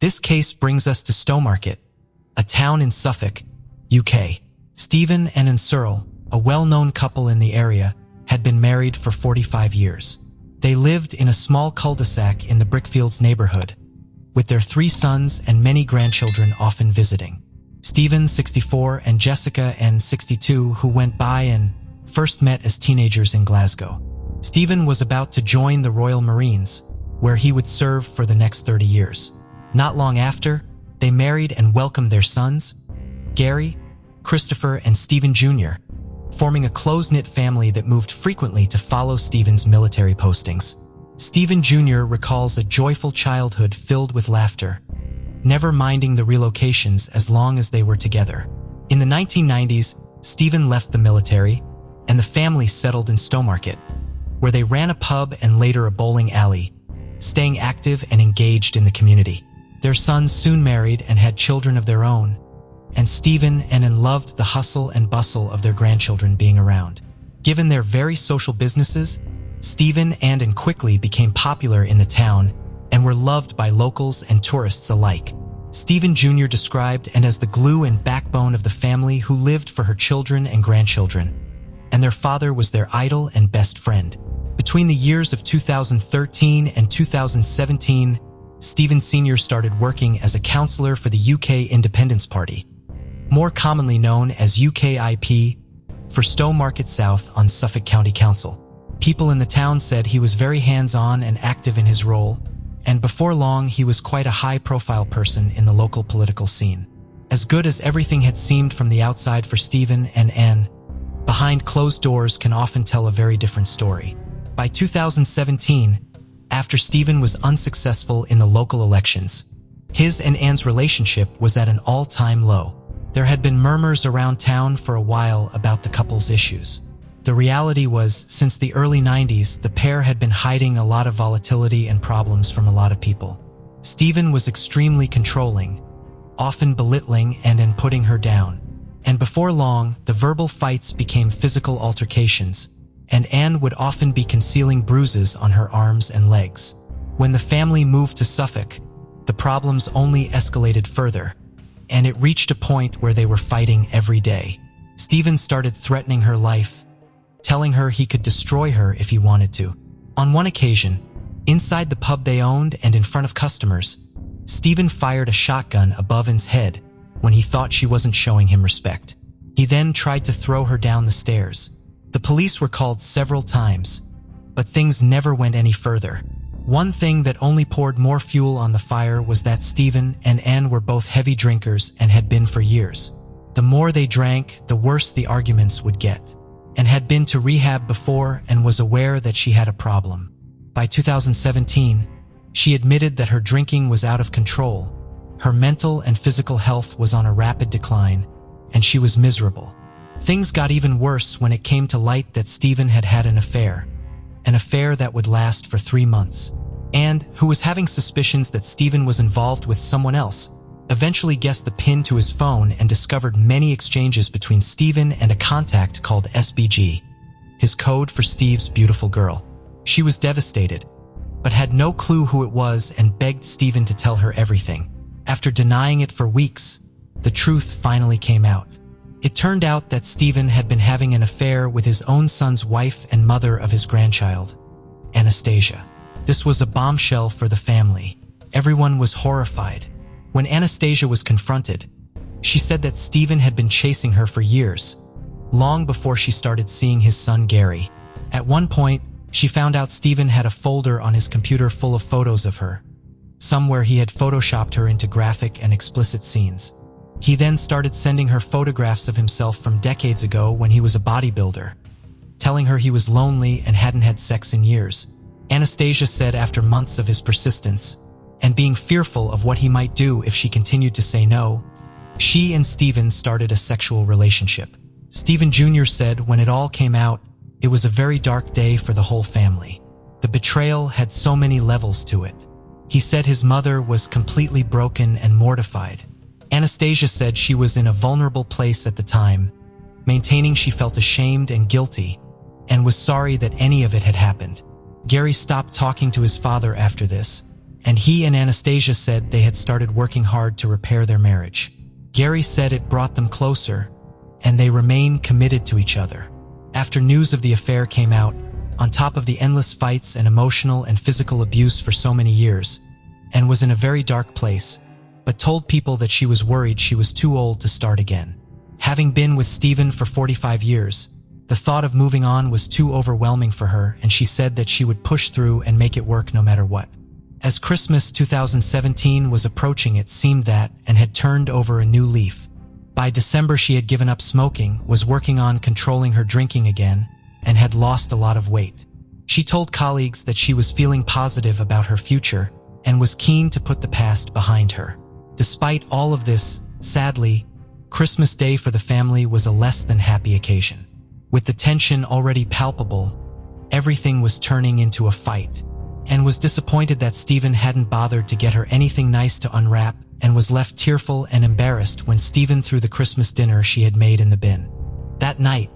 This case brings us to Stowmarket, a town in Suffolk, UK. Stephen and Anne Surl, a well-known couple in the area, had been married for 45 years. They lived in a small cul-de-sac in the Brickfields neighborhood, with their 3 sons and many grandchildren often visiting. Stephen, 64, and Jessica, and 62, who went by and first met as teenagers in Glasgow. Stephen was about to join the Royal Marines, where he would serve for the next 30 years. Not long after, they married and welcomed their sons, Gary, Christopher, and Stephen Jr., forming a close-knit family that moved frequently to follow Stephen's military postings. Stephen Jr. recalls a joyful childhood filled with laughter, never minding the relocations as long as they were together. In the 1990s, Stephen left the military, and the family settled in Stowmarket, where they ran a pub and later a bowling alley, staying active and engaged in the community. Their sons soon married and had children of their own, and Stephen and Anne loved the hustle and bustle of their grandchildren being around. Given their very social businesses, Stephen and Anne quickly became popular in the town and were loved by locals and tourists alike. Stephen Jr. described Anne as the glue and backbone of the family who lived for her children and grandchildren, and their father was their idol and best friend. Between the years of 2013 and 2017, Stephen Sr. started working as a counselor for the UK Independence Party, more commonly known as UKIP, for Stowmarket South on Suffolk County Council. People in the town said he was very hands-on and active in his role, and before long he was quite a high-profile person in the local political scene. As good as everything had seemed from the outside for Stephen and Anne, behind closed doors can often tell a very different story. By 2017, after Stephen was unsuccessful in the local elections, his and Anne's relationship was at an all-time low. There had been murmurs around town for a while about the couple's issues. The reality was, since the early 90s, the pair had been hiding a lot of volatility and problems from a lot of people. Stephen was extremely controlling, often belittling and putting her down. And before long, the verbal fights became physical altercations, and Anne would often be concealing bruises on her arms and legs. When the family moved to Suffolk, the problems only escalated further, and it reached a point where they were fighting every day. Stephen started threatening her life, telling her he could destroy her if he wanted to. On one occasion, inside the pub they owned and in front of customers, Stephen fired a shotgun above Anne's head when he thought she wasn't showing him respect. He then tried to throw her down the stairs. The police were called several times, but things never went any further. One thing that only poured more fuel on the fire was that Stephen and Anne were both heavy drinkers and had been for years. The more they drank, the worse the arguments would get. Anne had been to rehab before and was aware that she had a problem. By 2017, she admitted that her drinking was out of control, her mental and physical health was on a rapid decline, and she was miserable. Things got even worse when it came to light that Stephen had had an affair that would last for 3 months. And, who was having suspicions that Stephen was involved with someone else, eventually guessed the pin to his phone and discovered many exchanges between Stephen and a contact called SBG, his code for Steve's beautiful girl. She was devastated, but had no clue who it was and begged Stephen to tell her everything. After denying it for weeks, the truth finally came out. It turned out that Stephen had been having an affair with his own son's wife and mother of his grandchild, Anastasia. This was a bombshell for the family. Everyone was horrified. When Anastasia was confronted, she said that Stephen had been chasing her for years, long before she started seeing his son Gary. At one point, she found out Stephen had a folder on his computer full of photos of her, some where he had photoshopped her into graphic and explicit scenes. He then started sending her photographs of himself from decades ago when he was a bodybuilder, telling her he was lonely and hadn't had sex in years. Anastasia said after months of his persistence, and being fearful of what he might do if she continued to say no, she and Stephen started a sexual relationship. Stephen Jr. said when it all came out, it was a very dark day for the whole family. The betrayal had so many levels to it. He said his mother was completely broken and mortified. Anastasia said she was in a vulnerable place at the time, maintaining she felt ashamed and guilty, and was sorry that any of it had happened. Gary stopped talking to his father after this, and he and Anastasia said they had started working hard to repair their marriage. Gary said it brought them closer, and they remain committed to each other. After news of the affair came out, on top of the endless fights and emotional and physical abuse for so many years, and was in a very dark place, but told people that she was worried she was too old to start again. Having been with Stephen for 45 years, the thought of moving on was too overwhelming for her, and she said that she would push through and make it work no matter what. As Christmas 2017 was approaching, it seemed that and had turned over a new leaf. By December, she had given up smoking, was working on controlling her drinking again, and had lost a lot of weight. She told colleagues that she was feeling positive about her future and was keen to put the past behind her. Despite all of this, sadly, Christmas Day for the family was a less than happy occasion. With the tension already palpable, everything was turning into a fight, and was disappointed that Stephen hadn't bothered to get her anything nice to unwrap, and was left tearful and embarrassed when Stephen threw the Christmas dinner she had made in the bin. That night,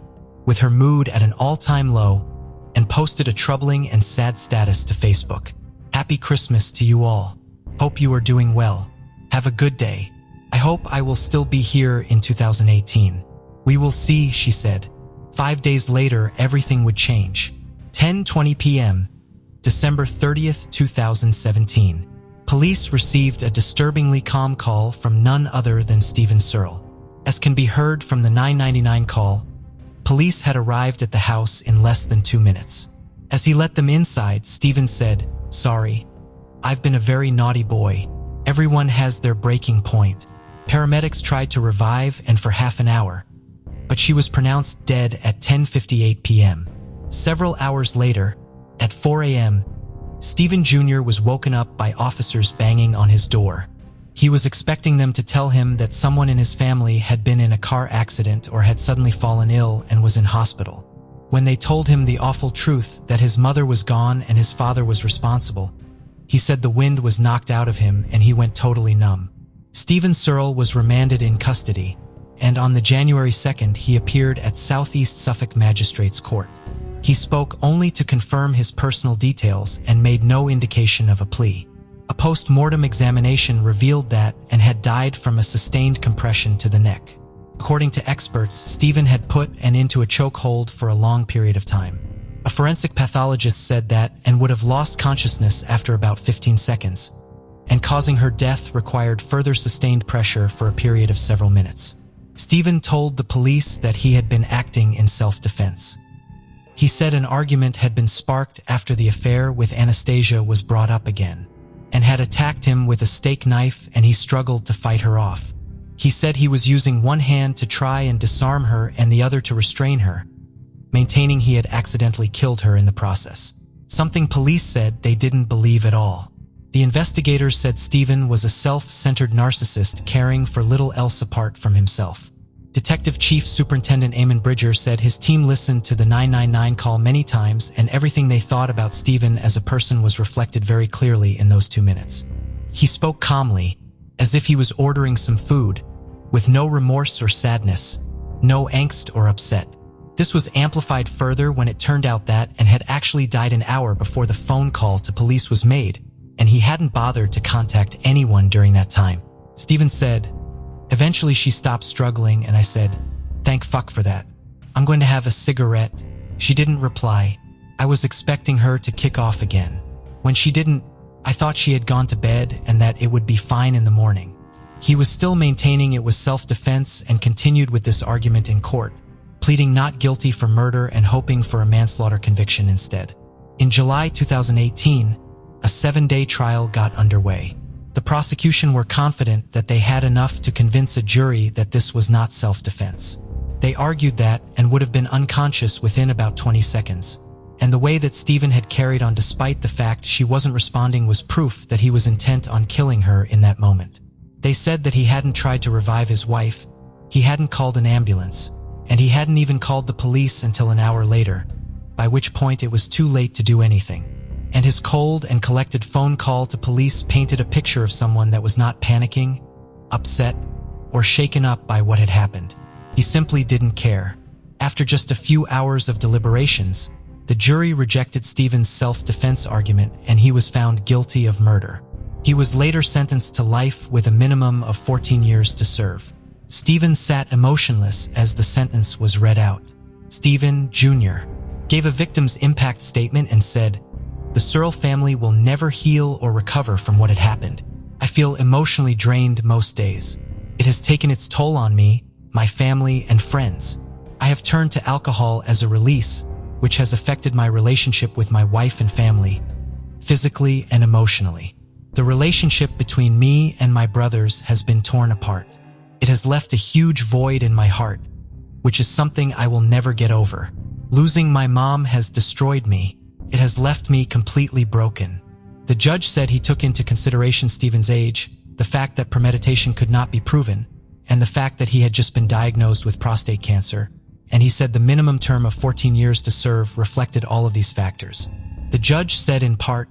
with her mood at an all-time low, and posted a troubling and sad status to Facebook. "Happy Christmas to you all. Hope you are doing well. Have a good day. I hope I will still be here in 2018. We will see," she said. 5 days later, everything would change. 10:20 p.m., December 30th, 2017. Police received a disturbingly calm call from none other than Stephen Surl. As can be heard from the 999 call, police had arrived at the house in less than 2 minutes. As he let them inside, Stephen said, "Sorry, I've been a very naughty boy. Everyone has their breaking point. Paramedics tried to revive and for half an hour, but she was pronounced dead at 10:58 p.m. Several hours later, at 4 a.m., Stephen Jr. was woken up by officers banging on his door. He was expecting them to tell him that someone in his family had been in a car accident or had suddenly fallen ill and was in hospital. When they told him the awful truth that his mother was gone and his father was responsible, he said the wind was knocked out of him and he went totally numb. Stephen Surl was remanded in custody, and on the January 2nd he appeared at Southeast Suffolk Magistrates Court. He spoke only to confirm his personal details and made no indication of a plea. A post-mortem examination revealed that and had died from a sustained compression to the neck. According to experts, Stephen had put Anne into a chokehold for a long period of time. A forensic pathologist said that Anne would have lost consciousness after about 15 seconds, and causing her death required further sustained pressure for a period of several minutes. Stephen told the police that he had been acting in self-defense. He said an argument had been sparked after the affair with Anastasia was brought up again, and had attacked him with a steak knife, and he struggled to fight her off. He said he was using one hand to try and disarm her and the other to restrain her, maintaining he had accidentally killed her in the process. Something police said they didn't believe at all. The investigators said Stephen was a self-centered narcissist caring for little else apart from himself. Detective Chief Superintendent Eamon Bridger said his team listened to the 999 call many times, and everything they thought about Stephen as a person was reflected very clearly in those 2 minutes. He spoke calmly, as if he was ordering some food, with no remorse or sadness, no angst or upset. This was amplified further when it turned out that Anne had actually died an hour before the phone call to police was made, and he hadn't bothered to contact anyone during that time. Stephen said, "Eventually she stopped struggling and I said, 'Thank fuck for that. I'm going to have a cigarette.' She didn't reply. I was expecting her to kick off again. When she didn't, I thought she had gone to bed and that it would be fine in the morning." He was still maintaining it was self-defense and continued with this argument in court, pleading not guilty for murder and hoping for a manslaughter conviction instead. In July 2018, a 7-day trial got underway. The prosecution were confident that they had enough to convince a jury that this was not self-defense. They argued that Anne would have been unconscious within about 20 seconds, and the way that Stephen had carried on despite the fact she wasn't responding was proof that he was intent on killing her in that moment. They said that he hadn't tried to revive his wife, he hadn't called an ambulance, and he hadn't even called the police until an hour later, by which point it was too late to do anything. And his cold and collected phone call to police painted a picture of someone that was not panicking, upset, or shaken up by what had happened. He simply didn't care. After just a few hours of deliberations, the jury rejected Stephen's self-defense argument and he was found guilty of murder. He was later sentenced to life with a minimum of 14 years to serve. Stephen sat emotionless as the sentence was read out. Stephen, Jr., gave a victim's impact statement and said, "The Surl family will never heal or recover from what had happened. I feel emotionally drained most days. It has taken its toll on me, my family, and friends. I have turned to alcohol as a release, which has affected my relationship with my wife and family, physically and emotionally. The relationship between me and my brothers has been torn apart. It has left a huge void in my heart, which is something I will never get over. Losing my mom has destroyed me. It has left me completely broken." The judge said he took into consideration Stephen's age, the fact that premeditation could not be proven, and the fact that he had just been diagnosed with prostate cancer, and he said the minimum term of 14 years to serve reflected all of these factors. The judge said in part,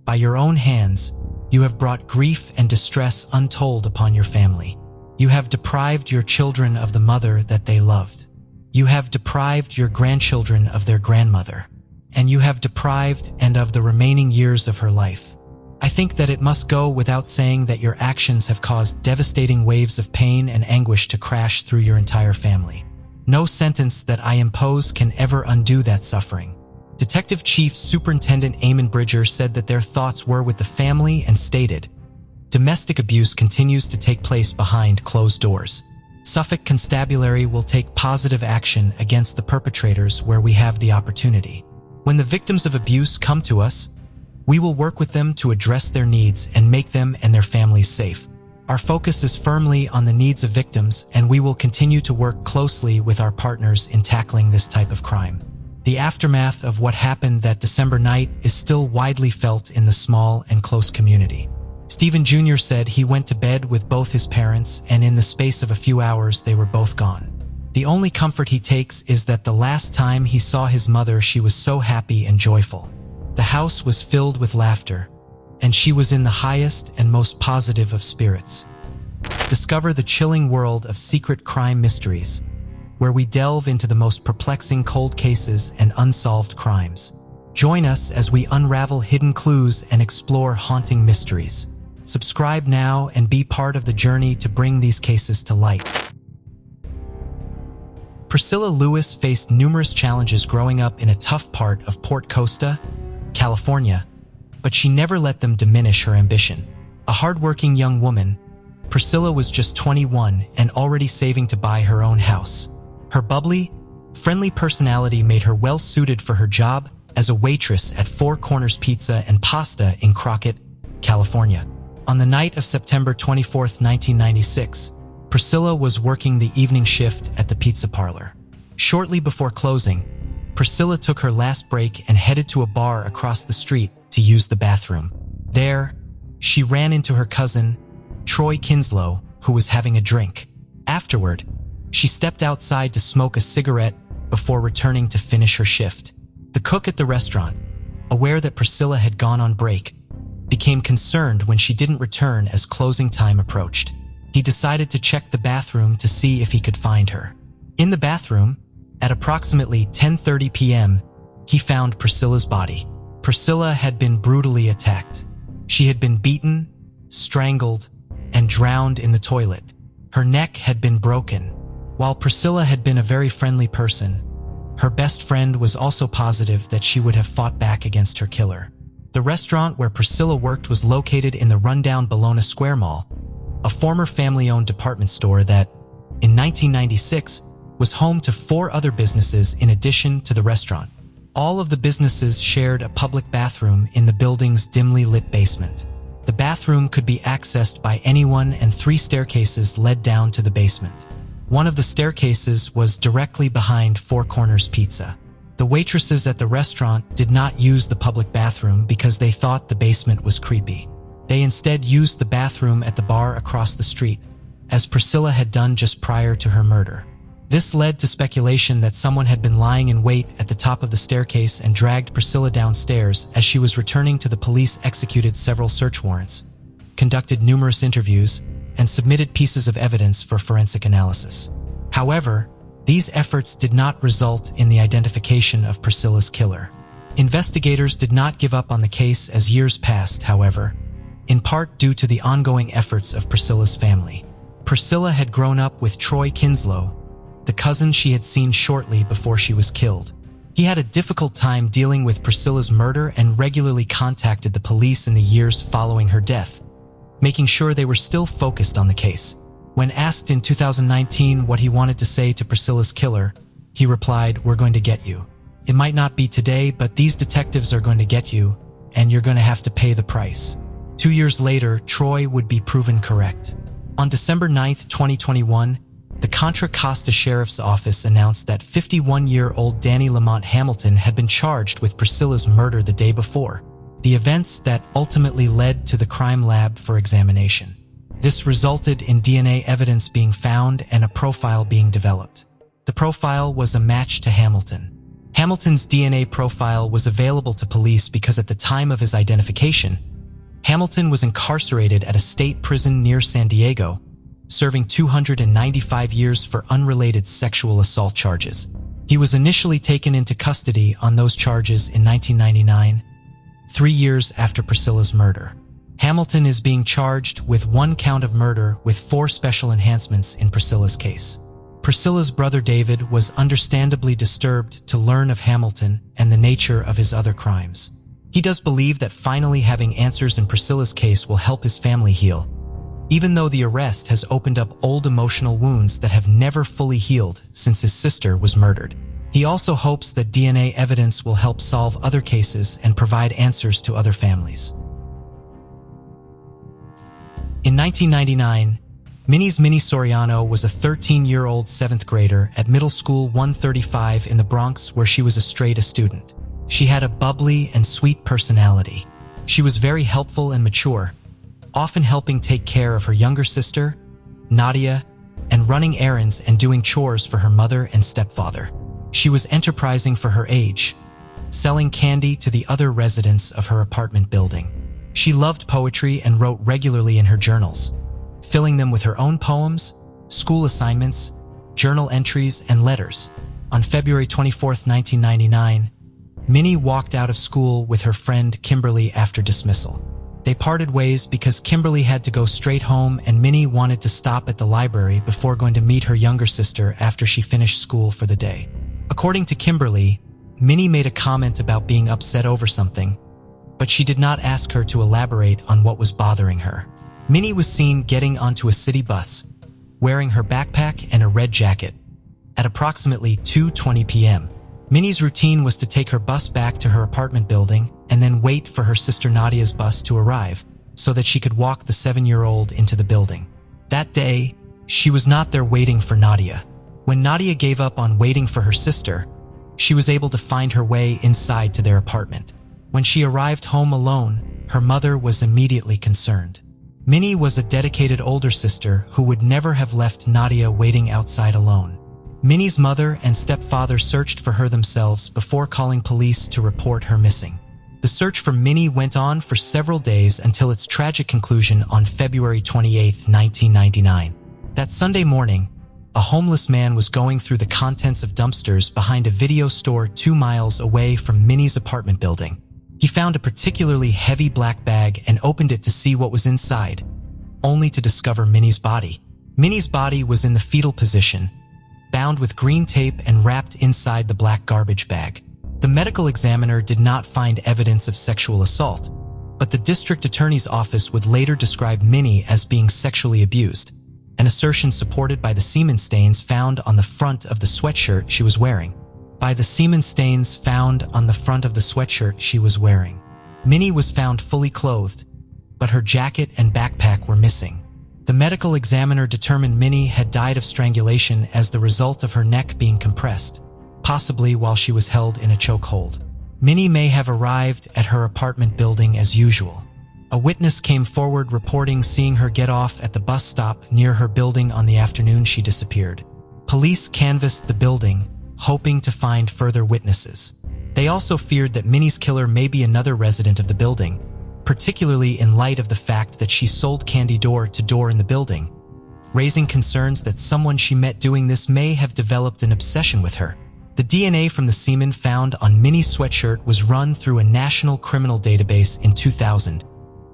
"By your own hands, you have brought grief and distress untold upon your family. You have deprived your children of the mother that they loved. You have deprived your grandchildren of their grandmother, and you have deprived and of the remaining years of her life. I think that it must go without saying that your actions have caused devastating waves of pain and anguish to crash through your entire family. No sentence that I impose can ever undo that suffering." Detective Chief Superintendent Eamon Bridger said that their thoughts were with the family and stated, "Domestic abuse continues to take place behind closed doors. Suffolk Constabulary will take positive action against the perpetrators where we have the opportunity. When the victims of abuse come to us, we will work with them to address their needs and make them and their families safe. Our focus is firmly on the needs of victims, and we will continue to work closely with our partners in tackling this type of crime." The aftermath of what happened that December night is still widely felt in the small and close community. Stephen Jr. said he went to bed with both his parents, and in the space of a few hours they were both gone. The only comfort he takes is that the last time he saw his mother, she was so happy and joyful. The house was filled with laughter, and she was in the highest and most positive of spirits. Discover the chilling world of secret crime mysteries, where we delve into the most perplexing cold cases and unsolved crimes. Join us as we unravel hidden clues and explore haunting mysteries. Subscribe now and be part of the journey to bring these cases to light. Priscilla Lewis faced numerous challenges growing up in a tough part of Port Costa, California, but she never let them diminish her ambition. A hardworking young woman, Priscilla was just 21 and already saving to buy her own house. Her bubbly, friendly personality made her well suited for her job as a waitress at Four Corners Pizza and Pasta in Crockett, California. On the night of September 24, 1996, Priscilla was working the evening shift at the pizza parlor. Shortly before closing, Priscilla took her last break and headed to a bar across the street to use the bathroom. There, she ran into her cousin, Troy Kinslow, who was having a drink. Afterward, she stepped outside to smoke a cigarette before returning to finish her shift. The cook at the restaurant, aware that Priscilla had gone on break, became concerned when she didn't return as closing time approached. He decided to check the bathroom to see if he could find her. In the bathroom, at approximately 10:30 p.m., he found Priscilla's body. Priscilla had been brutally attacked. She had been beaten, strangled, and drowned in the toilet. Her neck had been broken. While Priscilla had been a very friendly person, her best friend was also positive that she would have fought back against her killer. The restaurant where Priscilla worked was located in the rundown Bologna Square Mall, a former family-owned department store that, in 1996, was home to 4 other businesses in addition to the restaurant. All of the businesses shared a public bathroom in the building's dimly lit basement. The bathroom could be accessed by anyone, and 3 staircases led down to the basement. One of the staircases was directly behind Four Corners Pizza. The waitresses at the restaurant did not use the public bathroom because they thought the basement was creepy. They instead used the bathroom at the bar across the street, as Priscilla had done just prior to her murder. This led to speculation that someone had been lying in wait at the top of the staircase and dragged Priscilla downstairs. As she was returning to the police, executed several search warrants, conducted numerous interviews, and submitted pieces of evidence for forensic analysis. However, these efforts did not result in the identification of Priscilla's killer. Investigators did not give up on the case as years passed, however. in part due to the ongoing efforts of Priscilla's family. Priscilla had grown up with Troy Kinslow, the cousin she had seen shortly before she was killed. He had a difficult time dealing with Priscilla's murder and regularly contacted the police in the years following her death, making sure they were still focused on the case. When asked in 2019 what he wanted to say to Priscilla's killer, he replied, "We're going to get you. It might not be today, but these detectives are going to get you, and you're going to have to pay the price." 2 years later, Troy would be proven correct. On December 9, 2021, the Contra Costa Sheriff's Office announced that 51-year-old Danny Lamont Hamilton had been charged with Priscilla's murder the day before, the events that ultimately led to the crime lab for examination. This resulted in DNA evidence being found and a profile being developed. The profile was a match to Hamilton. Hamilton's DNA profile was available to police because at the time of his identification, Hamilton was incarcerated at a state prison near San Diego, serving 295 years for unrelated sexual assault charges. He was initially taken into custody on those charges in 1999, 3 years after Priscilla's murder. Hamilton is being charged with 1 count of murder with 4 special enhancements in Priscilla's case. Priscilla's brother David was understandably disturbed to learn of Hamilton and the nature of his other crimes. He does believe that finally having answers in Priscilla's case will help his family heal, even though the arrest has opened up old emotional wounds that have never fully healed since his sister was murdered. He also hopes that DNA evidence will help solve other cases and provide answers to other families. In 1999, Minnie Sorano was a 13-year-old 7th grader at Middle School 135 in the Bronx, where she was a straight-A student. She had a bubbly and sweet personality. She was very helpful and mature, often helping take care of her younger sister, Nadia, and running errands and doing chores for her mother and stepfather. She was enterprising for her age, selling candy to the other residents of her apartment building. She loved poetry and wrote regularly in her journals, filling them with her own poems, school assignments, journal entries, and letters. On February 24, 1999, Minnie walked out of school with her friend Kimberly after dismissal. They parted ways because Kimberly had to go straight home and Minnie wanted to stop at the library before going to meet her younger sister after she finished school for the day. According to Kimberly, Minnie made a comment about being upset over something, but she did not ask her to elaborate on what was bothering her. Minnie was seen getting onto a city bus, wearing her backpack and a red jacket, at approximately 2:20 p.m. Minnie's routine was to take her bus back to her apartment building and then wait for her sister Nadia's bus to arrive so that she could walk the 7-year-old into the building. That day, she was not there waiting for Nadia. When Nadia gave up on waiting for her sister, she was able to find her way inside to their apartment. When she arrived home alone, her mother was immediately concerned. Minnie was a dedicated older sister who would never have left Nadia waiting outside alone. Minnie's mother and stepfather searched for her themselves before calling police to report her missing. The search for Minnie went on for several days until its tragic conclusion on February 28, 1999. That Sunday morning, a homeless man was going through the contents of dumpsters behind a video store 2 miles away from Minnie's apartment building. He found a particularly heavy black bag and opened it to see what was inside, only to discover Minnie's body. Minnie's body was in the fetal position, bound with green tape and wrapped inside the black garbage bag. The medical examiner did not find evidence of sexual assault, but the district attorney's office would later describe Minnie as being sexually abused, an assertion supported by the semen stains found on the front of the sweatshirt she was wearing. Minnie was found fully clothed, but her jacket and backpack were missing. The medical examiner determined Minnie had died of strangulation as the result of her neck being compressed, possibly while she was held in a chokehold. Minnie may have arrived at her apartment building as usual. A witness came forward reporting seeing her get off at the bus stop near her building on the afternoon she disappeared. Police canvassed the building, hoping to find further witnesses. They also feared that Minnie's killer may be another resident of the building, particularly in light of the fact that she sold candy door to door in the building, raising concerns that someone she met doing this may have developed an obsession with her. The DNA from the semen found on Minnie's sweatshirt was run through a national criminal database in 2000,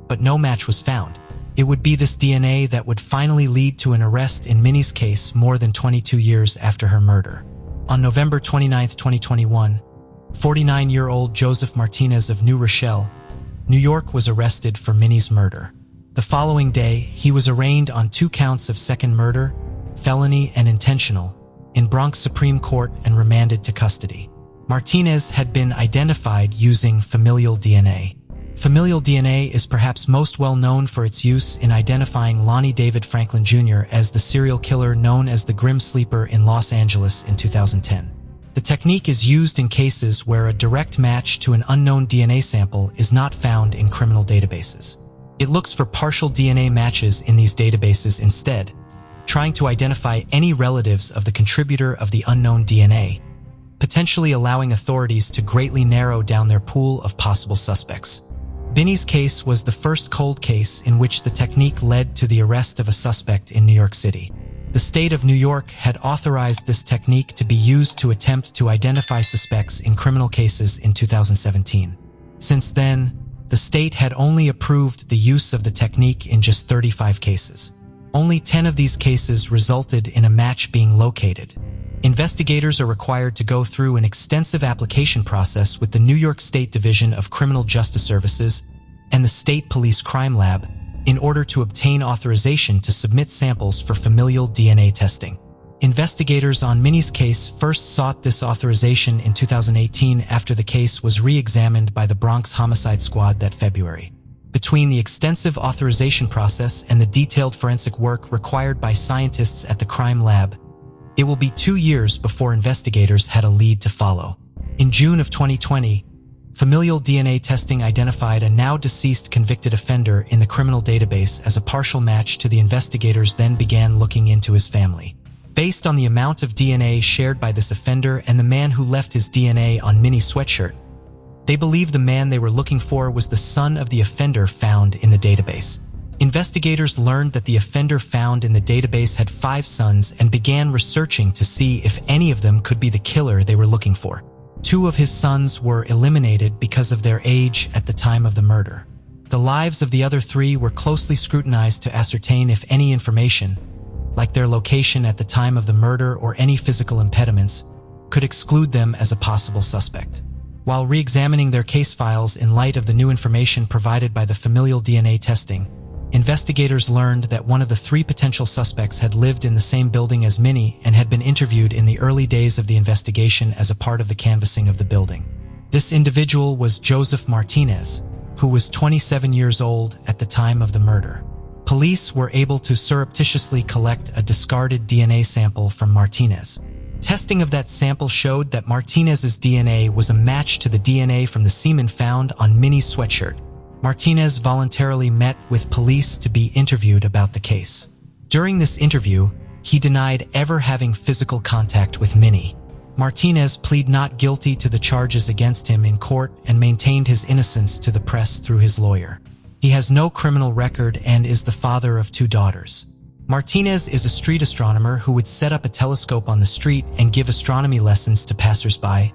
but no match was found. It would be this DNA that would finally lead to an arrest in Minnie's case more than 22 years after her murder. On November 29, 2021, 49-year-old Joseph Martinez of New Rochelle, New York was arrested for Minnie's murder. The following day, he was arraigned on 2 counts of second murder, felony and intentional, in Bronx Supreme Court and remanded to custody. Martinez had been identified using familial DNA. Familial DNA is perhaps most well known for its use in identifying Lonnie David Franklin Jr. as the serial killer known as the Grim Sleeper in Los Angeles in 2010. The technique is used in cases where a direct match to an unknown DNA sample is not found in criminal databases. It looks for partial DNA matches in these databases instead, trying to identify any relatives of the contributor of the unknown DNA, potentially allowing authorities to greatly narrow down their pool of possible suspects. Minnie's case was the first cold case in which the technique led to the arrest of a suspect in New York City. The state of New York had authorized this technique to be used to attempt to identify suspects in criminal cases in 2017. Since then, the state had only approved the use of the technique in just 35 cases. Only 10 of these cases resulted in a match being located. Investigators are required to go through an extensive application process with the New York State Division of Criminal Justice Services and the State Police Crime Lab in order to obtain authorization to submit samples for familial DNA testing. Investigators on Minnie's case first sought this authorization in 2018 after the case was re-examined by the Bronx Homicide Squad that February. Between the extensive authorization process and the detailed forensic work required by scientists at the crime lab, it will be 2 years before investigators had a lead to follow. In June of 2020, familial DNA testing identified a now-deceased convicted offender in the criminal database as a partial match to the investigators then began looking into his family. Based on the amount of DNA shared by this offender and the man who left his DNA on Minnie's sweatshirt, they believed the man they were looking for was the son of the offender found in the database. Investigators learned that the offender found in the database had 5 sons and began researching to see if any of them could be the killer they were looking for. 2 of his sons were eliminated because of their age at the time of the murder. The lives of the other 3 were closely scrutinized to ascertain if any information, like their location at the time of the murder or any physical impediments, could exclude them as a possible suspect. While re-examining their case files in light of the new information provided by the familial DNA testing, investigators learned that one of the 3 potential suspects had lived in the same building as Minnie and had been interviewed in the early days of the investigation as a part of the canvassing of the building. This individual was Joseph Martinez, who was 27 years old at the time of the murder. Police were able to surreptitiously collect a discarded DNA sample from Martinez. Testing of that sample showed that Martinez's DNA was a match to the DNA from the semen found on Minnie's sweatshirt. Martinez voluntarily met with police to be interviewed about the case. During this interview, he denied ever having physical contact with Minnie. Martinez pleaded not guilty to the charges against him in court and maintained his innocence to the press through his lawyer. He has no criminal record and is the father of 2 daughters. Martinez is a street astronomer who would set up a telescope on the street and give astronomy lessons to passersby,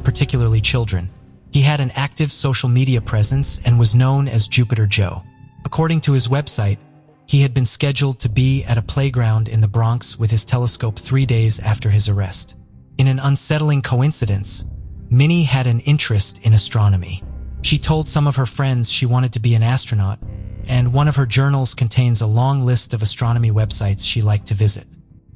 particularly children. He had an active social media presence and was known as Jupiter Joe. According to his website, he had been scheduled to be at a playground in the Bronx with his telescope 3 days after his arrest. In an unsettling coincidence, Minnie had an interest in astronomy. She told some of her friends she wanted to be an astronaut, and one of her journals contains a long list of astronomy websites she liked to visit.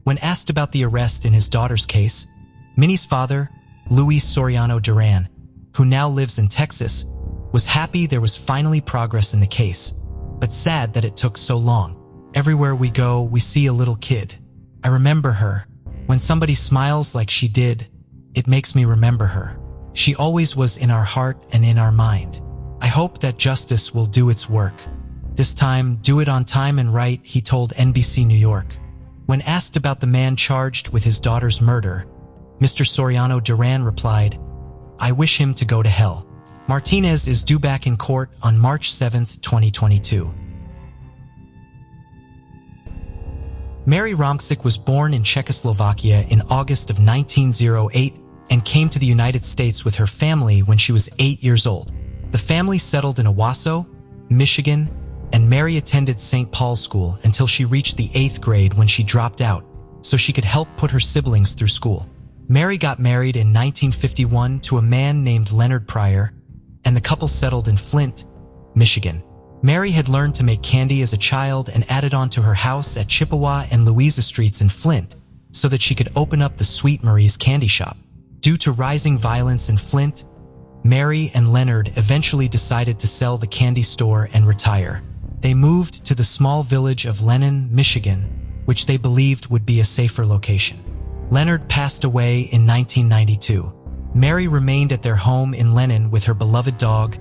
When asked about the arrest in his daughter's case, Minnie's father, Luis Soriano Duran, who now lives in Texas, was happy there was finally progress in the case, but sad that it took so long. Everywhere we go, we see a little kid. I remember her. When somebody smiles like she did, it makes me remember her. She always was in our heart and in our mind. I hope that justice will do its work. This time, do it on time and right, he told NBC New York. When asked about the man charged with his daughter's murder, Mr. Soriano Duran replied, "I wish him to go to hell." Martinez is due back in court on March 7, 2022. Mary Romczyk was born in Czechoslovakia in August of 1908 and came to the United States with her family when she was 8 years old. The family settled in Owasso, Michigan, and Mary attended St. Paul's School until she reached the 8th grade when she dropped out so she could help put her siblings through school. Mary got married in 1951 to a man named Leonard Pryor, and the couple settled in Flint, Michigan. Mary had learned to make candy as a child and added on to her house at Chippewa and Louisa Streets in Flint so that she could open up the Sweet Marie's candy shop. Due to rising violence in Flint, Mary and Leonard eventually decided to sell the candy store and retire. They moved to the small village of Lennon, Michigan, which they believed would be a safer location. Leonard passed away in 1992. Mary remained at their home in Lennon with her beloved dog,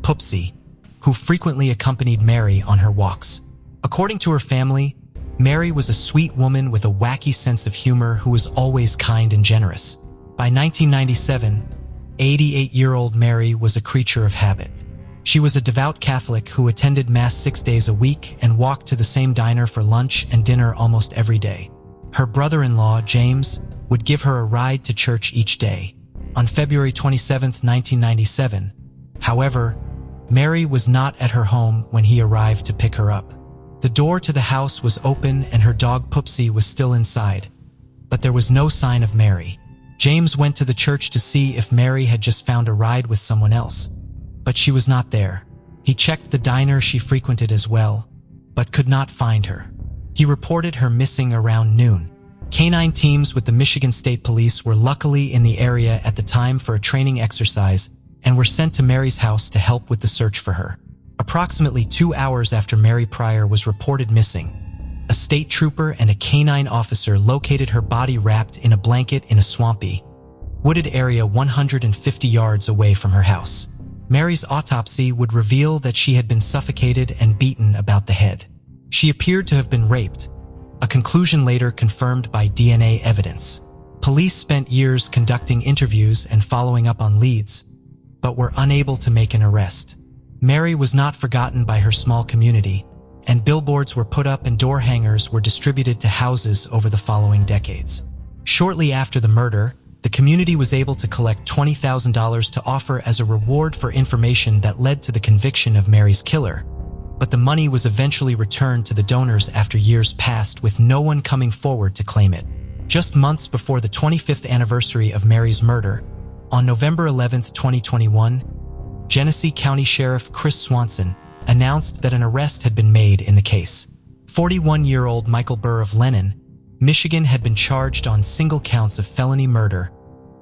Pupsy, who frequently accompanied Mary on her walks. According to her family, Mary was a sweet woman with a wacky sense of humor who was always kind and generous. By 1997, 88-year-old Mary was a creature of habit. She was a devout Catholic who attended Mass 6 days a week and walked to the same diner for lunch and dinner almost every day. Her brother-in-law, James, would give her a ride to church each day. On February 27, 1997, however, Mary was not at her home when he arrived to pick her up. The door to the house was open and her dog Pupsy was still inside, but there was no sign of Mary. James went to the church to see if Mary had just found a ride with someone else, but she was not there. He checked the diner she frequented as well, but could not find her. He reported her missing around noon. Canine teams with the Michigan State Police were luckily in the area at the time for a training exercise and were sent to Mary's house to help with the search for her. Approximately 2 hours after Mary Pryor was reported missing, a state trooper and a canine officer located her body wrapped in a blanket in a swampy, wooded area 150 yards away from her house. Mary's autopsy would reveal that she had been suffocated and beaten about the head. She appeared to have been raped, a conclusion later confirmed by DNA evidence. Police spent years conducting interviews and following up on leads, but were unable to make an arrest. Mary was not forgotten by her small community, and billboards were put up and door hangers were distributed to houses over the following decades. Shortly after the murder, the community was able to collect $20,000 to offer as a reward for information that led to the conviction of Mary's killer, but the money was eventually returned to the donors after years passed with no one coming forward to claim it. Just months before the 25th anniversary of Mary's murder, on November 11, 2021, Genesee County Sheriff Chris Swanson announced that an arrest had been made in the case. 41-year-old Michael Burr of Lennon, Michigan had been charged on single counts of felony murder,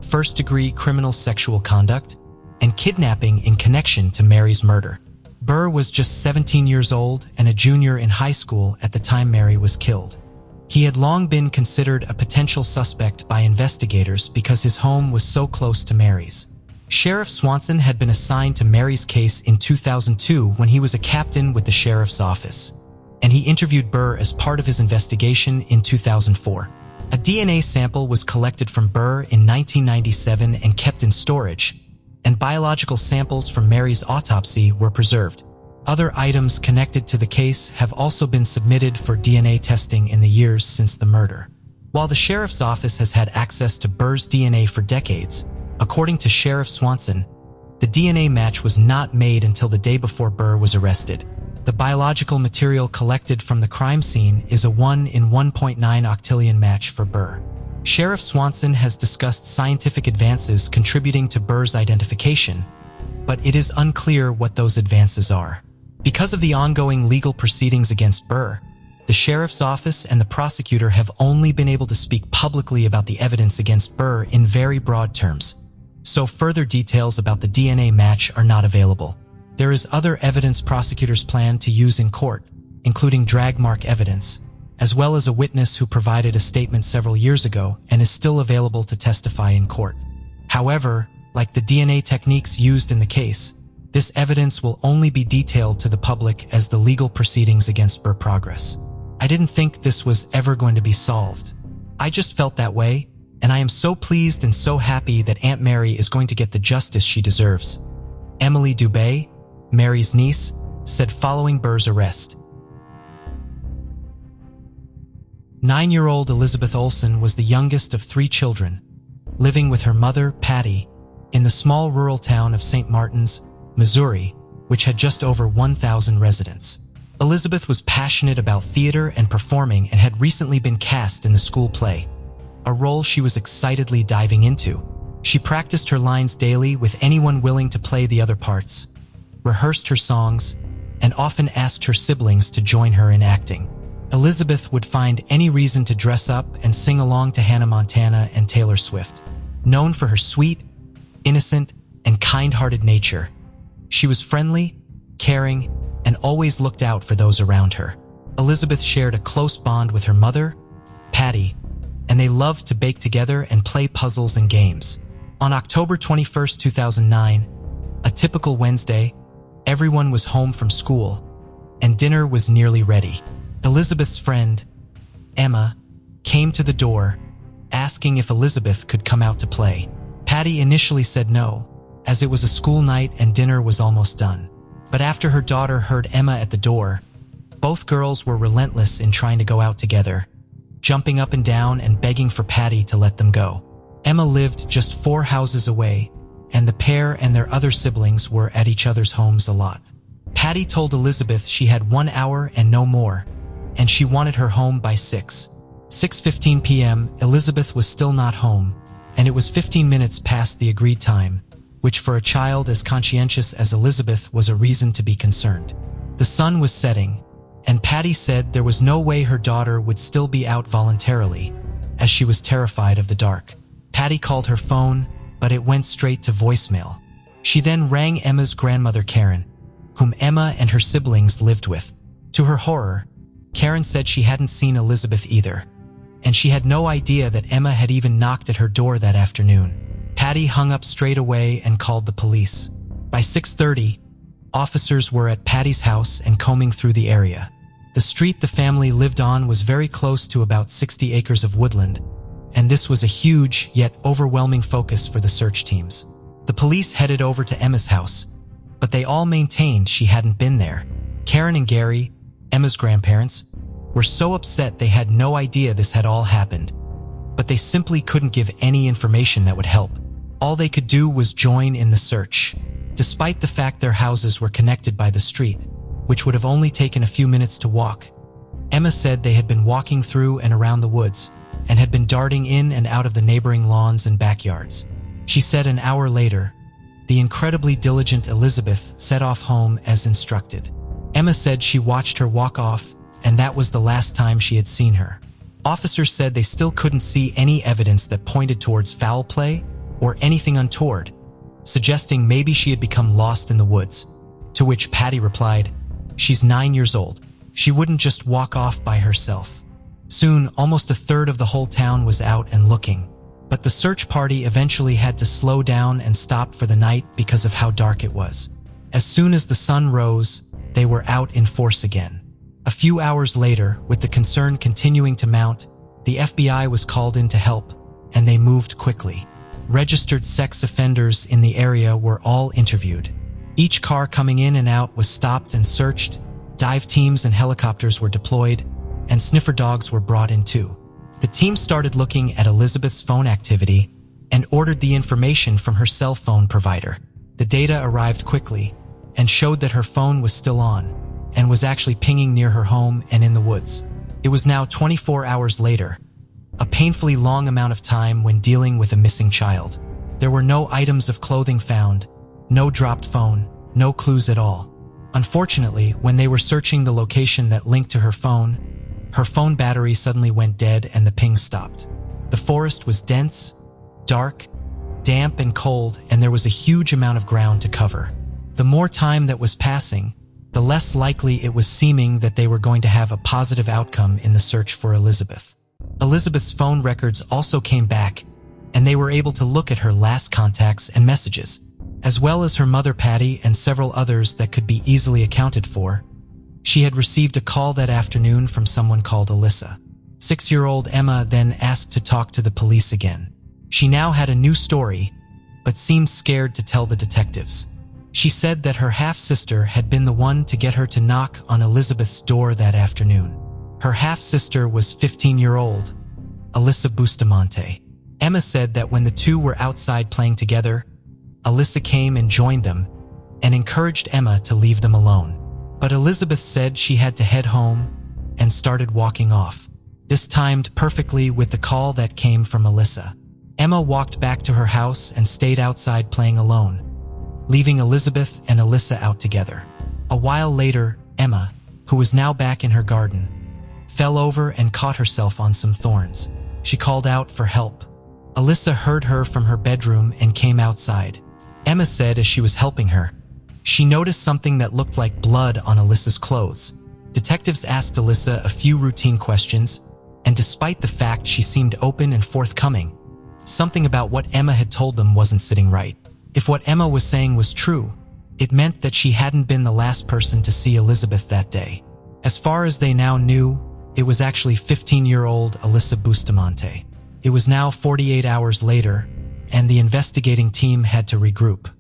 first-degree criminal sexual conduct, and kidnapping in connection to Mary's murder. Burr was just 17 years old and a junior in high school at the time Mary was killed. He had long been considered a potential suspect by investigators because his home was so close to Mary's. Sheriff Swanson had been assigned to Mary's case in 2002 when he was a captain with the sheriff's office, and he interviewed Burr as part of his investigation in 2004. A DNA sample was collected from Burr in 1997 and kept in storage, and biological samples from Mary's autopsy were preserved. Other items connected to the case have also been submitted for DNA testing in the years since the murder. While the sheriff's office has had access to Burr's DNA for decades, according to Sheriff Swanson, the DNA match was not made until the day before Burr was arrested. The biological material collected from the crime scene is a 1 in 1.9 octillion match for Burr. Sheriff Swanson has discussed scientific advances contributing to Burr's identification, but it is unclear what those advances are. Because of the ongoing legal proceedings against Burr, the sheriff's office and the prosecutor have only been able to speak publicly about the evidence against Burr in very broad terms, so further details about the DNA match are not available. There is other evidence prosecutors plan to use in court, including drag mark evidence, as well as a witness who provided a statement several years ago and is still available to testify in court. However, like the DNA techniques used in the case, this evidence will only be detailed to the public as the legal proceedings against Burr progress. I didn't think this was ever going to be solved. I just felt that way, and I am so pleased and so happy that Aunt Mary is going to get the justice she deserves. Emily Dubé, Mary's niece, said following Burr's arrest. 9-year-old Elizabeth Olsen was the youngest of 3 children, living with her mother, Patty, in the small rural town of St. Martin's, Missouri, which had just over 1,000 residents. Elizabeth was passionate about theater and performing and had recently been cast in the school play, a role she was excitedly diving into. She practiced her lines daily with anyone willing to play the other parts, rehearsed her songs, and often asked her siblings to join her in acting. Elizabeth would find any reason to dress up and sing along to Hannah Montana and Taylor Swift. Known for her sweet, innocent, and kind-hearted nature, she was friendly, caring, and always looked out for those around her. Elizabeth shared a close bond with her mother, Patty, and they loved to bake together and play puzzles and games. On October 21, 2009, a typical Wednesday, everyone was home from school, and dinner was nearly ready. Elizabeth's friend, Emma, came to the door, asking if Elizabeth could come out to play. Patty initially said no, as it was a school night and dinner was almost done. But after her daughter heard Emma at the door, both girls were relentless in trying to go out together, jumping up and down and begging for Patty to let them go. Emma lived just 4 houses away, and the pair and their other siblings were at each other's homes a lot. Patty told Elizabeth she had 1 hour and no more, and she wanted her home by 6:15 p.m. Elizabeth was still not home, and it was 15 minutes past the agreed time, which for a child as conscientious as Elizabeth was a reason to be concerned. The sun was setting, and Patty said there was no way her daughter would still be out voluntarily, as she was terrified of the dark. Patty called her phone, but it went straight to voicemail. She then rang Emma's grandmother Karen, whom Emma and her siblings lived with. To her horror, Karen said she hadn't seen Elizabeth either, and she had no idea that Emma had even knocked at her door that afternoon. Patty hung up straight away and called the police. By 6:30, officers were at Patty's house and combing through the area. The street the family lived on was very close to about 60 acres of woodland, and this was a huge yet overwhelming focus for the search teams. The police headed over to Emma's house, but they all maintained she hadn't been there. Karen and Gary, Emma's grandparents, were so upset they had no idea this had all happened, but they simply couldn't give any information that would help. All they could do was join in the search, despite the fact their houses were connected by the street, which would have only taken a few minutes to walk. Emma said they had been walking through and around the woods and had been darting in and out of the neighboring lawns and backyards. She said an hour later, the incredibly diligent Elizabeth set off home as instructed. Emma said she watched her walk off, and that was the last time she had seen her. Officers said they still couldn't see any evidence that pointed towards foul play or anything untoward, suggesting maybe she had become lost in the woods, to which Patty replied, "She's 9 years old. She wouldn't just walk off by herself." Soon, almost a third of the whole town was out and looking, but the search party eventually had to slow down and stop for the night because of how dark it was. As soon as the sun rose, they were out in force again. A few hours later, with the concern continuing to mount, the FBI was called in to help, and they moved quickly. Registered sex offenders in the area were all interviewed. Each car coming in and out was stopped and searched, dive teams and helicopters were deployed, and sniffer dogs were brought in too. The team started looking at Elizabeth's phone activity and ordered the information from her cell phone provider. The data arrived quickly and showed that her phone was still on and was actually pinging near her home and in the woods. It was now 24 hours later, a painfully long amount of time when dealing with a missing child. There were no items of clothing found, no dropped phone, no clues at all. Unfortunately, when they were searching the location that linked to her phone battery suddenly went dead and the ping stopped. The forest was dense, dark, damp and cold, and there was a huge amount of ground to cover. The more time that was passing, the less likely it was seeming that they were going to have a positive outcome in the search for Elizabeth. Elizabeth's phone records also came back, and they were able to look at her last contacts and messages, as well as her mother Patty and several others that could be easily accounted for. She had received a call that afternoon from someone called Alyssa. 6-year-old Emma then asked to talk to the police again. She now had a new story, but seemed scared to tell the detectives. She said that her half-sister had been the one to get her to knock on Elizabeth's door that afternoon. Her half-sister was 15-year-old Alyssa Bustamante. Emma said that when the two were outside playing together, Alyssa came and joined them and encouraged Emma to leave them alone. But Elizabeth said she had to head home and started walking off. This timed perfectly with the call that came from Alyssa. Emma walked back to her house and stayed outside playing alone, leaving Elizabeth and Alyssa out together. A while later, Emma, who was now back in her garden, fell over and caught herself on some thorns. She called out for help. Alyssa heard her from her bedroom and came outside. Emma said as she was helping her, she noticed something that looked like blood on Alyssa's clothes. Detectives asked Alyssa a few routine questions, and despite the fact she seemed open and forthcoming, something about what Emma had told them wasn't sitting right. If what Emma was saying was true, it meant that she hadn't been the last person to see Elizabeth that day. As far as they now knew, it was actually 15-year-old Alyssa Bustamante. It was now 48 hours later, and the investigating team had to regroup.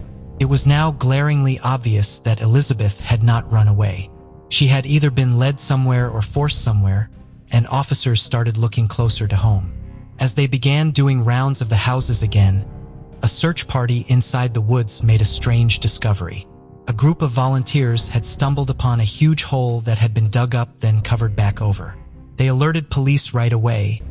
It was now glaringly obvious that Elizabeth had not run away. She had either been led somewhere or forced somewhere, and officers started looking closer to home. As they began doing rounds of the houses again, a search party inside the woods made a strange discovery. A group of volunteers had stumbled upon a huge hole that had been dug up then covered back over. They alerted police right away,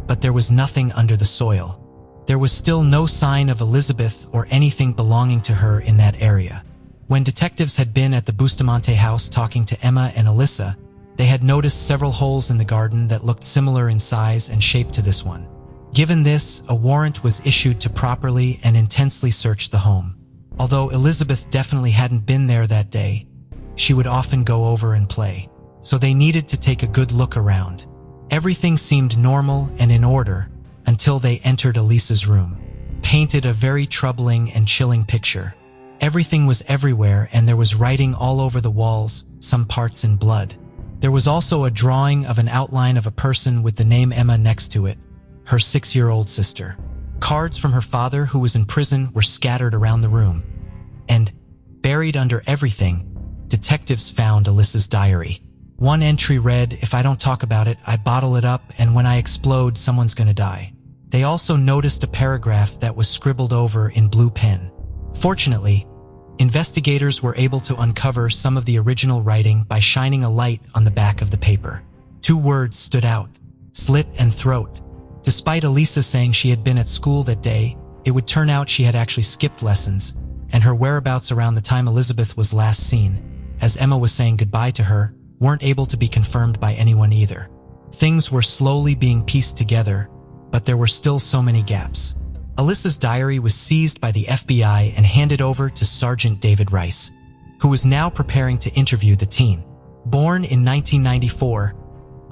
but there was nothing under the soil. There was still no sign of Elizabeth or anything belonging to her in that area. When detectives had been at the Bustamante house talking to Emma and Alyssa, they had noticed several holes in the garden that looked similar in size and shape to this one. Given this, a warrant was issued to properly and intensely search the home. Although Elizabeth definitely hadn't been there that day, she would often go over and play, so they needed to take a good look around. Everything seemed normal and in order until they entered Elisa's room, painted a very troubling and chilling picture. Everything was everywhere and there was writing all over the walls, some parts in blood. There was also a drawing of an outline of a person with the name Emma next to it, her 6-year-old sister. Cards from her father, who was in prison, were scattered around the room. And, buried under everything, detectives found Alyssa's diary. One entry read, "If I don't talk about it, I bottle it up, and when I explode, someone's gonna die." They also noticed a paragraph that was scribbled over in blue pen. Fortunately, investigators were able to uncover some of the original writing by shining a light on the back of the paper. 2 words stood out: slit and throat. Despite Elisa saying she had been at school that day, it would turn out she had actually skipped lessons, and her whereabouts around the time Elizabeth was last seen, as Emma was saying goodbye to her, weren't able to be confirmed by anyone either. Things were slowly being pieced together, but there were still so many gaps. Alyssa's diary was seized by the FBI and handed over to Sergeant David Rice, who was now preparing to interview the teen. Born in 1994,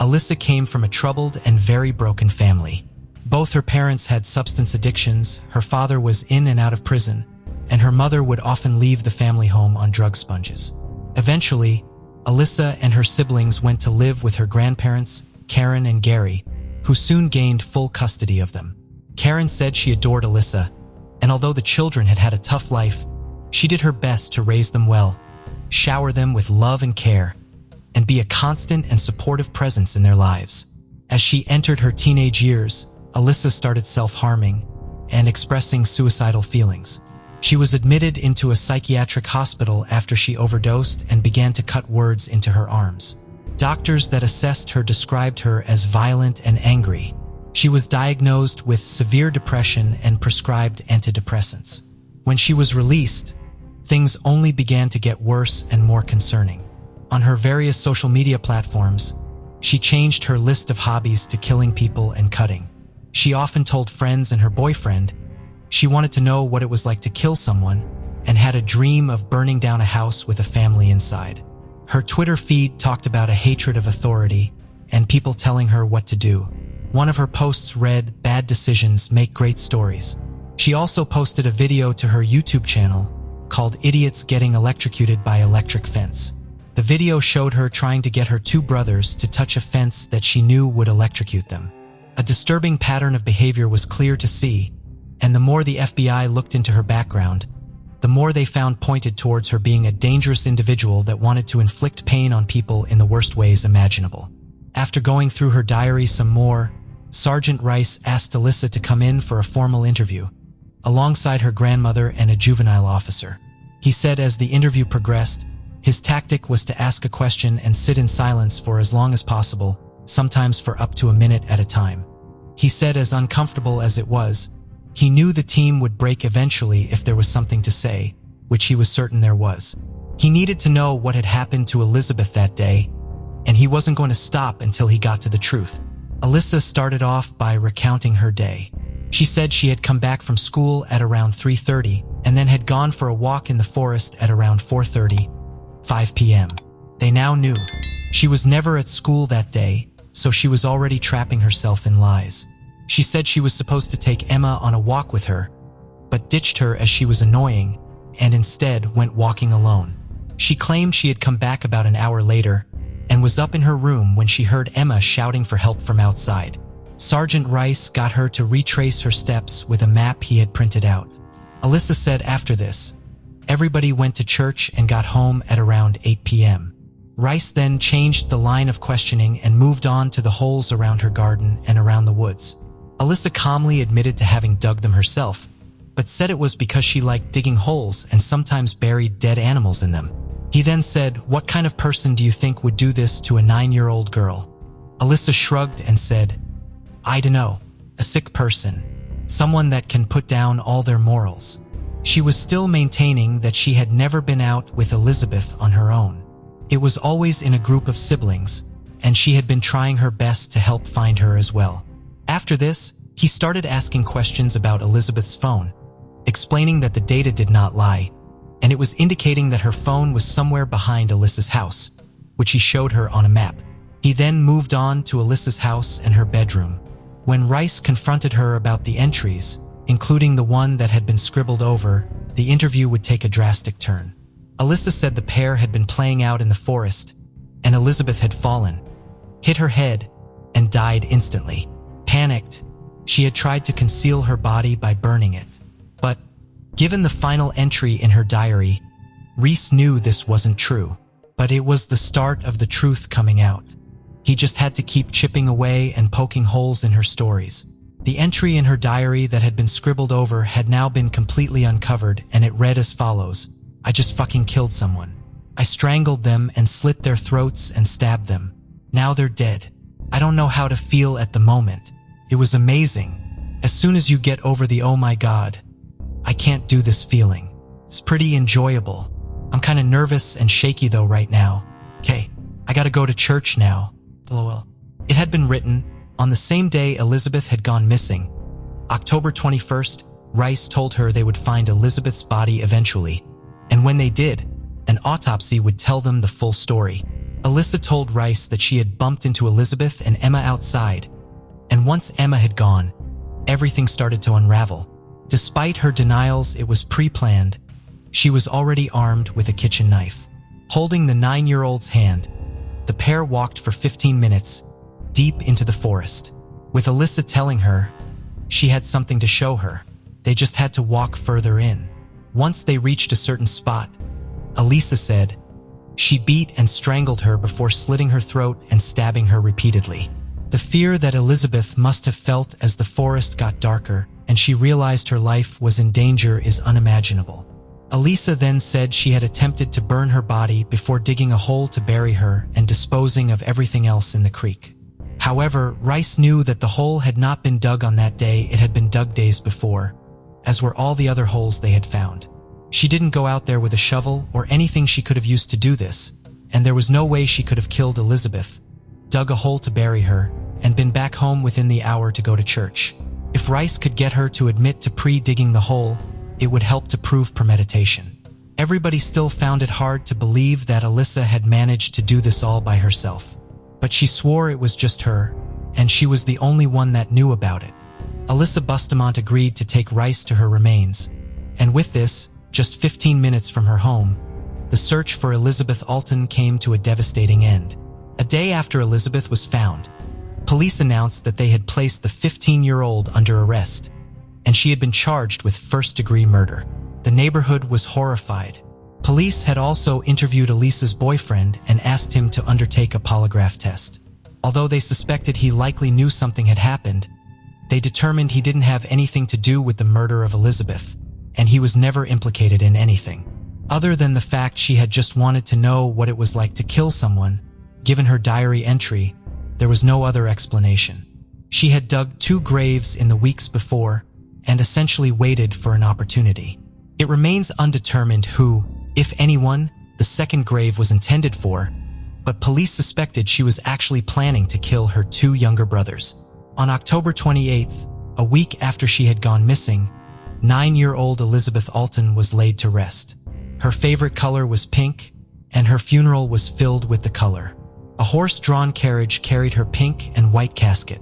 Alyssa came from a troubled and very broken family. Both her parents had substance addictions, her father was in and out of prison, and her mother would often leave the family home on drug sponges. Eventually, Alyssa and her siblings went to live with her grandparents, Karen and Gary, who soon gained full custody of them. Karen said she adored Alyssa, and although the children had had a tough life, she did her best to raise them well, shower them with love and care, and be a constant and supportive presence in their lives. As she entered her teenage years, Alyssa started self-harming and expressing suicidal feelings. She was admitted into a psychiatric hospital after she overdosed and began to cut words into her arms. Doctors that assessed her described her as violent and angry. She was diagnosed with severe depression and prescribed antidepressants. When she was released, things only began to get worse and more concerning. On her various social media platforms, she changed her list of hobbies to killing people and cutting. She often told friends and her boyfriend she wanted to know what it was like to kill someone and had a dream of burning down a house with a family inside. Her Twitter feed talked about a hatred of authority and people telling her what to do. One of her posts read, "Bad decisions make great stories." She also posted a video to her YouTube channel called "Idiots Getting Electrocuted by Electric Fence." The video showed her trying to get her 2 brothers to touch a fence that she knew would electrocute them. A disturbing pattern of behavior was clear to see, and the more the FBI looked into her background, the more they found pointed towards her being a dangerous individual that wanted to inflict pain on people in the worst ways imaginable. After going through her diary some more, Sergeant Rice asked Alyssa to come in for a formal interview, alongside her grandmother and a juvenile officer. He said as the interview progressed, His tactic was to ask a question and sit in silence for as long as possible, sometimes for up to a minute at a time. He said as uncomfortable as it was, he knew the team would break eventually if there was something to say, which he was certain there was. He needed to know what had happened to Elizabeth that day, and he wasn't going to stop until he got to the truth. Alyssa started off by recounting her day. She said she had come back from school at around 3:30 and then had gone for a walk in the forest at around 4:30, 5 p.m. They now knew. She was never at school that day, so she was already trapping herself in lies. She said she was supposed to take Emma on a walk with her, but ditched her as she was annoying and instead went walking alone. She claimed she had come back about an hour later and was up in her room when she heard Emma shouting for help from outside. Sergeant Rice got her to retrace her steps with a map he had printed out. Alyssa said after this, everybody went to church and got home at around 8 p.m. Rice then changed the line of questioning and moved on to the holes around her garden and around the woods. Alyssa calmly admitted to having dug them herself, but said it was because she liked digging holes and sometimes buried dead animals in them. He then said, "What kind of person do you think would do this to a 9-year-old girl?" Alyssa shrugged and said, "I dunno, a sick person, someone that can put down all their morals." She was still maintaining that she had never been out with Elizabeth on her own. It was always in a group of siblings, and she had been trying her best to help find her as well. After this, he started asking questions about Elizabeth's phone, explaining that the data did not lie, and it was indicating that her phone was somewhere behind Alyssa's house, which he showed her on a map. He then moved on to Alyssa's house and her bedroom. When Rice confronted her about the entries, including the one that had been scribbled over, the interview would take a drastic turn. Alyssa said the pair had been playing out in the forest, and Elizabeth had fallen, hit her head, and died instantly. Panicked, she had tried to conceal her body by burning it. But, given the final entry in her diary, Reese knew this wasn't true. But it was the start of the truth coming out. He just had to keep chipping away and poking holes in her stories. The entry in her diary that had been scribbled over had now been completely uncovered, and it read as follows: "I just fucking killed someone. I strangled them and slit their throats and stabbed them. Now they're dead. I don't know how to feel at the moment. It was amazing. As soon as you get over the oh my god, I can't do this feeling. It's pretty enjoyable. I'm kinda nervous and shaky though right now. Okay, I gotta go to church now. LOL." It had been written on the same day Elizabeth had gone missing. October 21st, Rice told her they would find Elizabeth's body eventually, and when they did, an autopsy would tell them the full story. Alyssa told Rice that she had bumped into Elizabeth and Emma outside, and once Emma had gone, everything started to unravel. Despite her denials it was pre-planned, she was already armed with a kitchen knife. Holding the 9-year-old's hand, the pair walked for 15 minutes, deep into the forest, with Alyssa telling her she had something to show her. They just had to walk further in. Once they reached a certain spot, Alyssa said she beat and strangled her before slitting her throat and stabbing her repeatedly. The fear that Elizabeth must have felt as the forest got darker and she realized her life was in danger is unimaginable. Alyssa then said she had attempted to burn her body before digging a hole to bury her and disposing of everything else in the creek. However, Rice knew that the hole had not been dug on that day, it had been dug days before, as were all the other holes they had found. She didn't go out there with a shovel or anything she could have used to do this, and there was no way she could have killed Elizabeth, dug a hole to bury her, and been back home within the hour to go to church. If Rice could get her to admit to pre-digging the hole, it would help to prove premeditation. Everybody still found it hard to believe that Alyssa had managed to do this all by herself. But she swore it was just her, and she was the only one that knew about it. Alyssa Bustamante agreed to take Rice to her remains, and with this, just 15 minutes from her home, the search for Elizabeth Olten came to a devastating end. A day after Elizabeth was found, police announced that they had placed the 15-year-old under arrest, and she had been charged with first-degree murder. The neighborhood was horrified. Police had also interviewed Elisa's boyfriend and asked him to undertake a polygraph test. Although they suspected he likely knew something had happened, they determined he didn't have anything to do with the murder of Elizabeth, and he was never implicated in anything. Other than the fact she had just wanted to know what it was like to kill someone, given her diary entry, there was no other explanation. She had dug 2 graves in the weeks before and essentially waited for an opportunity. It remains undetermined who, if anyone, the second grave was intended for, but police suspected she was actually planning to kill her 2 younger brothers. On October 28th, a week after she had gone missing, 9-year-old Elizabeth Olten was laid to rest. Her favorite color was pink, and her funeral was filled with the color. A horse-drawn carriage carried her pink and white casket.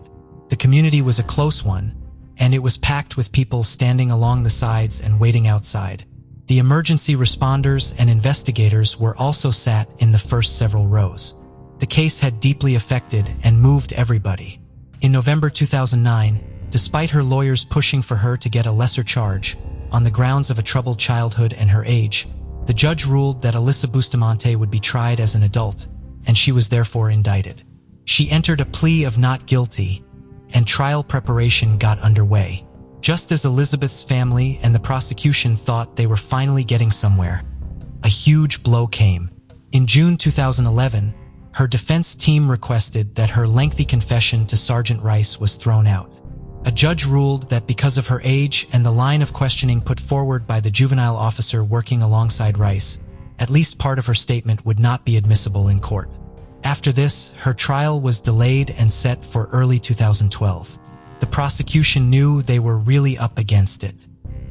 The community was a close one, and it was packed with people standing along the sides and waiting outside. The emergency responders and investigators were also sat in the first several rows. The case had deeply affected and moved everybody. In November 2009, despite her lawyers pushing for her to get a lesser charge, on the grounds of a troubled childhood and her age, the judge ruled that Alyssa Bustamante would be tried as an adult, and she was therefore indicted. She entered a plea of not guilty, and trial preparation got underway. Just as Elizabeth's family and the prosecution thought they were finally getting somewhere, a huge blow came. In June 2011, her defense team requested that her lengthy confession to Sergeant Rice was thrown out. A judge ruled that because of her age and the line of questioning put forward by the juvenile officer working alongside Rice, at least part of her statement would not be admissible in court. After this, her trial was delayed and set for early 2012. The prosecution knew they were really up against it,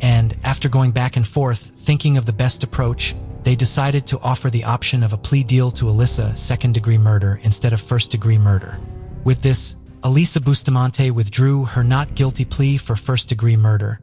and after going back and forth, thinking of the best approach, they decided to offer the option of a plea deal to Alyssa, second-degree murder instead of first-degree murder. With this, Alyssa Bustamante withdrew her not guilty plea for first-degree murder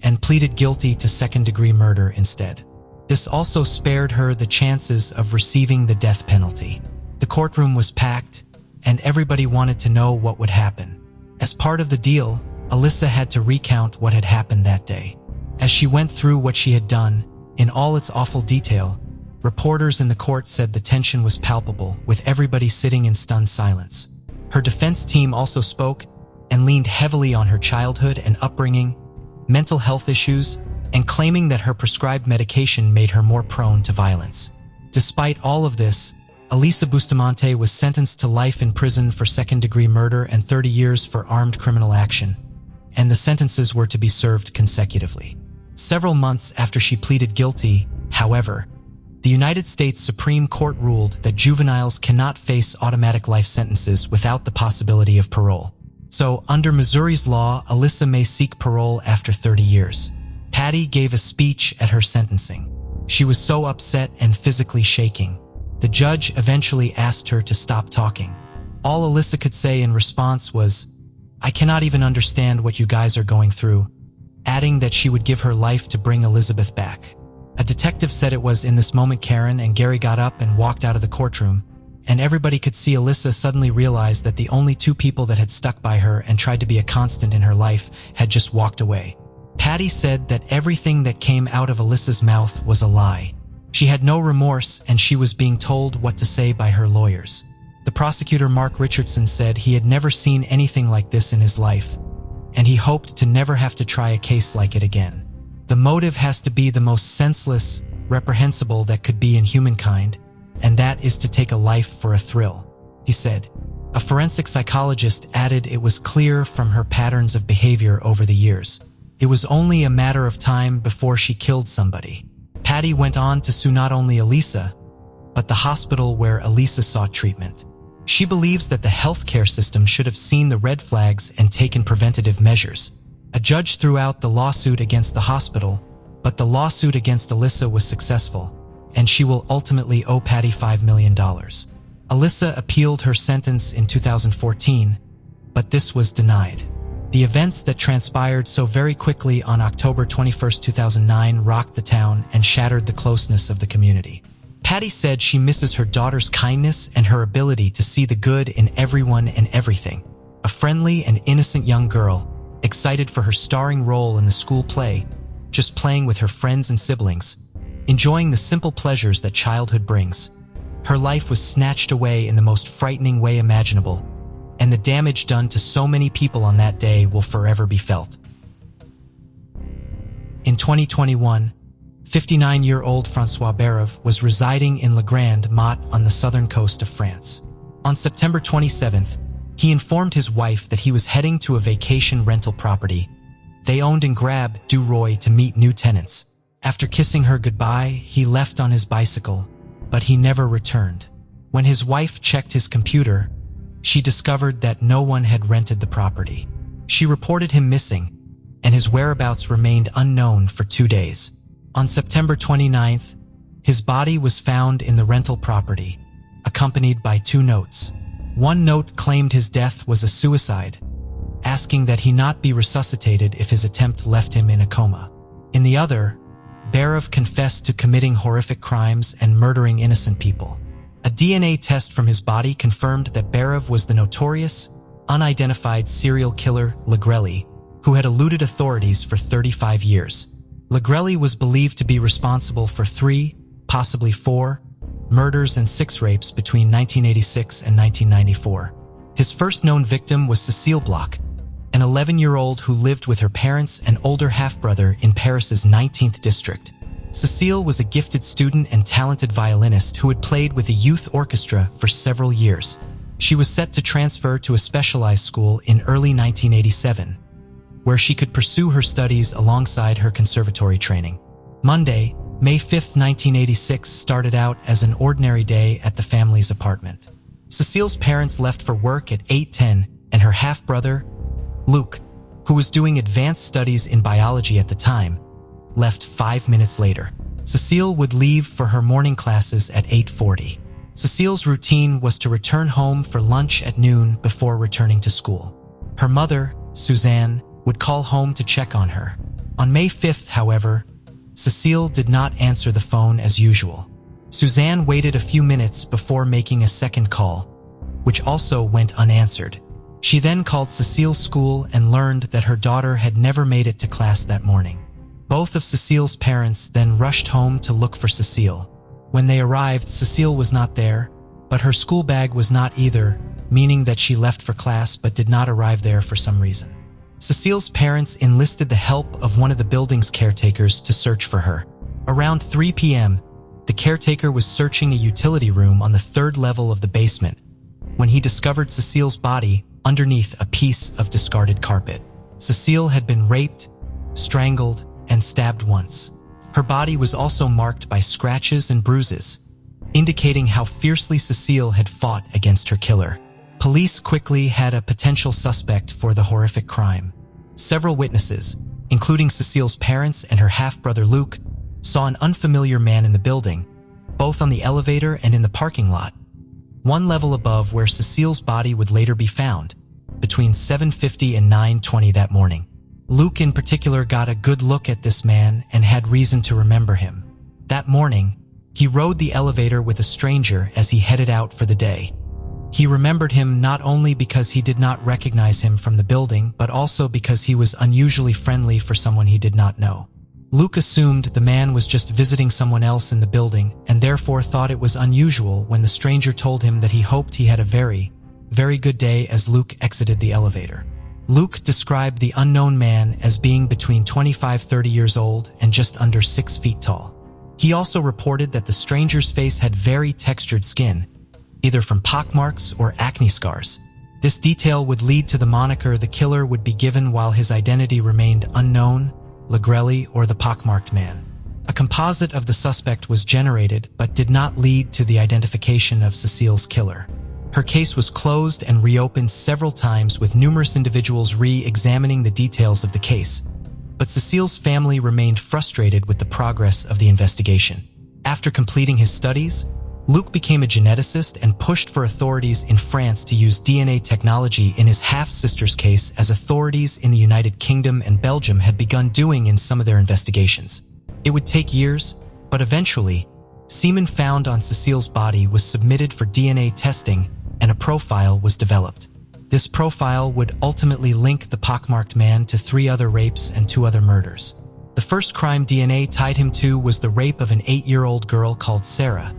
and pleaded guilty to second-degree murder instead. This also spared her the chances of receiving the death penalty. The courtroom was packed, and everybody wanted to know what would happen. As part of the deal, Alyssa had to recount what had happened that day. As she went through what she had done, in all its awful detail, reporters in the court said the tension was palpable, with everybody sitting in stunned silence. Her defense team also spoke and leaned heavily on her childhood and upbringing, mental health issues, and claiming that her prescribed medication made her more prone to violence. Despite all of this, Alyssa Bustamante was sentenced to life in prison for second-degree murder and 30 years for armed criminal action, and the sentences were to be served consecutively. Several months after she pleaded guilty, however, the United States Supreme Court ruled that juveniles cannot face automatic life sentences without the possibility of parole. So, under Missouri's law, Alyssa may seek parole after 30 years. Patty gave a speech at her sentencing. She was so upset and physically shaking. The judge eventually asked her to stop talking. All Alyssa could say in response was, "I cannot even understand what you guys are going through," adding that she would give her life to bring Elizabeth back. A detective said it was in this moment Karen and Gary got up and walked out of the courtroom, and everybody could see Alyssa suddenly realize that the only 2 people that had stuck by her and tried to be a constant in her life had just walked away. Patty said that everything that came out of Alyssa's mouth was a lie. She had no remorse, and she was being told what to say by her lawyers. The prosecutor Mark Richardson said he had never seen anything like this in his life, and he hoped to never have to try a case like it again. The motive has to be the most senseless, reprehensible that could be in humankind, and that is to take a life for a thrill, he said. A forensic psychologist added it was clear from her patterns of behavior over the years. It was only a matter of time before she killed somebody. Patty went on to sue not only Alyssa, but the hospital where Alyssa sought treatment. She believes that the healthcare system should have seen the red flags and taken preventative measures. A judge threw out the lawsuit against the hospital, but the lawsuit against Alyssa was successful, and she will ultimately owe Patty $5 million. Alyssa appealed her sentence in 2014, but this was denied. The events that transpired so very quickly on October 21, 2009 rocked the town and shattered the closeness of the community. Patty said she misses her daughter's kindness and her ability to see the good in everyone and everything. A friendly and innocent young girl, excited for her starring role in the school play, just playing with her friends and siblings, enjoying the simple pleasures that childhood brings. Her life was snatched away in the most frightening way imaginable, and the damage done to so many people on that day will forever be felt. In 2021, 59-year-old Francois Vérove was residing in La Grande Motte on the southern coast of France. On September 27th, he informed his wife that he was heading to a vacation rental property they owned in Grab du Roy to meet new tenants. After kissing her goodbye, he left on his bicycle, but he never returned. When his wife checked his computer, she discovered that no one had rented the property. She reported him missing, and his whereabouts remained unknown for 2 days. On September 29th, his body was found in the rental property, accompanied by 2 notes. One note claimed his death was a suicide, asking that he not be resuscitated if his attempt left him in a coma. In the other, Vérove confessed to committing horrific crimes and murdering innocent people. A DNA test from his body confirmed that Vérove was the notorious, unidentified serial killer Legrelli, who had eluded authorities for 35 years. Legrelli was believed to be responsible for 3, possibly 4, murders and 6 rapes between 1986 and 1994. His first known victim was Cécile Bloch, an 11-year-old who lived with her parents and older half-brother in Paris's 19th district. Cécile was a gifted student and talented violinist who had played with a youth orchestra for several years. She was set to transfer to a specialized school in early 1987, where she could pursue her studies alongside her conservatory training. Monday, May 5, 1986 started out as an ordinary day at the family's apartment. Cécile's parents left for work at 8:10, and her half-brother, Luc, who was doing advanced studies in biology at the time, left 5 minutes later. Cécile would leave for her morning classes at 8:40. Cécile's routine was to return home for lunch at noon before returning to school. Her mother, Suzanne, would call home to check on her. On May 5th, however, Cécile did not answer the phone as usual. Suzanne waited a few minutes before making a second call, which also went unanswered. She then called Cécile's school and learned that her daughter had never made it to class that morning. Both of Cécile's parents then rushed home to look for Cécile. When they arrived, Cécile was not there, but her school bag was not either, meaning that she left for class but did not arrive there for some reason. Cécile's parents enlisted the help of one of the building's caretakers to search for her. Around 3 p.m., the caretaker was searching a utility room on the 3rd level of the basement when he discovered Cécile's body underneath a piece of discarded carpet. Cécile had been raped, strangled, and stabbed once. Her body was also marked by scratches and bruises, indicating how fiercely Cécile had fought against her killer. Police quickly had a potential suspect for the horrific crime. Several witnesses, including Cécile's parents and her half-brother Luc, saw an unfamiliar man in the building, both on the elevator and in the parking lot, one level above where Cécile's body would later be found, between 7:50 and 9:20 that morning. Luc in particular got a good look at this man and had reason to remember him. That morning, he rode the elevator with a stranger as he headed out for the day. He remembered him not only because he did not recognize him from the building, but also because he was unusually friendly for someone he did not know. Luc assumed the man was just visiting someone else in the building and therefore thought it was unusual when the stranger told him that he hoped he had a very, very good day as Luc exited the elevator. Luc described the unknown man as being between 25-30 years old and just under 6 feet tall. He also reported that the stranger's face had very textured skin, either from pockmarks or acne scars. This detail would lead to the moniker the killer would be given while his identity remained unknown, Legrelli or the pockmarked man. A composite of the suspect was generated but did not lead to the identification of Cécile's killer. Her case was closed and reopened several times with numerous individuals re-examining the details of the case, but Cécile's family remained frustrated with the progress of the investigation. After completing his studies, Luc became a geneticist and pushed for authorities in France to use DNA technology in his half-sister's case, as authorities in the United Kingdom and Belgium had begun doing in some of their investigations. It would take years, but eventually, semen found on Cécile's body was submitted for DNA testing and a profile was developed. This profile would ultimately link the pockmarked man to 3 other rapes and 2 other murders. The first crime DNA tied him to was the rape of an 8-year-old girl called Sarah,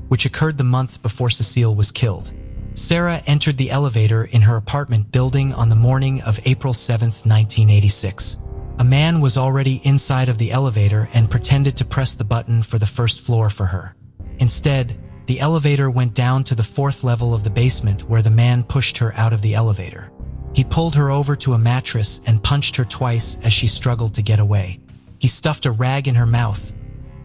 which occurred the month before Cécile was killed. Sarah entered the elevator in her apartment building on the morning of April 7, 1986. A man was already inside of the elevator and pretended to press the button for the first floor for her. Instead, the elevator went down to the 4th level of the basement where the man pushed her out of the elevator. He pulled her over to a mattress and punched her twice as she struggled to get away. He stuffed a rag in her mouth,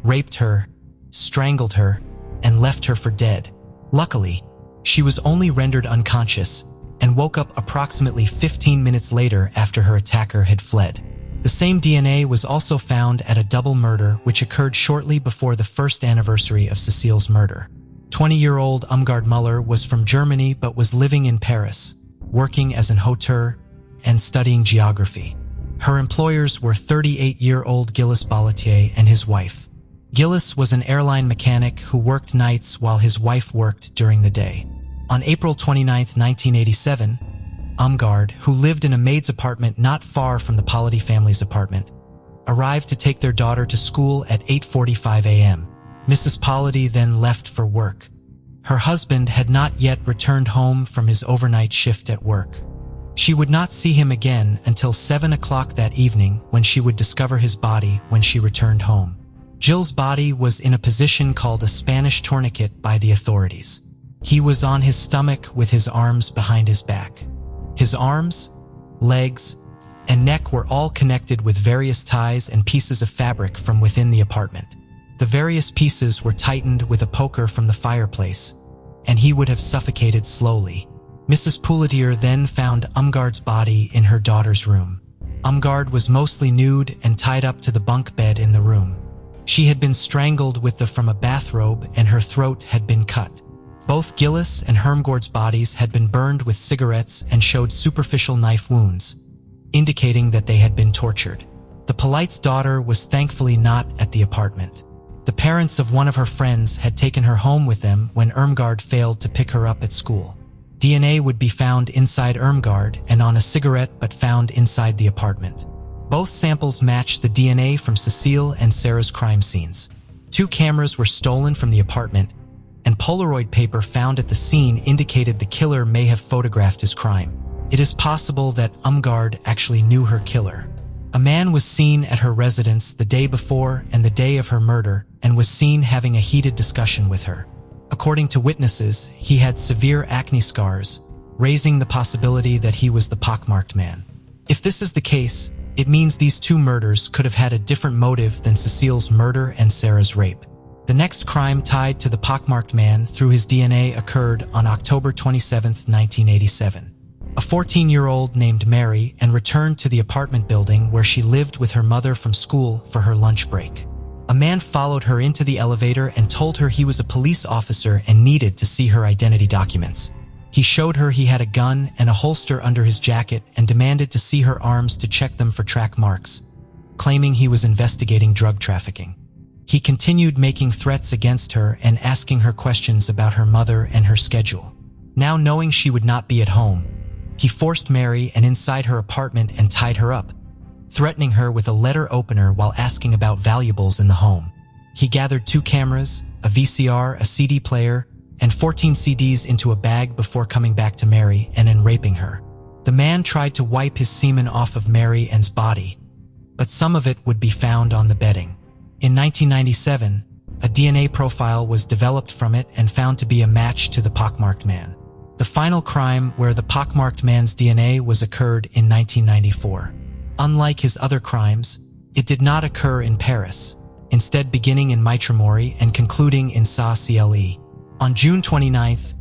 raped her, strangled her, and left her for dead. Luckily, she was only rendered unconscious and woke up approximately 15 minutes later after her attacker had fled. The same DNA was also found at a double murder which occurred shortly before the 1st anniversary of Cecile's murder. 20-year-old Umgard Muller was from Germany but was living in Paris, working as an hauteur and studying geography. Her employers were 38-year-old Gilles Balletier and his wife. Gilles was an airline mechanic who worked nights while his wife worked during the day. On April 29, 1987, Umgard, who lived in a maid's apartment not far from the Polity family's apartment, arrived to take their daughter to school at 8:45 a.m. Mrs. Polity then left for work. Her husband had not yet returned home from his overnight shift at work. She would not see him again until 7 o'clock that evening when she would discover his body when she returned home. Gilles' body was in a position called a Spanish tourniquet by the authorities. He was on his stomach with his arms behind his back. His arms, legs, and neck were all connected with various ties and pieces of fabric from within the apartment. The various pieces were tightened with a poker from the fireplace, and he would have suffocated slowly. Mrs. Pouletier then found Umgard's body in her daughter's room. Umgard was mostly nude and tied up to the bunk bed in the room. She had been strangled from a bathrobe and her throat had been cut. Both Gilles and Hermgord's bodies had been burned with cigarettes and showed superficial knife wounds, indicating that they had been tortured. The Polite's daughter was thankfully not at the apartment. The parents of one of her friends had taken her home with them when Irmgard failed to pick her up at school. DNA would be found inside Irmgard and on a cigarette but found inside the apartment. Both samples matched the DNA from Cecile and Sarah's crime scenes. 2 cameras were stolen from the apartment, and Polaroid paper found at the scene indicated the killer may have photographed his crime. It is possible that Umgard actually knew her killer. A man was seen at her residence the day before and the day of her murder and was seen having a heated discussion with her. According to witnesses, he had severe acne scars, raising the possibility that he was the pockmarked man. If this is the case, it means these 2 murders could have had a different motive than Cecile's murder and Sarah's rape. The next crime tied to the pockmarked man through his DNA occurred on October 27, 1987. A 14-year-old named Mary and returned to the apartment building where she lived with her mother from school for her lunch break. A man followed her into the elevator and told her he was a police officer and needed to see her identity documents. He showed her he had a gun and a holster under his jacket and demanded to see her arms to check them for track marks, claiming he was investigating drug trafficking. He continued making threats against her and asking her questions about her mother and her schedule. Now knowing she would not be at home, he forced Mary inside her apartment and tied her up, threatening her with a letter opener while asking about valuables in the home. He gathered 2 cameras, a VCR, a CD player, and 14 CDs into a bag before coming back to Mary and then raping her. The man tried to wipe his semen off of Mary Ann's body, but some of it would be found on the bedding. In 1997, a DNA profile was developed from it and found to be a match to the pockmarked man. The final crime where the pockmarked man's DNA was occurred in 1994. Unlike his other crimes, it did not occur in Paris, instead beginning in Mitremori and concluding in Sa-Cle. On June 29th,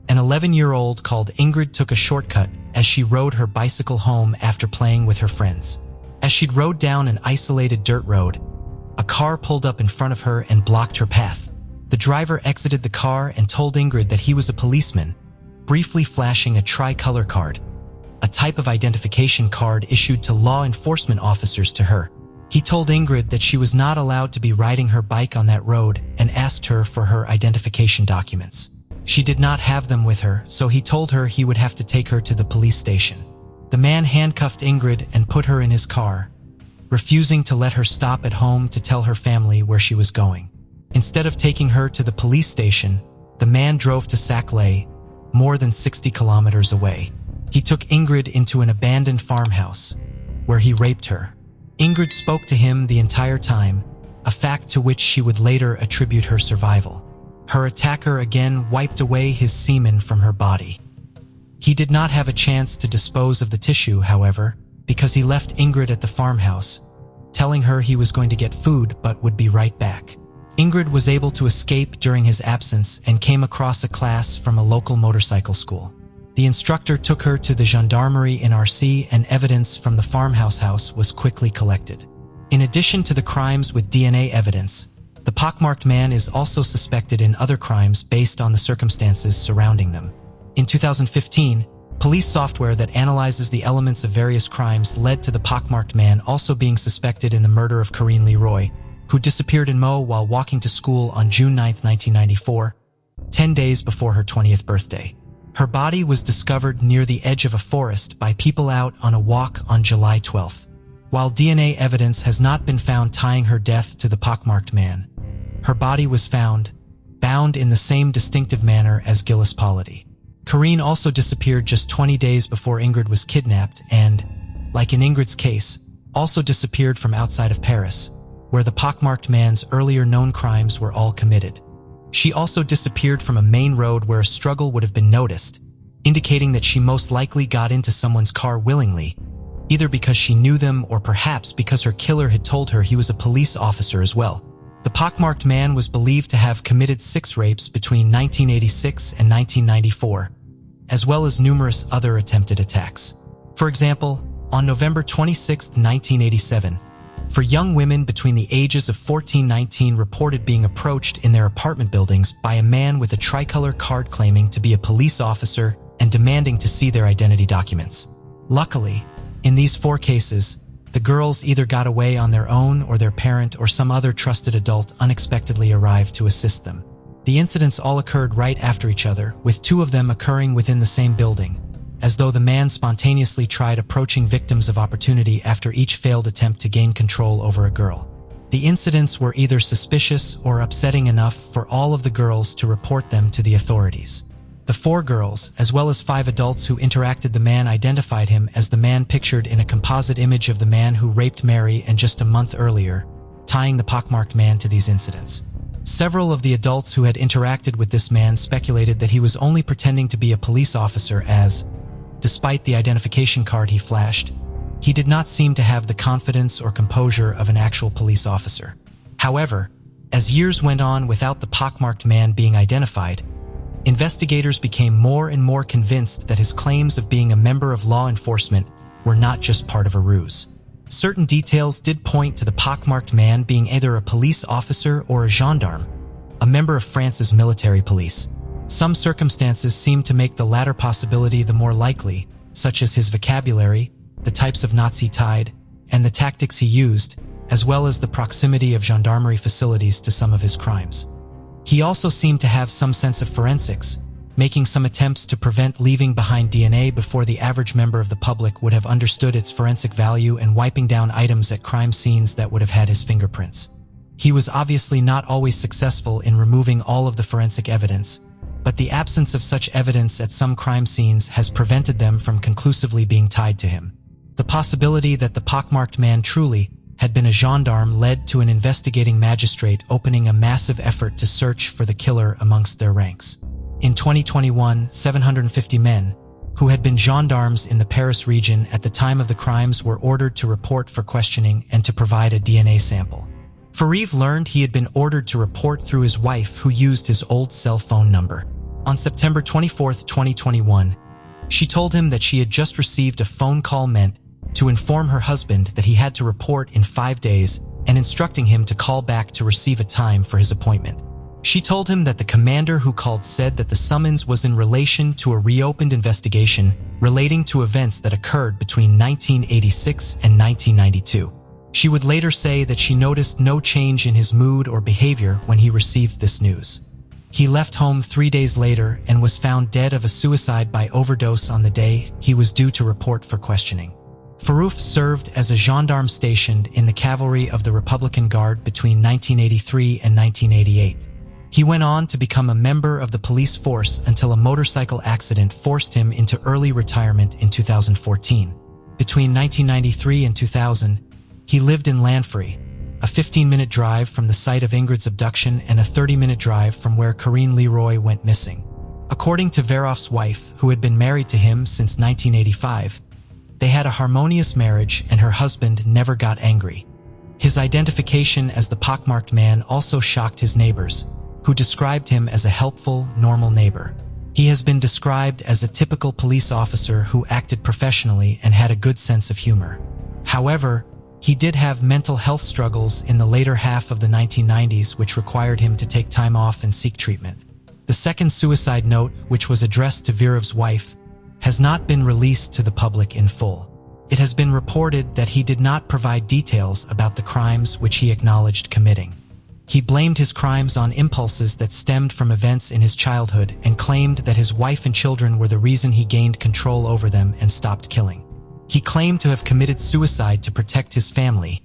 an 11-year-old called Ingrid took a shortcut as she rode her bicycle home after playing with her friends. As she'd rode down an isolated dirt road, a car pulled up in front of her and blocked her path. The driver exited the car and told Ingrid that he was a policeman, briefly flashing a tricolor card, a type of identification card issued to law enforcement officers to her. He told Ingrid that she was not allowed to be riding her bike on that road and asked her for her identification documents. She did not have them with her, so he told her he would have to take her to the police station. The man handcuffed Ingrid and put her in his car, refusing to let her stop at home to tell her family where she was going. Instead of taking her to the police station, the man drove to Saclay, more than 60 kilometers away. He took Ingrid into an abandoned farmhouse, where he raped her. Ingrid spoke to him the entire time, a fact to which she would later attribute her survival. Her attacker again wiped away his semen from her body. He did not have a chance to dispose of the tissue, however, because he left Ingrid at the farmhouse, telling her he was going to get food but would be right back. Ingrid was able to escape during his absence and came across a class from a local motorcycle school. The instructor took her to the gendarmerie in RC, and evidence from the farmhouse house was quickly collected. In addition to the crimes with DNA evidence, the pockmarked man is also suspected in other crimes based on the circumstances surrounding them. In 2015, police software that analyzes the elements of various crimes led to the pockmarked man also being suspected in the murder of Corinne Leroy, who disappeared in Meaux while walking to school on June 9, 1994, 10 days before her 20th birthday. Her body was discovered near the edge of a forest by people out on a walk on July 12. While DNA evidence has not been found tying her death to the pockmarked man, her body was found, bound in the same distinctive manner as Gillis Polity. Corinne also disappeared just 20 days before Ingrid was kidnapped and, like in Ingrid's case, also disappeared from outside of Paris, where the pockmarked man's earlier known crimes were all committed. She also disappeared from a main road where a struggle would have been noticed, indicating that she most likely got into someone's car willingly, either because she knew them or perhaps because her killer had told her he was a police officer as well. The pockmarked man was believed to have committed 6 rapes between 1986 and 1994, as well as numerous other attempted attacks. For example, on November 26, 1987, for young women between the ages of 14-19 reported being approached in their apartment buildings by a man with a tricolor card claiming to be a police officer and demanding to see their identity documents. Luckily, in these 4 cases, the girls either got away on their own or their parent or some other trusted adult unexpectedly arrived to assist them. The incidents all occurred right after each other, with 2 of them occurring within the same building, as though the man spontaneously tried approaching victims of opportunity after each failed attempt to gain control over a girl. The incidents were either suspicious or upsetting enough for all of the girls to report them to the authorities. The 4 girls, as well as 5 adults who interacted the man, identified him as the man pictured in a composite image of the man who raped Mary and just a month earlier, tying the pockmarked man to these incidents. Several of the adults who had interacted with this man speculated that he was only pretending to be a police officer as, despite the identification card he flashed, he did not seem to have the confidence or composure of an actual police officer. However, as years went on without the pockmarked man being identified, investigators became more and more convinced that his claims of being a member of law enforcement were not just part of a ruse. Certain details did point to the pockmarked man being either a police officer or a gendarme, a member of France's military police. Some circumstances seemed to make the latter possibility the more likely, such as his vocabulary, the types of knots he tied, and the tactics he used, as well as the proximity of gendarmerie facilities to some of his crimes. He also seemed to have some sense of forensics, making some attempts to prevent leaving behind DNA before the average member of the public would have understood its forensic value and wiping down items at crime scenes that would have had his fingerprints. He was obviously not always successful in removing all of the forensic evidence, but the absence of such evidence at some crime scenes has prevented them from conclusively being tied to him. The possibility that the pockmarked man truly had been a gendarme led to an investigating magistrate opening a massive effort to search for the killer amongst their ranks. In 2021, 750 men, who had been gendarmes in the Paris region at the time of the crimes, were ordered to report for questioning and to provide a DNA sample. Vérove learned he had been ordered to report through his wife, who used his old cell phone number. On September 24, 2021, she told him that she had just received a phone call meant to inform her husband that he had to report in 5 days and instructing him to call back to receive a time for his appointment. She told him that the commander who called said that the summons was in relation to a reopened investigation relating to events that occurred between 1986 and 1992. She would later say that she noticed no change in his mood or behavior when he received this news. He left home 3 days later and was found dead of a suicide by overdose on the day he was due to report for questioning. Vérove served as a gendarme stationed in the cavalry of the Republican Guard between 1983 and 1988. He went on to become a member of the police force until a motorcycle accident forced him into early retirement in 2014. Between 1993 and 2000, He lived in Lanfrey, a 15-minute drive from the site of Ingrid's abduction and a 30-minute drive from where Corinne Leroy went missing. According to Vérove's wife, who had been married to him since 1985, they had a harmonious marriage and her husband never got angry. His identification as the pockmarked man also shocked his neighbors, who described him as a helpful, normal neighbor. He has been described as a typical police officer who acted professionally and had a good sense of humor. However, he did have mental health struggles in the later half of the 1990s, which required him to take time off and seek treatment. The second suicide note, which was addressed to Vérove's wife, has not been released to the public in full. It has been reported that he did not provide details about the crimes which he acknowledged committing. He blamed his crimes on impulses that stemmed from events in his childhood and claimed that his wife and children were the reason he gained control over them and stopped killing. He claimed to have committed suicide to protect his family,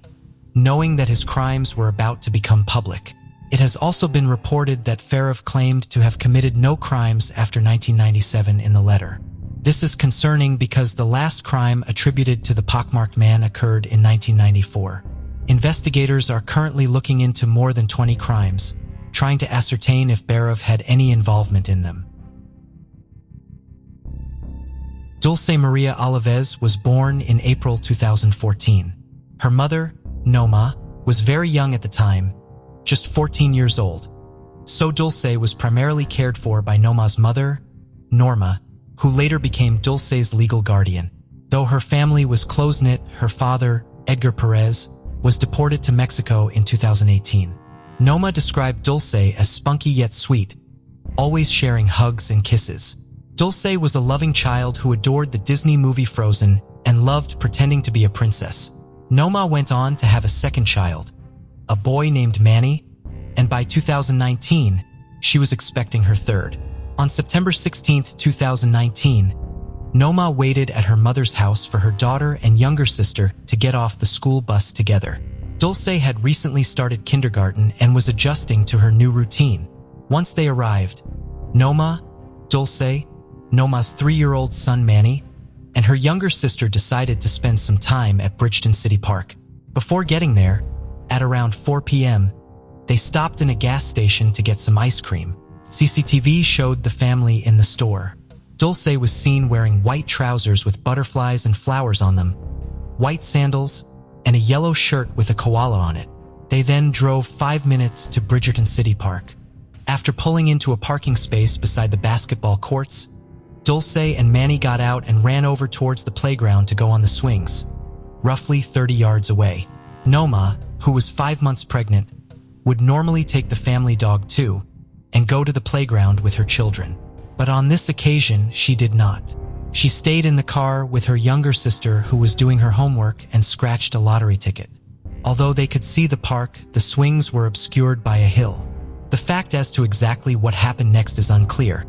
knowing that his crimes were about to become public. It has also been reported that Vérove claimed to have committed no crimes after 1997 in the letter. This is concerning because the last crime attributed to the pockmarked man occurred in 1994. Investigators are currently looking into more than 20 crimes, trying to ascertain if Vérove had any involvement in them. Dulce Maria Alavez was born in April 2014. Her mother, Noma, was very young at the time, just 14 years old. So Dulce was primarily cared for by Noma's mother, Norma, who later became Dulce's legal guardian. Though her family was close-knit, her father, Edgar Perez, was deported to Mexico in 2018. Noma described Dulce as spunky yet sweet, always sharing hugs and kisses. Dulce was a loving child who adored the Disney movie Frozen and loved pretending to be a princess. Noma went on to have a second child, a boy named Manny, and by 2019, she was expecting her third. On September 16, 2019, Noma waited at her mother's house for her daughter and younger sister to get off the school bus together. Dulce had recently started kindergarten and was adjusting to her new routine. Once they arrived, Noma, Dulce, Noma's 3-year-old son Manny, and her younger sister decided to spend some time at Bridgeton City Park. Before getting there, at around 4 p.m., they stopped in a gas station to get some ice cream. CCTV showed the family in the store. Dulce was seen wearing white trousers with butterflies and flowers on them, white sandals, and a yellow shirt with a koala on it. They then drove 5 minutes to Bridgerton City Park. After pulling into a parking space beside the basketball courts, Dulce and Manny got out and ran over towards the playground to go on the swings, roughly 30 yards away. Noma, who was 5 months pregnant, would normally take the family dog too and go to the playground with her children. But on this occasion, she did not. She stayed in the car with her younger sister who was doing her homework and scratched a lottery ticket. Although they could see the park, the swings were obscured by a hill. The fact as to exactly what happened next is unclear,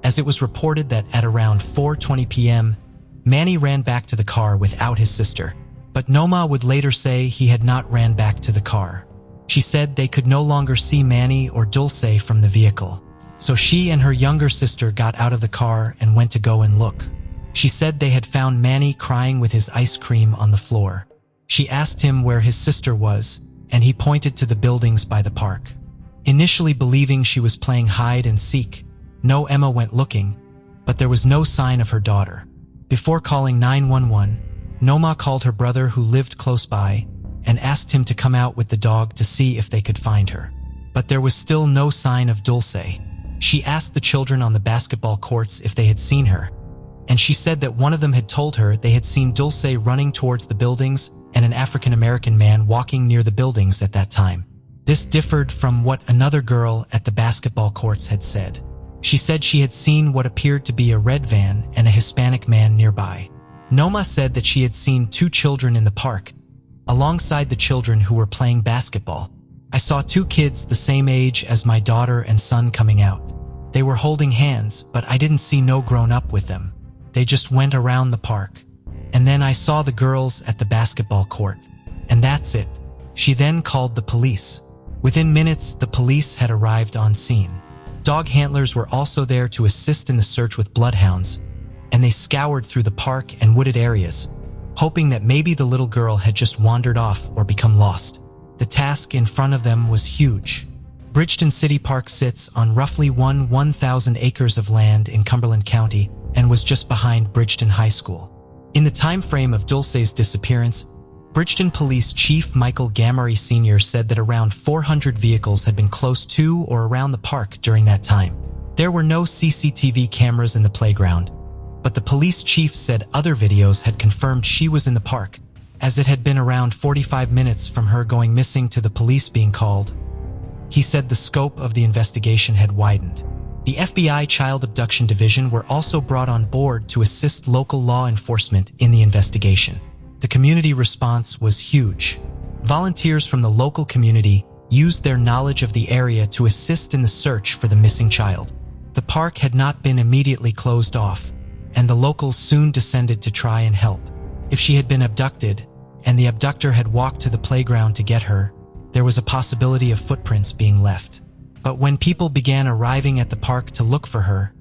as it was reported that at around 4:20 p.m., Manny ran back to the car without his sister, but Noma would later say he had not ran back to the car. She said they could no longer see Manny or Dulce from the vehicle, so she and her younger sister got out of the car and went to go and look. She said they had found Manny crying with his ice cream on the floor. She asked him where his sister was, and he pointed to the buildings by the park. Initially believing she was playing hide and seek, Emma went looking, but there was no sign of her daughter. Before calling 911, Noma called her brother who lived close by and asked him to come out with the dog to see if they could find her. But there was still no sign of Dulce. She asked the children on the basketball courts if they had seen her, and she said that one of them had told her they had seen Dulce running towards the buildings and an African-American man walking near the buildings at that time. This differed from what another girl at the basketball courts had said. She said she had seen what appeared to be a red van and a Hispanic man nearby. Noma said that she had seen 2 children in the park, alongside the children who were playing basketball. I saw 2 kids the same age as my daughter and son coming out. They were holding hands, but I didn't see no grown-up with them. They just went around the park. And then I saw the girls at the basketball court. And that's it. She then called the police. Within minutes, the police had arrived on scene. Dog handlers were also there to assist in the search with bloodhounds, and they scoured through the park and wooded areas, hoping that maybe the little girl had just wandered off or become lost. The task in front of them was huge. Bridgeton City Park sits on roughly 1,000 acres of land in Cumberland County and was just behind Bridgeton High School. In the time frame of Dulce's disappearance, Bridgeton Police Chief Michael Gamari Sr. said that around 400 vehicles had been close to or around the park during that time. There were no CCTV cameras in the playground, but the police chief said other videos had confirmed she was in the park, as it had been around 45 minutes from her going missing to the police being called. He said the scope of the investigation had widened. The FBI Child Abduction Division were also brought on board to assist local law enforcement in the investigation. The community response was huge. Volunteers from the local community used their knowledge of the area to assist in the search for the missing child. The park had not been immediately closed off, and the locals soon descended to try and help. If she had been abducted, and the abductor had walked to the playground to get her, there was a possibility of footprints being left. But when people began arriving at the park to look for her,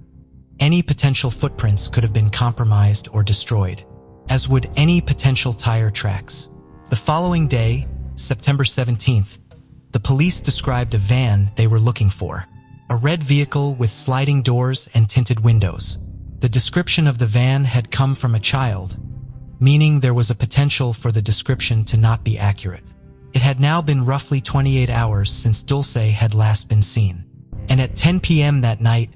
any potential footprints could have been compromised or destroyed, as would any potential tire tracks. The following day, September 17th, the police described a van they were looking for, a red vehicle with sliding doors and tinted windows. The description of the van had come from a child, meaning there was a potential for the description to not be accurate. It had now been roughly 28 hours since Dulce had last been seen, and at 10 p.m. that night,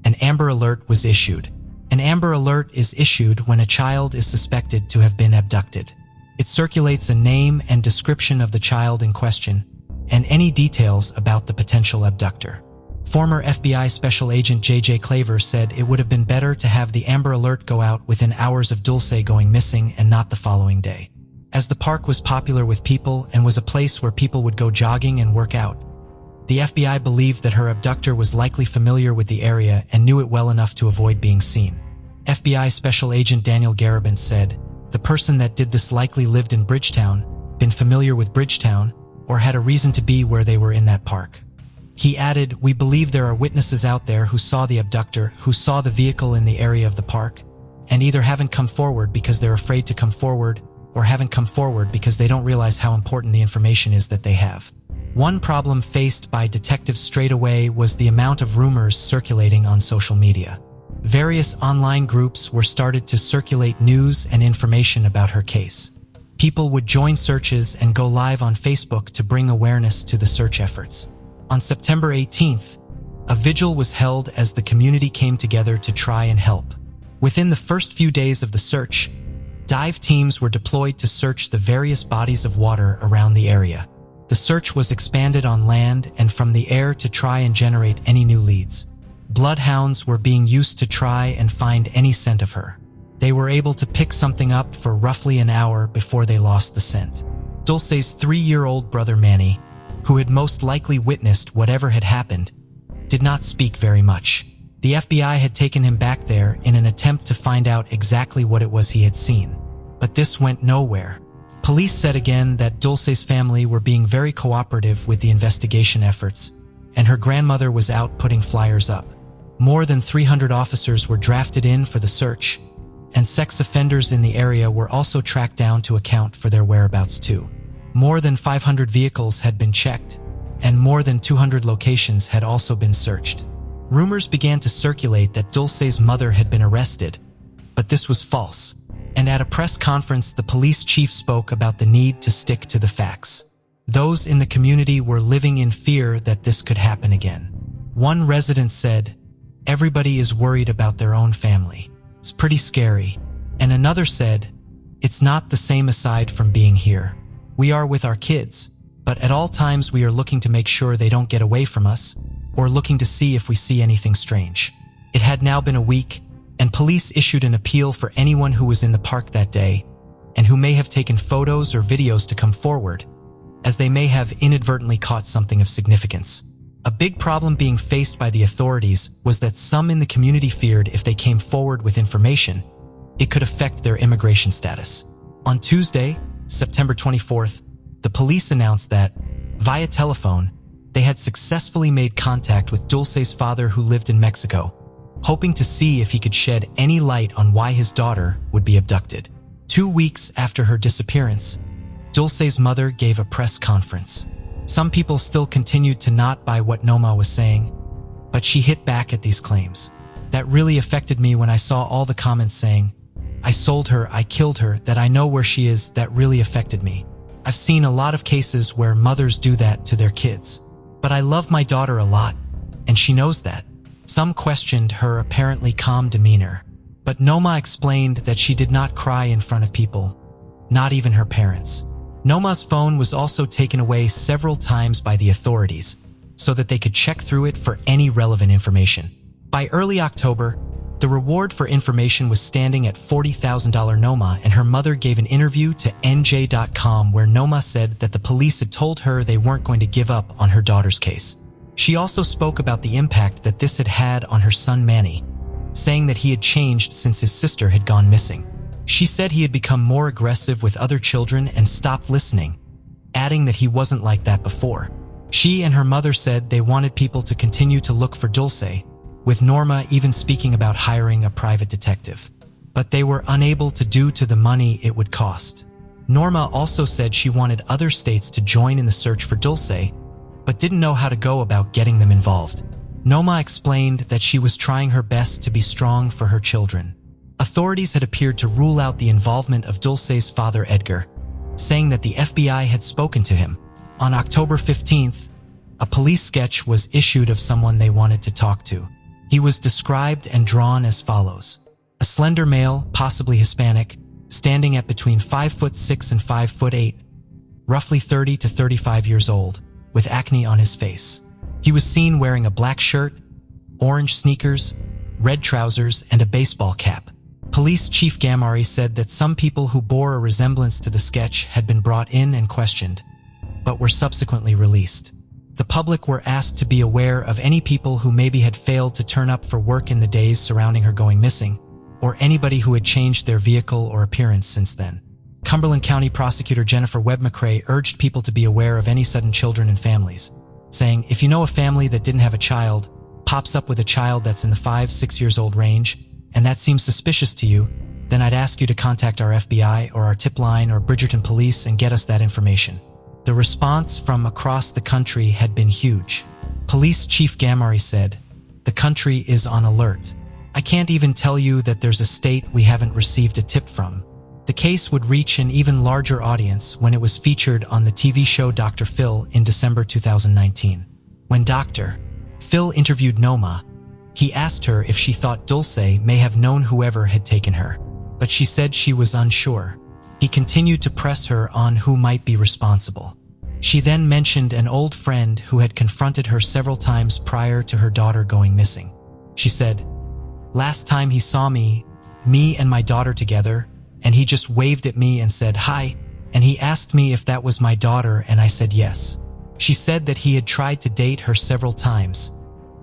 an Amber Alert was issued. An Amber Alert is issued when a child is suspected to have been abducted. It circulates a name and description of the child in question, and any details about the potential abductor. Former FBI Special Agent J.J. Claver said it would have been better to have the Amber Alert go out within hours of Dulce going missing and not the following day. As the park was popular with people and was a place where people would go jogging and work out, the FBI believed that her abductor was likely familiar with the area and knew it well enough to avoid being seen. FBI Special Agent Daniel Garabin said, "The person that did this likely lived in Bridgetown, been familiar with Bridgetown, or had a reason to be where they were in that park." He added, "We believe there are witnesses out there who saw the abductor, who saw the vehicle in the area of the park, and either haven't come forward because they're afraid to come forward, or haven't come forward because they don't realize how important the information is that they have." One problem faced by detectives straight away was the amount of rumors circulating on social media. Various online groups were started to circulate news and information about her case. People would join searches and go live on Facebook to bring awareness to the search efforts. On September 18th, a vigil was held as the community came together to try and help. Within the first few days of the search, dive teams were deployed to search the various bodies of water around the area. The search was expanded on land and from the air to try and generate any new leads. Bloodhounds were being used to try and find any scent of her. They were able to pick something up for roughly an hour before they lost the scent. Dulce's 3-year-old brother Manny, who had most likely witnessed whatever had happened, did not speak very much. The FBI had taken him back there in an attempt to find out exactly what it was he had seen. But this went nowhere. Police said again that Dulce's family were being very cooperative with the investigation efforts, and her grandmother was out putting flyers up. More than 300 officers were drafted in for the search, and sex offenders in the area were also tracked down to account for their whereabouts too. More than 500 vehicles had been checked, and more than 200 locations had also been searched. Rumors began to circulate that Dulce's mother had been arrested, but this was false, and at a press conference the police chief spoke about the need to stick to the facts. Those in the community were living in fear that this could happen again. One resident said, "Everybody is worried about their own family. It's pretty scary." And another said, "It's not the same aside from being here. We are with our kids, but at all times we are looking to make sure they don't get away from us, or looking to see if we see anything strange." It had now been a week, and police issued an appeal for anyone who was in the park that day, and who may have taken photos or videos to come forward, as they may have inadvertently caught something of significance. A big problem being faced by the authorities was that some in the community feared if they came forward with information, it could affect their immigration status. On Tuesday, September 24th, the police announced that, via telephone, they had successfully made contact with Dulce's father who lived in Mexico, hoping to see if he could shed any light on why his daughter would be abducted. 2 weeks after her disappearance, Dulce's mother gave a press conference. Some people still continued to not buy what Noma was saying, but she hit back at these claims. That really affected me when I saw all the comments saying, "I sold her, I killed her, that I know where she is." That really affected me. I've seen a lot of cases where mothers do that to their kids. But I love my daughter a lot, and she knows that. Some questioned her apparently calm demeanor, but Noma explained that she did not cry in front of people, not even her parents. Noma's phone was also taken away several times by the authorities, so that they could check through it for any relevant information. By early October, the reward for information was standing at $40,000. Noma and her mother gave an interview to NJ.com where Noma said that the police had told her they weren't going to give up on her daughter's case. She also spoke about the impact that this had had on her son Manny, saying that he had changed since his sister had gone missing. She said he had become more aggressive with other children and stopped listening, adding that he wasn't like that before. She and her mother said they wanted people to continue to look for Dulce, with Norma even speaking about hiring a private detective. But they were unable to due to the money it would cost. Norma also said she wanted other states to join in the search for Dulce, but didn't know how to go about getting them involved. Norma explained that she was trying her best to be strong for her children. Authorities had appeared to rule out the involvement of Dulce's father Edgar, saying that the FBI had spoken to him. On October 15th, a police sketch was issued of someone they wanted to talk to. He was described and drawn as follows: a slender male, possibly Hispanic, standing at between 5'6" and 5'8", roughly 30 to 35 years old, with acne on his face. He was seen wearing a black shirt, orange sneakers, red trousers, and a baseball cap. Police Chief Gamari said that some people who bore a resemblance to the sketch had been brought in and questioned, but were subsequently released. The public were asked to be aware of any people who maybe had failed to turn up for work in the days surrounding her going missing, or anybody who had changed their vehicle or appearance since then. Cumberland County Prosecutor Jennifer Webb-McCrae urged people to be aware of any sudden children and families, saying, "If you know a family that didn't have a child, pops up with a child that's in the 5-6 years old range, and that seems suspicious to you, then I'd ask you to contact our FBI or our tip line or Bridgerton Police and get us that information." The response from across the country had been huge. Police Chief Gamari said, "The country is on alert. I can't even tell you that there's a state we haven't received a tip from." The case would reach an even larger audience when it was featured on the TV show Dr. Phil in December 2019. When Dr. Phil interviewed Noma, he asked her if she thought Dulce may have known whoever had taken her, but she said she was unsure. He continued to press her on who might be responsible. She then mentioned an old friend who had confronted her several times prior to her daughter going missing. She said, "Last time he saw me and my daughter together, and he just waved at me and said, 'Hi,' and he asked me if that was my daughter, and I said yes." She said that he had tried to date her several times,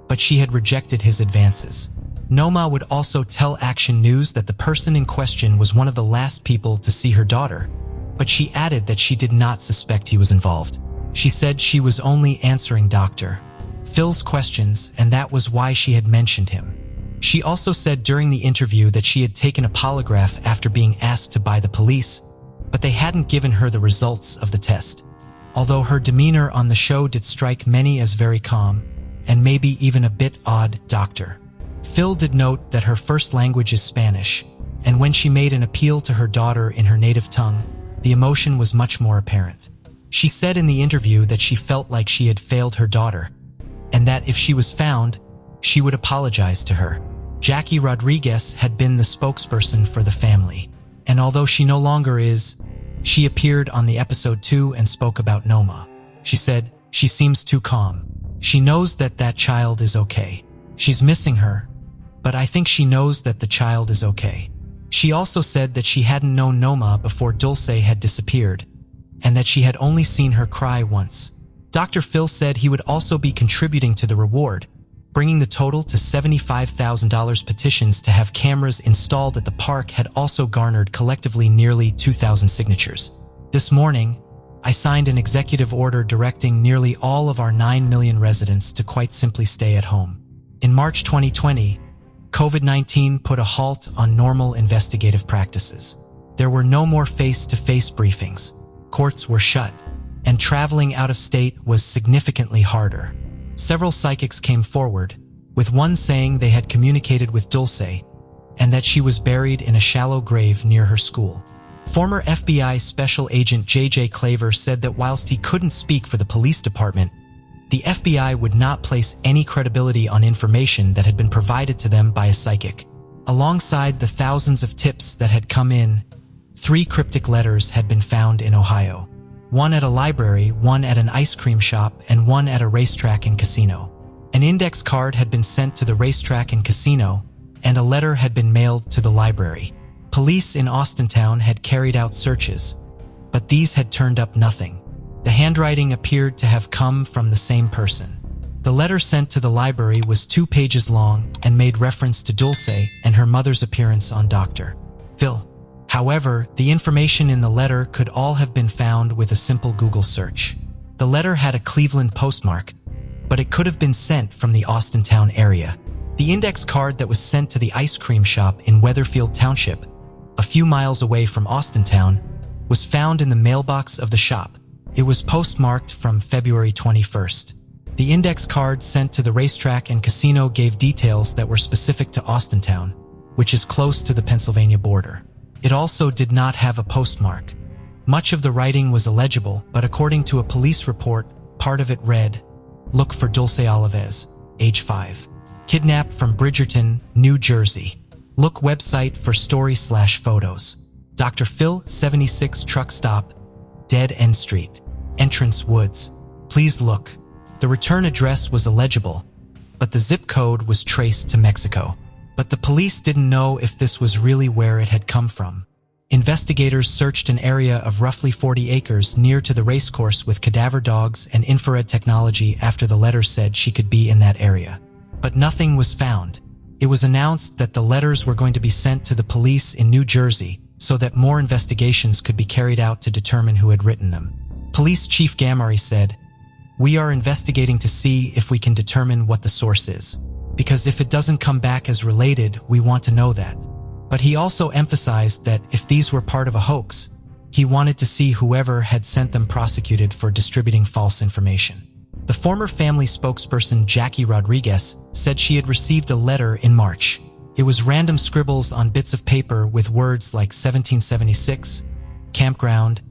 but she had rejected his advances. Noma would also tell Action News that the person in question was one of the last people to see her daughter, but she added that she did not suspect he was involved. She said she was only answering Dr. Phil's questions, and that was why she had mentioned him. She also said during the interview that she had taken a polygraph after being asked to by the police, but they hadn't given her the results of the test. Although her demeanor on the show did strike many as very calm, and maybe even a bit odd, Dr. Phil did note that her first language is Spanish, and when she made an appeal to her daughter in her native tongue, the emotion was much more apparent. She said in the interview that she felt like she had failed her daughter, and that if she was found, she would apologize to her. Jackie Rodriguez had been the spokesperson for the family, and although she no longer is, she appeared on the episode 2 and spoke about Noma. She said, "She seems too calm. She knows that that child is okay. She's missing her, but I think she knows that the child is okay." She also said that she hadn't known Noma before Dulce had disappeared, and that she had only seen her cry once. Dr. Phil said he would also be contributing to the reward, bringing the total to $75,000. Petitions to have cameras installed at the park had also garnered collectively nearly 2,000 signatures. This morning, I signed an executive order directing nearly all of our 9 million residents to quite simply stay at home. In March 2020, COVID-19 put a halt on normal investigative practices. There were no more face-to-face briefings. Courts were shut, and traveling out of state was significantly harder. Several psychics came forward, with one saying they had communicated with Dulce and that she was buried in a shallow grave near her school. Former FBI Special Agent J.J. Claver said that whilst he couldn't speak for the police department, the FBI would not place any credibility on information that had been provided to them by a psychic. Alongside the thousands of tips that had come in, 3 cryptic letters had been found in Ohio. One at a library, one at an ice cream shop, and one at a racetrack and casino. An index card had been sent to the racetrack and casino, and a letter had been mailed to the library. Police in Austintown had carried out searches, but these had turned up nothing. The handwriting appeared to have come from the same person. The letter sent to the library was 2 pages long and made reference to Dulce and her mother's appearance on Dr. Phil. However, the information in the letter could all have been found with a simple Google search. The letter had a Cleveland postmark, but it could have been sent from the Austintown area. The index card that was sent to the ice cream shop in Weatherfield Township, a few miles away from Austintown, was found in the mailbox of the shop. It was postmarked from February 21st. The index card sent to the racetrack and casino gave details that were specific to Austintown, which is close to the Pennsylvania border. It also did not have a postmark. Much of the writing was illegible, but according to a police report, part of it read, "Look for Dulce Alavez, age 5. Kidnapped from Bridgerton, New Jersey. Look website for story/photos. Dr. Phil, 76 truck stop, Dead End Street. Entrance Woods. Please look." The return address was illegible, but the zip code was traced to Mexico. But the police didn't know if this was really where it had come from. Investigators searched an area of roughly 40 acres near to the racecourse with cadaver dogs and infrared technology after the letter said she could be in that area. But nothing was found. It was announced that the letters were going to be sent to the police in New Jersey so that more investigations could be carried out to determine who had written them. Police Chief Gamari said, "We are investigating to see if we can determine what the source is. Because if it doesn't come back as related, we want to know that." But he also emphasized that if these were part of a hoax, he wanted to see whoever had sent them prosecuted for distributing false information. The former family spokesperson Jackie Rodriguez said she had received a letter in March. It was random scribbles on bits of paper with words like 1776, campground,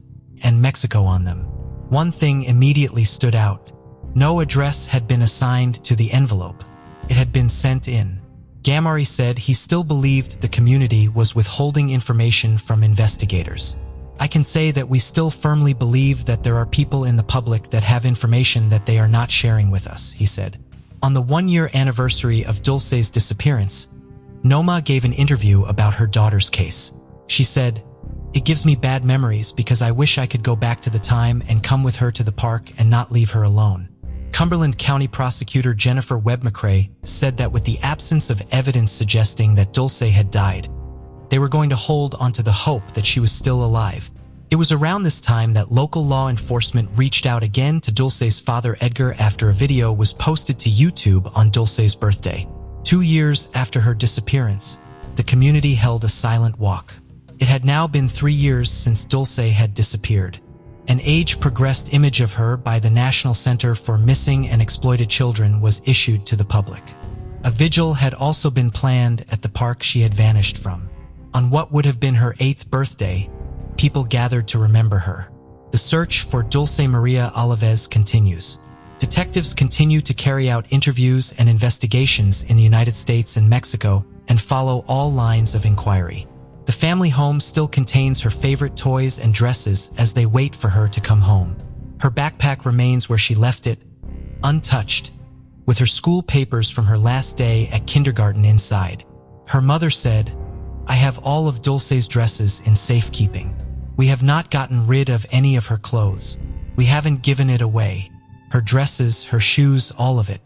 and Mexico on them. One thing immediately stood out. No address had been assigned to the envelope. It had been sent in. Gamari said he still believed the community was withholding information from investigators. "I can say that we still firmly believe that there are people in the public that have information that they are not sharing with us," he said. On the 1-year anniversary of Dulce's disappearance, Noma gave an interview about her daughter's case. She said, "It gives me bad memories because I wish I could go back to the time and come with her to the park and not leave her alone." Cumberland County Prosecutor Jennifer Webb-McCrae said that with the absence of evidence suggesting that Dulce had died, they were going to hold onto the hope that she was still alive. It was around this time that local law enforcement reached out again to Dulce's father Edgar after a video was posted to YouTube on Dulce's birthday. 2 years after her disappearance, the community held a silent walk. It had now been 3 years since Dulce had disappeared. An age-progressed image of her by the National Center for Missing and Exploited Children was issued to the public. A vigil had also been planned at the park she had vanished from. On what would have been her 8th birthday, people gathered to remember her. The search for Dulce Maria Alavez continues. Detectives continue to carry out interviews and investigations in the United States and Mexico and follow all lines of inquiry. The family home still contains her favorite toys and dresses as they wait for her to come home. Her backpack remains where she left it, untouched, with her school papers from her last day at kindergarten inside. Her mother said, "I have all of Dulce's dresses in safekeeping. We have not gotten rid of any of her clothes. We haven't given it away. Her dresses, her shoes, all of it.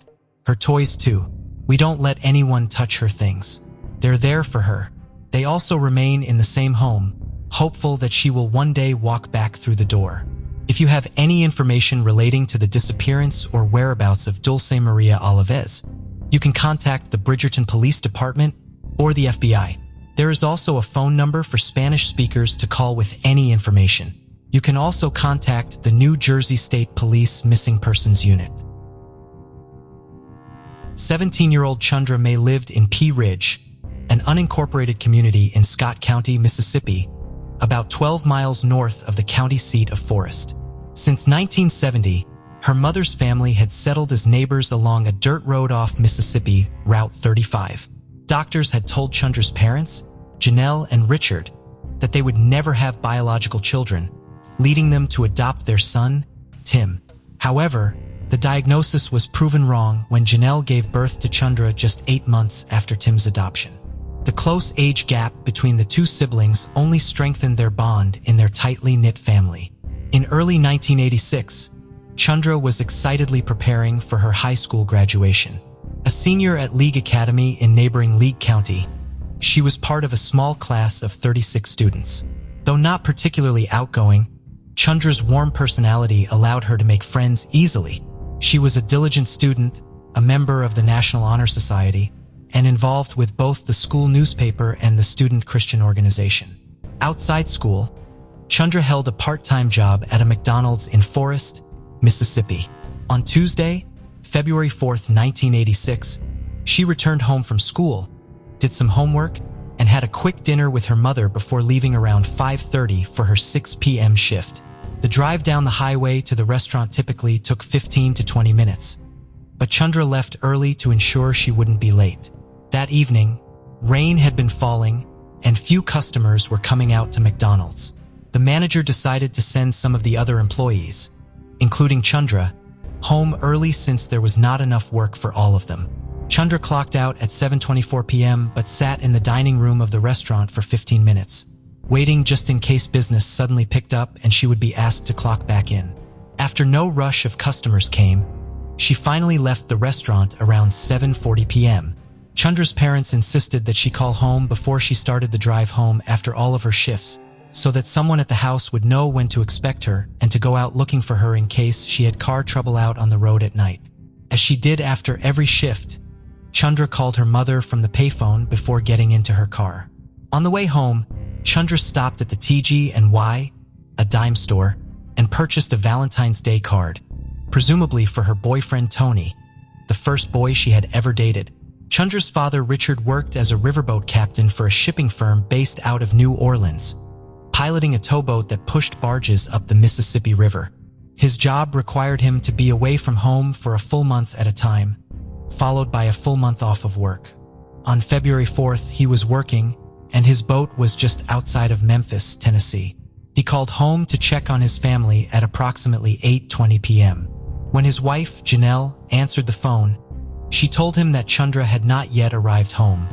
Her toys too. We don't let anyone touch her things. They're there for her." They also remain in the same home, hopeful that she will one day walk back through the door. If you have any information relating to the disappearance or whereabouts of Dulce Maria Alavez, you can contact the Bridgerton Police Department or the FBI. There is also a phone number for Spanish speakers to call with any information. You can also contact the New Jersey State Police Missing Persons Unit. 17-year-old Chundra May lived in Pea Ridge, an unincorporated community in Scott County, Mississippi, about 12 miles north of the county seat of Forest. Since 1970, her mother's family had settled as neighbors along a dirt road off Mississippi Route 35. Doctors had told Chundra's parents, Janelle and Richard, that they would never have biological children, leading them to adopt their son, Tim. However, the diagnosis was proven wrong when Janelle gave birth to Chundra just 8 months after Tim's adoption. The close age gap between the two siblings only strengthened their bond in their tightly knit family. In early 1986, Chundra was excitedly preparing for her high school graduation. A senior at League Academy in neighboring League County, she was part of a small class of 36 students. Though not particularly outgoing, Chundra's warm personality allowed her to make friends easily. She was a diligent student, a member of the National Honor Society, and involved with both the school newspaper and the student Christian organization. Outside school, Chundra held a part-time job at a McDonald's in Forest, Mississippi. On Tuesday, February 4th, 1986, she returned home from school, did some homework, and had a quick dinner with her mother before leaving around 5:30 for her 6 p.m. shift. The drive down the highway to the restaurant typically took 15 to 20 minutes, but Chundra left early to ensure she wouldn't be late. That evening, rain had been falling, and few customers were coming out to McDonald's. The manager decided to send some of the other employees, including Chundra, home early since there was not enough work for all of them. Chundra clocked out at 7:24 p.m. but sat in the dining room of the restaurant for 15 minutes, waiting just in case business suddenly picked up and she would be asked to clock back in. After no rush of customers came, she finally left the restaurant around 7:40 p.m. Chundra's parents insisted that she call home before she started the drive home after all of her shifts, so that someone at the house would know when to expect her and to go out looking for her in case she had car trouble out on the road at night. As she did after every shift, Chundra called her mother from the payphone before getting into her car. On the way home, Chundra stopped at the TG&Y, a dime store, and purchased a Valentine's Day card, presumably for her boyfriend Tony, the first boy she had ever dated. Chundra's father Richard worked as a riverboat captain for a shipping firm based out of New Orleans, piloting a towboat that pushed barges up the Mississippi River. His job required him to be away from home for a full month at a time, followed by a full month off of work. On February 4th, he was working, and his boat was just outside of Memphis, Tennessee. He called home to check on his family at approximately 8:20 p.m. When his wife, Janelle, answered the phone, she told him that Chundra had not yet arrived home,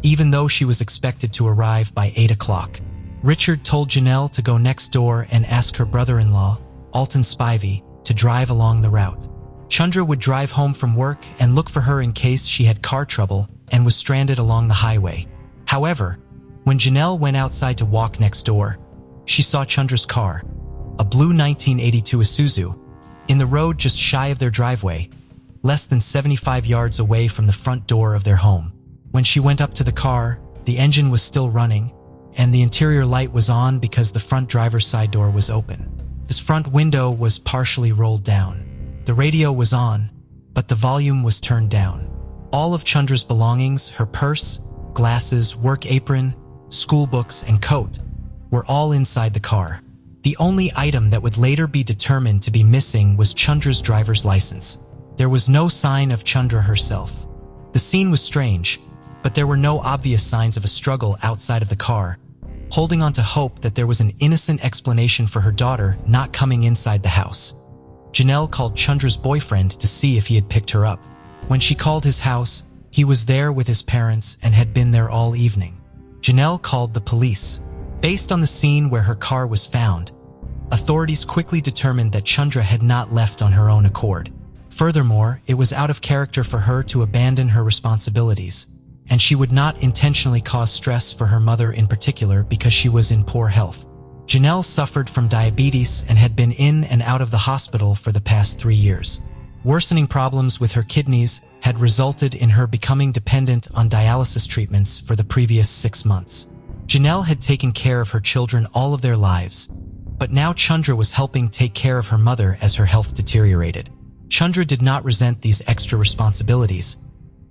even though she was expected to arrive by 8 o'clock. Richard told Janelle to go next door and ask her brother-in-law, Olten Spivey, to drive along the route. Chundra would drive home from work and look for her in case she had car trouble and was stranded along the highway. However, when Janelle went outside to walk next door, she saw Chundra's car, a blue 1982 Isuzu, in the road just shy of their driveway, less than 75 yards away from the front door of their home. When she went up to the car, the engine was still running, and the interior light was on because the front driver's side door was open. This front window was partially rolled down. The radio was on, but the volume was turned down. All of Chundra's belongings, her purse, glasses, work apron, school books, and coat, were all inside the car. The only item that would later be determined to be missing was Chundra's driver's license. There was no sign of Chundra herself. The scene was strange, but there were no obvious signs of a struggle outside of the car, holding on to hope that there was an innocent explanation for her daughter not coming inside the house. Janelle called Chundra's boyfriend to see if he had picked her up. When she called his house, he was there with his parents and had been there all evening. Janelle called the police. Based on the scene where her car was found, authorities quickly determined that Chundra had not left on her own accord. Furthermore, it was out of character for her to abandon her responsibilities, and she would not intentionally cause stress for her mother in particular because she was in poor health. Janelle suffered from diabetes and had been in and out of the hospital for the past 3 years. Worsening problems with her kidneys had resulted in her becoming dependent on dialysis treatments for the previous 6 months. Janelle had taken care of her children all of their lives, but now Chundra was helping take care of her mother as her health deteriorated. Chundra did not resent these extra responsibilities,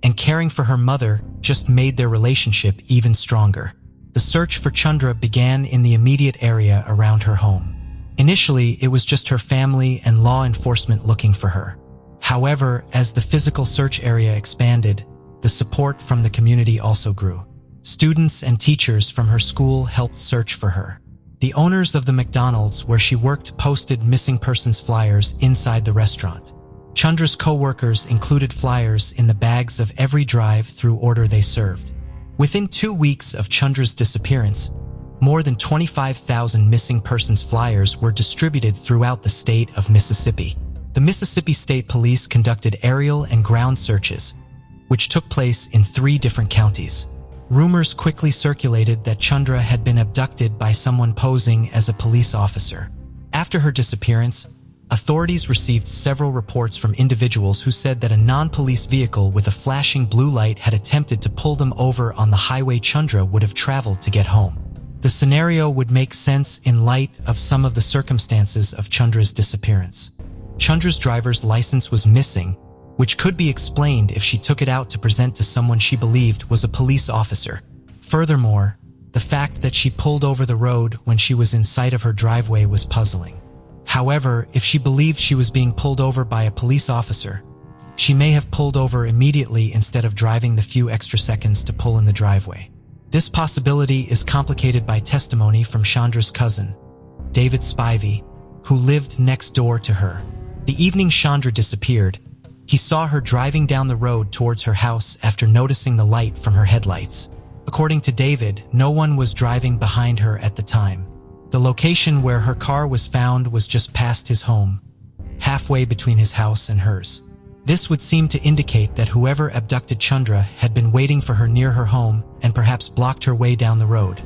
and caring for her mother just made their relationship even stronger. The search for Chundra began in the immediate area around her home. Initially, it was just her family and law enforcement looking for her. However, as the physical search area expanded, the support from the community also grew. Students and teachers from her school helped search for her. The owners of the McDonald's where she worked posted missing persons flyers inside the restaurant. Chundra's co-workers included flyers in the bags of every drive-through order they served. Within 2 weeks of Chundra's disappearance, more than 25,000 missing persons flyers were distributed throughout the state of Mississippi. The Mississippi State Police conducted aerial and ground searches, which took place in 3 different counties. Rumors quickly circulated that Chundra had been abducted by someone posing as a police officer. After her disappearance, authorities received several reports from individuals who said that a non-police vehicle with a flashing blue light had attempted to pull them over on the highway Chundra would have traveled to get home. The scenario would make sense in light of some of the circumstances of Chundra's disappearance. Chundra's driver's license was missing, which could be explained if she took it out to present to someone she believed was a police officer. Furthermore, the fact that she pulled over the road when she was in sight of her driveway was puzzling. However, if she believed she was being pulled over by a police officer, she may have pulled over immediately instead of driving the few extra seconds to pull in the driveway. This possibility is complicated by testimony from Chandra's cousin, David Spivey, who lived next door to her. The evening Chandra disappeared, he saw her driving down the road towards her house after noticing the light from her headlights. According to David, no one was driving behind her at the time. The location where her car was found was just past his home, halfway between his house and hers. This would seem to indicate that whoever abducted Chundra had been waiting for her near her home and perhaps blocked her way down the road,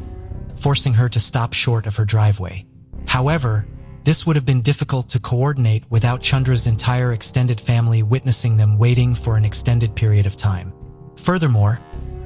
forcing her to stop short of her driveway. However, this would have been difficult to coordinate without Chundra's entire extended family witnessing them waiting for an extended period of time. Furthermore,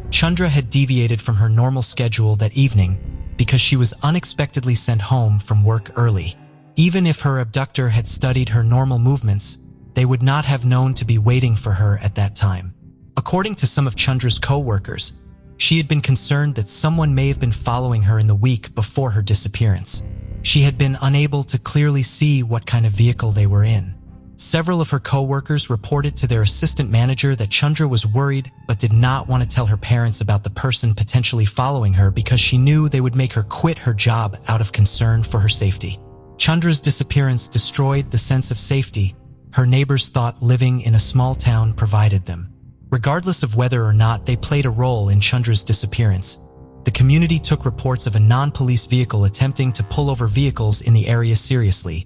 Chundra had deviated from her normal schedule that evening because she was unexpectedly sent home from work early. Even if her abductor had studied her normal movements, they would not have known to be waiting for her at that time. According to some of Chundra's co-workers, she had been concerned that someone may have been following her in the week before her disappearance. She had been unable to clearly see what kind of vehicle they were in. Several of her co-workers reported to their assistant manager that Chundra was worried but did not want to tell her parents about the person potentially following her because she knew they would make her quit her job out of concern for her safety. Chundra's disappearance destroyed the sense of safety her neighbors thought living in a small town provided them. Regardless of whether or not they played a role in Chundra's disappearance, the community took reports of a non-police vehicle attempting to pull over vehicles in the area seriously,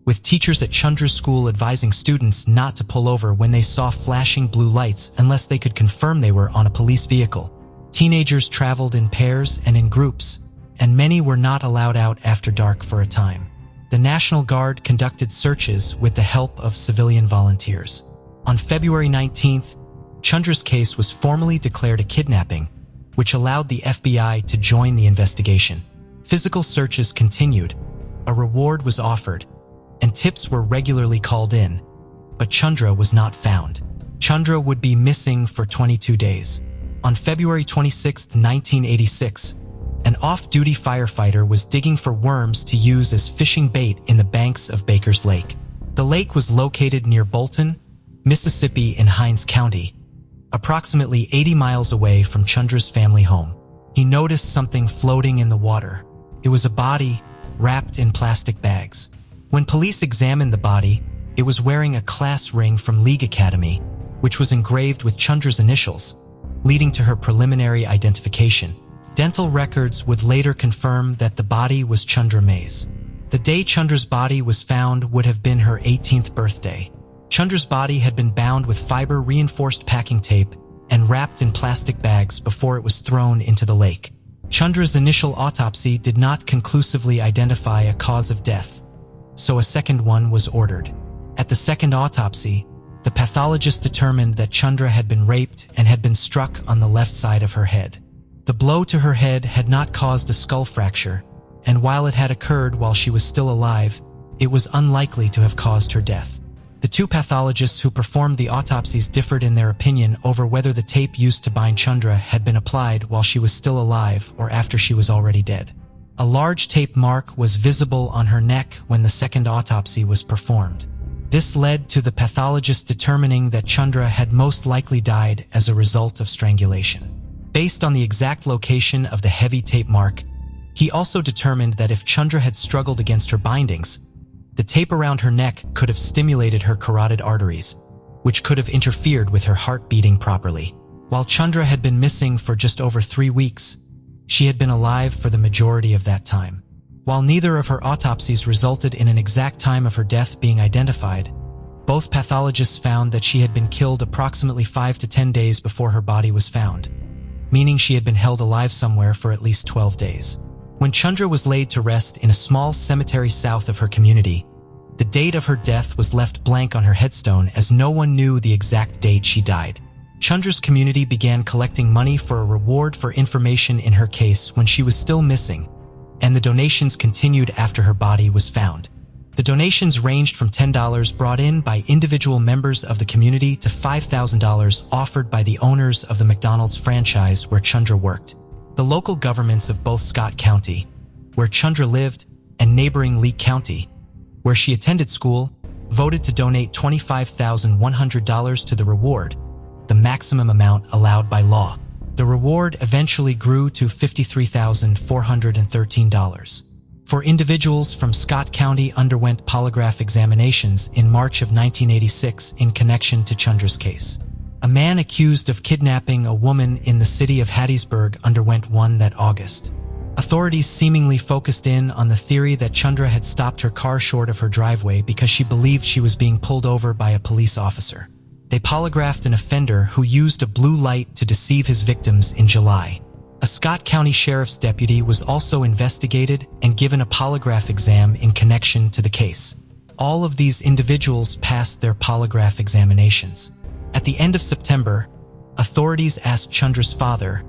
with teachers at Chundra's school advising students not to pull over when they saw flashing blue lights unless they could confirm they were on a police vehicle. Teenagers traveled in pairs and in groups, and many were not allowed out after dark for a time. The National Guard conducted searches with the help of civilian volunteers. On February 19th, Chundra's case was formally declared a kidnapping, which allowed the FBI to join the investigation. Physical searches continued, a reward was offered, and tips were regularly called in, but Chundra was not found. Chundra would be missing for 22 days. On February 26, 1986, an off-duty firefighter was digging for worms to use as fishing bait in the banks of Baker's Lake. The lake was located near Bolton, Mississippi in Hinds County, approximately 80 miles away from Chundra's family home. He noticed something floating in the water. It was a body wrapped in plastic bags. When police examined the body, it was wearing a class ring from League Academy, which was engraved with Chundra's initials, leading to her preliminary identification. Dental records would later confirm that the body was Chundra May's. The day Chundra's body was found would have been her 18th birthday. Chundra's body had been bound with fiber-reinforced packing tape and wrapped in plastic bags before it was thrown into the lake. Chundra's initial autopsy did not conclusively identify a cause of death, so a second one was ordered. At the second autopsy, The pathologist determined that Chundra had been raped and had been struck on the left side of her head. The blow to her head had not caused a skull fracture, and while it had occurred while she was still alive, it was unlikely to have caused her death. The two pathologists who performed the autopsies differed in their opinion over whether the tape used to bind Chundra had been applied while she was still alive or after she was already dead. A large tape mark was visible on her neck when the second autopsy was performed. This led to the pathologist determining that Chundra had most likely died as a result of strangulation. Based on the exact location of the heavy tape mark, he also determined that if Chundra had struggled against her bindings, the tape around her neck could have stimulated her carotid arteries, which could have interfered with her heart beating properly. While Chundra had been missing for just over 3 weeks, she had been alive for the majority of that time. While neither of her autopsies resulted in an exact time of her death being identified, both pathologists found that she had been killed approximately 5 to 10 days before her body was found, meaning she had been held alive somewhere for at least 12 days. When Chundra was laid to rest in a small cemetery south of her community, the date of her death was left blank on her headstone as no one knew the exact date she died. Chundra's community began collecting money for a reward for information in her case when she was still missing, and the donations continued after her body was found. The donations ranged from $10 brought in by individual members of the community to $5,000 offered by the owners of the McDonald's franchise where Chundra worked. The local governments of both Scott County, where Chundra lived, and neighboring Lee County, where she attended school, voted to donate $25,100 to the reward, the maximum amount allowed by law. The reward eventually grew to $53,413. For individuals from Scott County underwent polygraph examinations in March of 1986 in connection to Chundra's case. A man accused of kidnapping a woman in the city of Hattiesburg underwent one that August. Authorities seemingly focused in on the theory that Chundra had stopped her car short of her driveway because she believed she was being pulled over by a police officer. They polygraphed an offender who used a blue light to deceive his victims in July. A Scott County Sheriff's deputy was also investigated and given a polygraph exam in connection to the case. All of these individuals passed their polygraph examinations. At the end of September, authorities asked Chundra's father,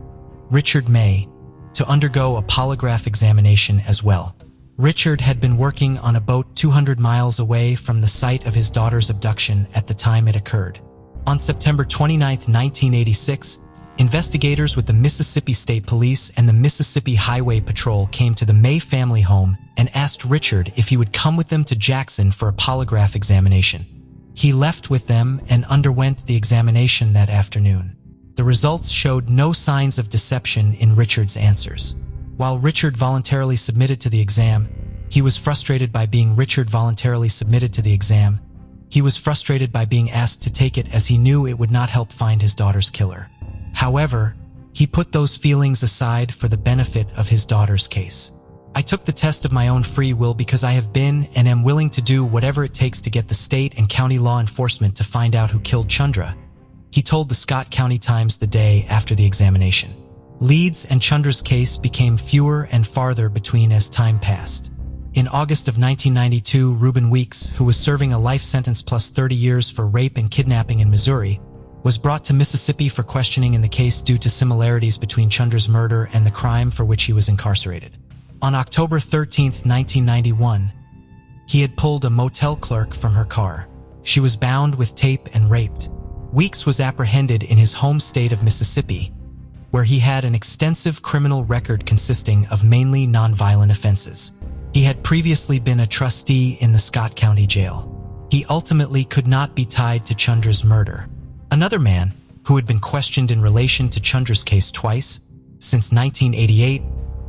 Richard May, to undergo a polygraph examination as well. Richard had been working on a boat 200 miles away from the site of his daughter's abduction at the time it occurred. On September 29, 1986, investigators with the Mississippi State Police and the Mississippi Highway Patrol came to the May family home and asked Richard if he would come with them to Jackson for a polygraph examination. He left with them and underwent the examination that afternoon. The results showed no signs of deception in Richard's answers. While Richard voluntarily submitted to the exam, he was frustrated by being asked to take it as he knew it would not help find his daughter's killer. However, he put those feelings aside for the benefit of his daughter's case. I took the test of my own free will because I have been and am willing to do whatever it takes to get the state and county law enforcement to find out who killed Chundra, he told the Scott County Times the day after the examination. Leads and Chundra's case became fewer and farther between as time passed. In August of 1992, Reuben Weeks, who was serving a life sentence plus 30 years for rape and kidnapping in Missouri, was brought to Mississippi for questioning in the case due to similarities between Chundra's murder and the crime for which he was incarcerated. On October 13, 1991, he had pulled a motel clerk from her car. She was bound with tape and raped. Weeks was apprehended in his home state of Mississippi, where he had an extensive criminal record consisting of mainly nonviolent offenses. He had previously been a trustee in the Scott County Jail. He ultimately could not be tied to Chundra's murder. Another man, who had been questioned in relation to Chundra's case twice, since 1988,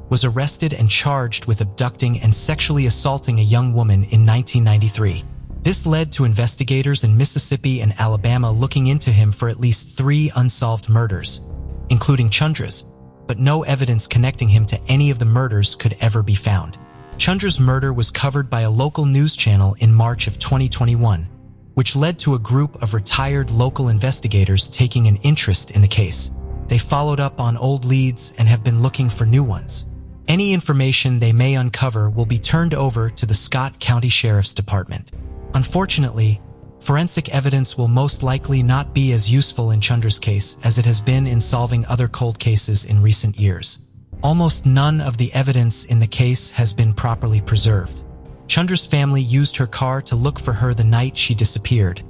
was arrested and charged with abducting and sexually assaulting a young woman in 1993. This led to investigators in Mississippi and Alabama looking into him for at least 3 unsolved murders, including Chundra's, but no evidence connecting him to any of the murders could ever be found. Chundra's murder was covered by a local news channel in March of 2021, which led to a group of retired local investigators taking an interest in the case. They followed up on old leads and have been looking for new ones. Any information they may uncover will be turned over to the Scott County Sheriff's Department. Unfortunately, Forensic evidence will most likely not be as useful in Chundra's case as it has been in solving other cold cases in recent years. Almost none of the evidence in the case has been properly preserved. Chundra's family used her car to look for her the night she disappeared,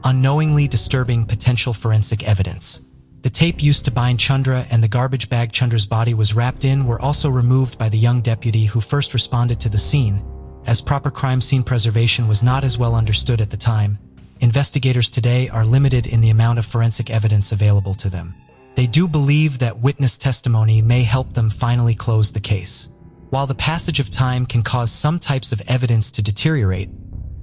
unknowingly disturbing potential forensic evidence. The tape used to bind Chundra and the garbage bag Chundra's body was wrapped in were also removed by the young deputy who first responded to the scene, as proper crime scene preservation was not as well understood at the time. Investigators today are limited in the amount of forensic evidence available to them. They do believe that witness testimony may help them finally close the case. While the passage of time can cause some types of evidence to deteriorate,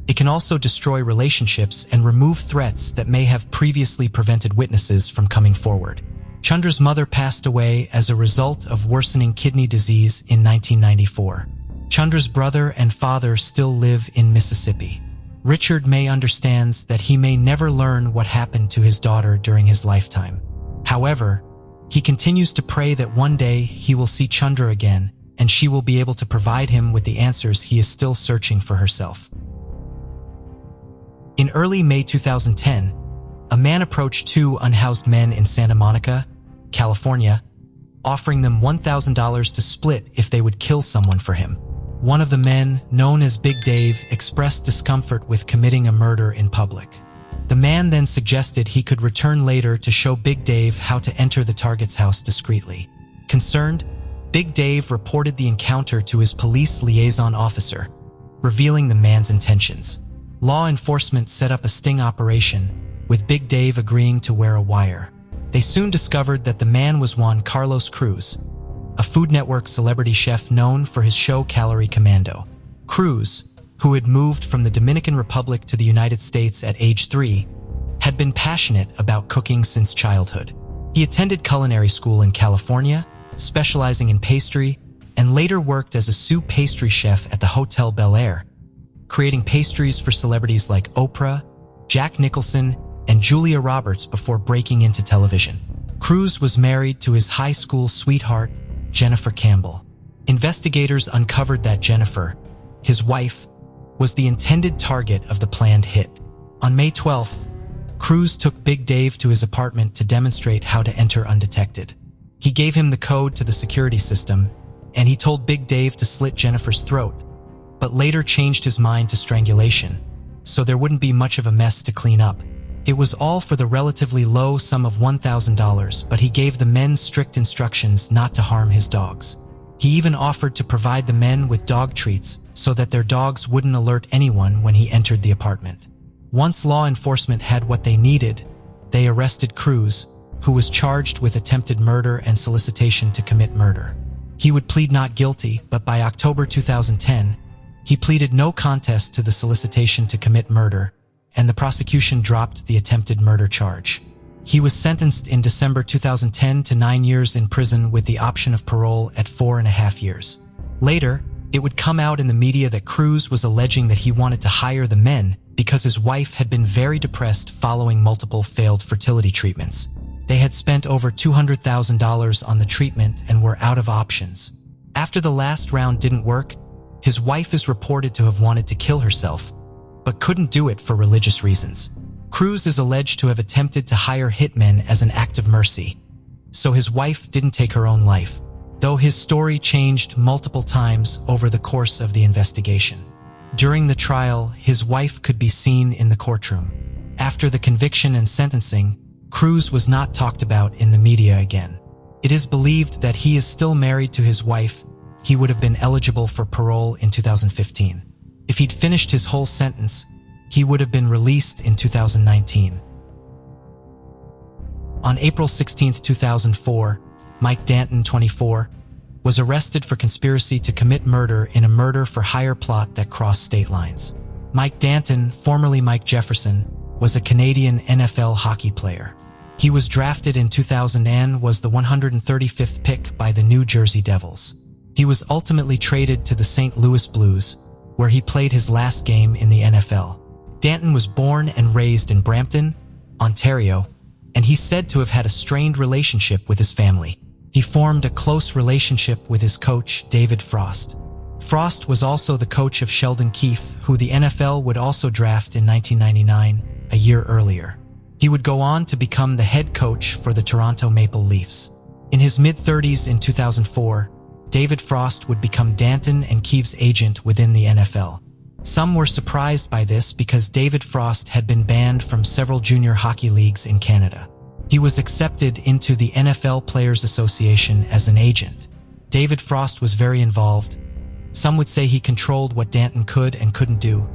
it can also destroy relationships and remove threats that may have previously prevented witnesses from coming forward. Chundra's mother passed away as a result of worsening kidney disease in 1994. Chundra's brother and father still live in Mississippi. Richard May understands that he may never learn what happened to his daughter during his lifetime. However, he continues to pray that one day he will see Chundra again and she will be able to provide him with the answers he is still searching for herself. In early May 2010, a man approached two unhoused men in Santa Monica, California, offering them $1,000 to split if they would kill someone for him. One of the men, known as Big Dave, expressed discomfort with committing a murder in public. The man then suggested he could return later to show Big Dave how to enter the target's house discreetly. Concerned, Big Dave reported the encounter to his police liaison officer, revealing the man's intentions. Law enforcement set up a sting operation, with Big Dave agreeing to wear a wire. They soon discovered that the man was Juan Carlos Cruz, a Food Network celebrity chef known for his show Calorie Commando. Cruz, who had moved from the Dominican Republic to the United States at age 3, had been passionate about cooking since childhood. He attended culinary school in California, specializing in pastry, and later worked as a sous pastry chef at the Hotel Bel Air, creating pastries for celebrities like Oprah, Jack Nicholson, and Julia Roberts before breaking into television. Cruz was married to his high school sweetheart, Jennifer Campbell. Investigators uncovered that Jennifer, his wife, was the intended target of the planned hit. On May 12th, Cruz took Big Dave to his apartment to demonstrate how to enter undetected. He gave him the code to the security system, and he told Big Dave to slit Jennifer's throat, but later changed his mind to strangulation, so there wouldn't be much of a mess to clean up. It was all for the relatively low sum of $1,000, but he gave the men strict instructions not to harm his dogs. He even offered to provide the men with dog treats so that their dogs wouldn't alert anyone when he entered the apartment. Once law enforcement had what they needed, they arrested Cruz, who was charged with attempted murder and solicitation to commit murder. He would plead not guilty, but by October 2010, he pleaded no contest to the solicitation to commit murder, and the prosecution dropped the attempted murder charge. He was sentenced in December 2010 to 9 years in prison with the option of parole at 4.5 years. Later, it would come out in the media that Cruz was alleging that he wanted to hire the men because his wife had been very depressed following multiple failed fertility treatments. They had spent over $200,000 on the treatment and were out of options. After the last round didn't work, his wife is reported to have wanted to kill herself, but couldn't do it for religious reasons. Cruz is alleged to have attempted to hire hitmen as an act of mercy, so his wife didn't take her own life, though his story changed multiple times over the course of the investigation. During the trial, his wife could be seen in the courtroom. After the conviction and sentencing, Cruz was not talked about in the media again. It is believed that he is still married to his wife. He would have been eligible for parole in 2015. If he'd finished his whole sentence, he would have been released in 2019. On April 16, 2004, Mike Danton, 24, was arrested for conspiracy to commit murder in a murder-for-hire plot that crossed state lines. Mike Danton, formerly Mike Jefferson, was a Canadian NFL hockey player. He was drafted in 2000 and was the 135th pick by the New Jersey Devils. He was ultimately traded to the St. Louis Blues, where he played his last game in the NFL. Danton was born and raised in Brampton, Ontario, and he's said to have had a strained relationship with his family. He formed a close relationship with his coach, David Frost. Frost was also the coach of Sheldon Keefe, who the NFL would also draft in 1999, a year earlier. He would go on to become the head coach for the Toronto Maple Leafs. In his mid-30s in 2004, David Frost would become Danton and Keefe's agent within the NFL. Some were surprised by this because David Frost had been banned from several junior hockey leagues in Canada. He was accepted into the NFL Players Association as an agent. David Frost was very involved. Some would say he controlled what Danton could and couldn't do,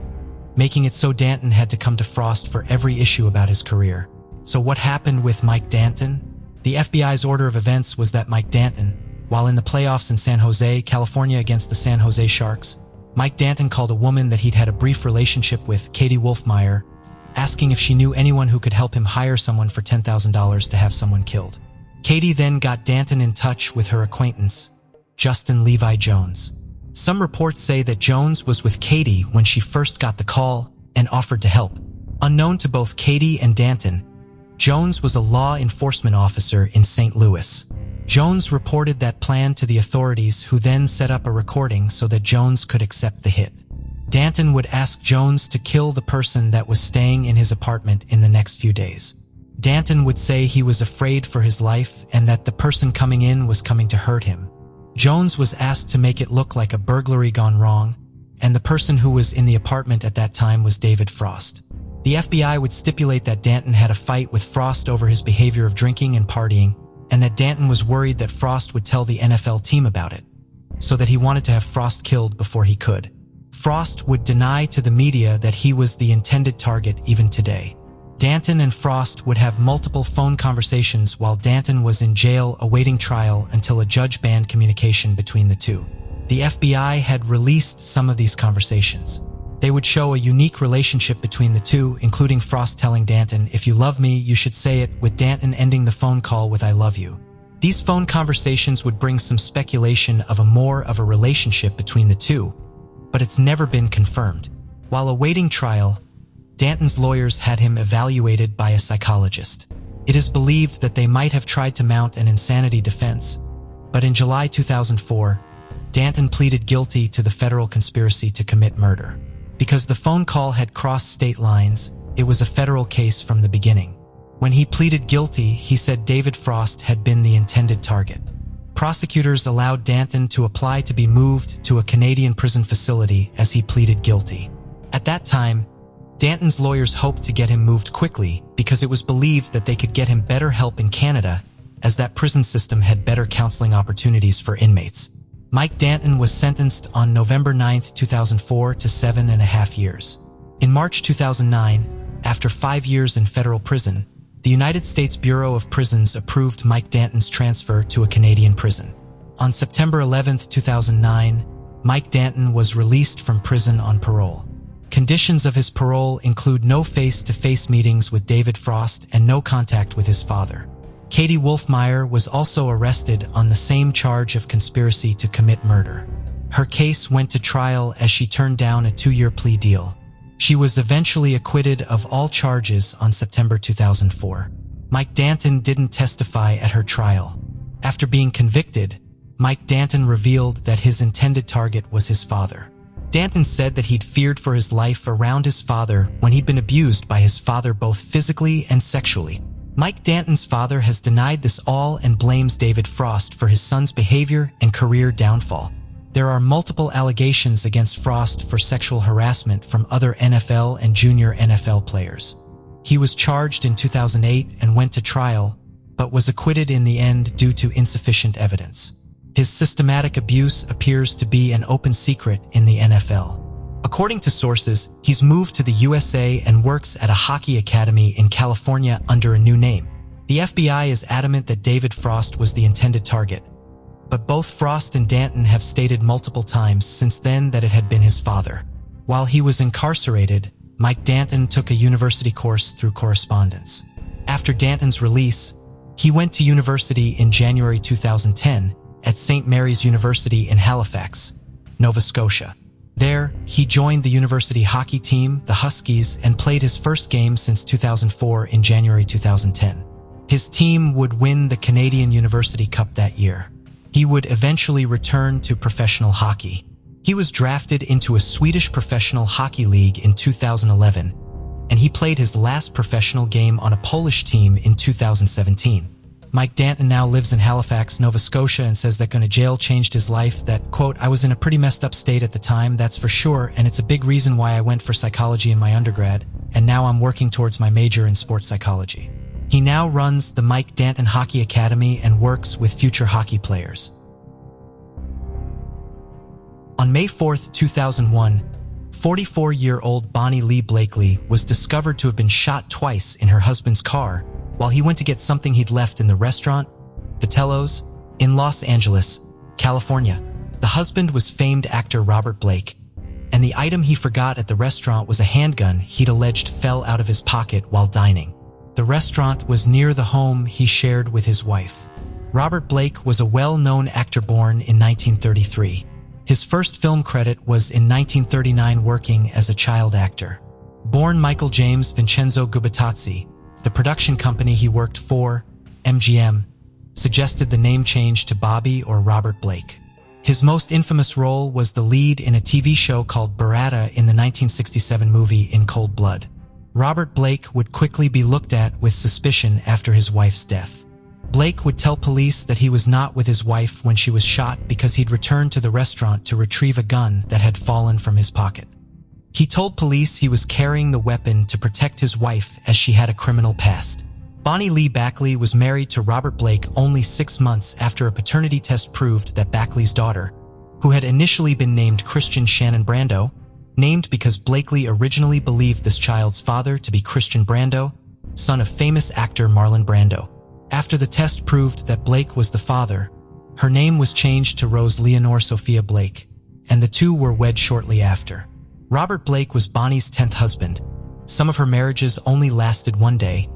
making it so Danton had to come to Frost for every issue about his career. So what happened with Mike Danton? The FBI's order of events was that Mike Danton, while in the playoffs in San Jose, California against the San Jose Sharks, Mike Danton called a woman that he'd had a brief relationship with, Katie Wolfmeyer, asking if she knew anyone who could help him hire someone for $10,000 to have someone killed. Katie then got Danton in touch with her acquaintance, Justin Levi Jones. Some reports say that Jones was with Katie when she first got the call and offered to help. Unknown to both Katie and Danton, Jones was a law enforcement officer in St. Louis. Jones reported that plan to the authorities, who then set up a recording so that Jones could accept the hit. Danton would ask Jones to kill the person that was staying in his apartment in the next few days. Danton would say he was afraid for his life and that the person coming in was coming to hurt him. Jones was asked to make it look like a burglary gone wrong, and the person who was in the apartment at that time was David Frost. The FBI would stipulate that Danton had a fight with Frost over his behavior of drinking and partying, and that Danton was worried that Frost would tell the NFL team about it, so that he wanted to have Frost killed before he could. Frost would deny to the media that he was the intended target even today. Danton and Frost would have multiple phone conversations while Danton was in jail awaiting trial until a judge banned communication between the two. The FBI had released some of these conversations. They would show a unique relationship between the two, including Frost telling Danton, "If you love me, you should say it," with Danton ending the phone call with "I love you." These phone conversations would bring some speculation of a relationship between the two, but it's never been confirmed. While awaiting trial, Danton's lawyers had him evaluated by a psychologist. It is believed that they might have tried to mount an insanity defense, but in July 2004, Danton pleaded guilty to the federal conspiracy to commit murder. Because the phone call had crossed state lines, it was a federal case from the beginning. When he pleaded guilty, he said David Frost had been the intended target. Prosecutors allowed Danton to apply to be moved to a Canadian prison facility as he pleaded guilty. At that time, Danton's lawyers hoped to get him moved quickly because it was believed that they could get him better help in Canada, as that prison system had better counseling opportunities for inmates. Mike Danton was sentenced on November 9, 2004 to 7.5 years. In March 2009, after 5 years in federal prison, the United States Bureau of Prisons approved Mike Danton's transfer to a Canadian prison. On September 11, 2009, Mike Danton was released from prison on parole. Conditions of his parole include no face-to-face meetings with David Frost and no contact with his father. Katie Wolfmeyer was also arrested on the same charge of conspiracy to commit murder. Her case went to trial as she turned down a 2-year plea deal. She was eventually acquitted of all charges on September 2004. Mike Danton didn't testify at her trial. After being convicted, Mike Danton revealed that his intended target was his father. Danton said that he'd feared for his life around his father when he'd been abused by his father both physically and sexually. Mike Danton's father has denied this all and blames David Frost for his son's behavior and career downfall. There are multiple allegations against Frost for sexual harassment from other NFL and junior NFL players. He was charged in 2008 and went to trial, but was acquitted in the end due to insufficient evidence. His systematic abuse appears to be an open secret in the NFL. According to sources, he's moved to the USA and works at a hockey academy in California under a new name. The FBI is adamant that David Frost was the intended target, but both Frost and Danton have stated multiple times since then that it had been his father. While he was incarcerated, Mike Danton took a university course through correspondence. After Danton's release, he went to university in January 2010 at St. Mary's University in Halifax, Nova Scotia. There, he joined the university hockey team, the Huskies, and played his first game since 2004 in January 2010. His team would win the Canadian University Cup that year. He would eventually return to professional hockey. He was drafted into a Swedish professional hockey league in 2011, and he played his last professional game on a Polish team in 2017. Mike Danton now lives in Halifax, Nova Scotia, and says that going to jail changed his life, that, quote, "I was in a pretty messed up state at the time, that's for sure, and it's a big reason why I went for psychology in my undergrad, and now I'm working towards my major in sports psychology." He now runs the Mike Danton Hockey Academy and works with future hockey players. On May 4, 2001, 44-year-old Bonnie Lee Bakley was discovered to have been shot twice in her husband's car while he went to get something he'd left in the restaurant, Vitello's, in Los Angeles, California. The husband was famed actor Robert Blake, and the item he forgot at the restaurant was a handgun he'd alleged fell out of his pocket while dining. The restaurant was near the home he shared with his wife. Robert Blake was a well-known actor born in 1933. His first film credit was in 1939 working as a child actor. Born Michael James Vincenzo Gubitazzi, the production company he worked for, MGM, suggested the name change to Bobby or Robert Blake. His most infamous role was the lead in a TV show called Barada in the 1967 movie In Cold Blood. Robert Blake would quickly be looked at with suspicion after his wife's death. Blake would tell police that he was not with his wife when she was shot because he'd returned to the restaurant to retrieve a gun that had fallen from his pocket. He told police he was carrying the weapon to protect his wife as she had a criminal past. Bonnie Lee Bakley was married to Robert Blake only 6 months after a paternity test proved that Bakley's daughter, who had initially been named Christian Shannon Brando, named because Bakley originally believed this child's father to be Christian Brando, son of famous actor Marlon Brando. After the test proved that Blake was the father, her name was changed to Rose Leonore Sophia Blake, and the two were wed shortly after. Robert Blake was Bonnie's 10th husband. Some of her marriages only lasted 1 day.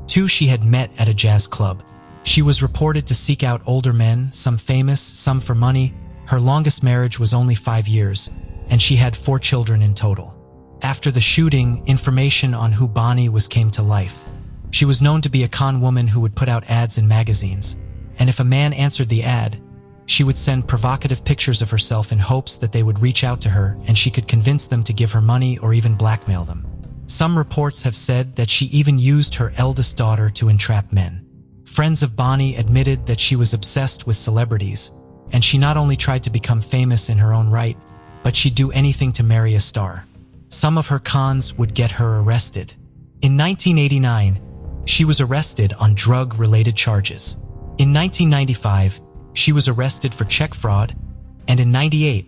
2 she had met at a jazz club. She was reported to seek out older men, some famous, some for money. Her longest marriage was only 5 years, and she had 4 children in total. After the shooting, information on who Bonnie was came to life. She was known to be a con woman who would put out ads in magazines, and if a man answered the ad, she would send provocative pictures of herself in hopes that they would reach out to her and she could convince them to give her money or even blackmail them. Some reports have said that she even used her eldest daughter to entrap men. Friends of Bonnie admitted that she was obsessed with celebrities, and she not only tried to become famous in her own right, but she'd do anything to marry a star. Some of her cons would get her arrested. In 1989, she was arrested on drug-related charges. In 1995, she was arrested for check fraud, and in 1998,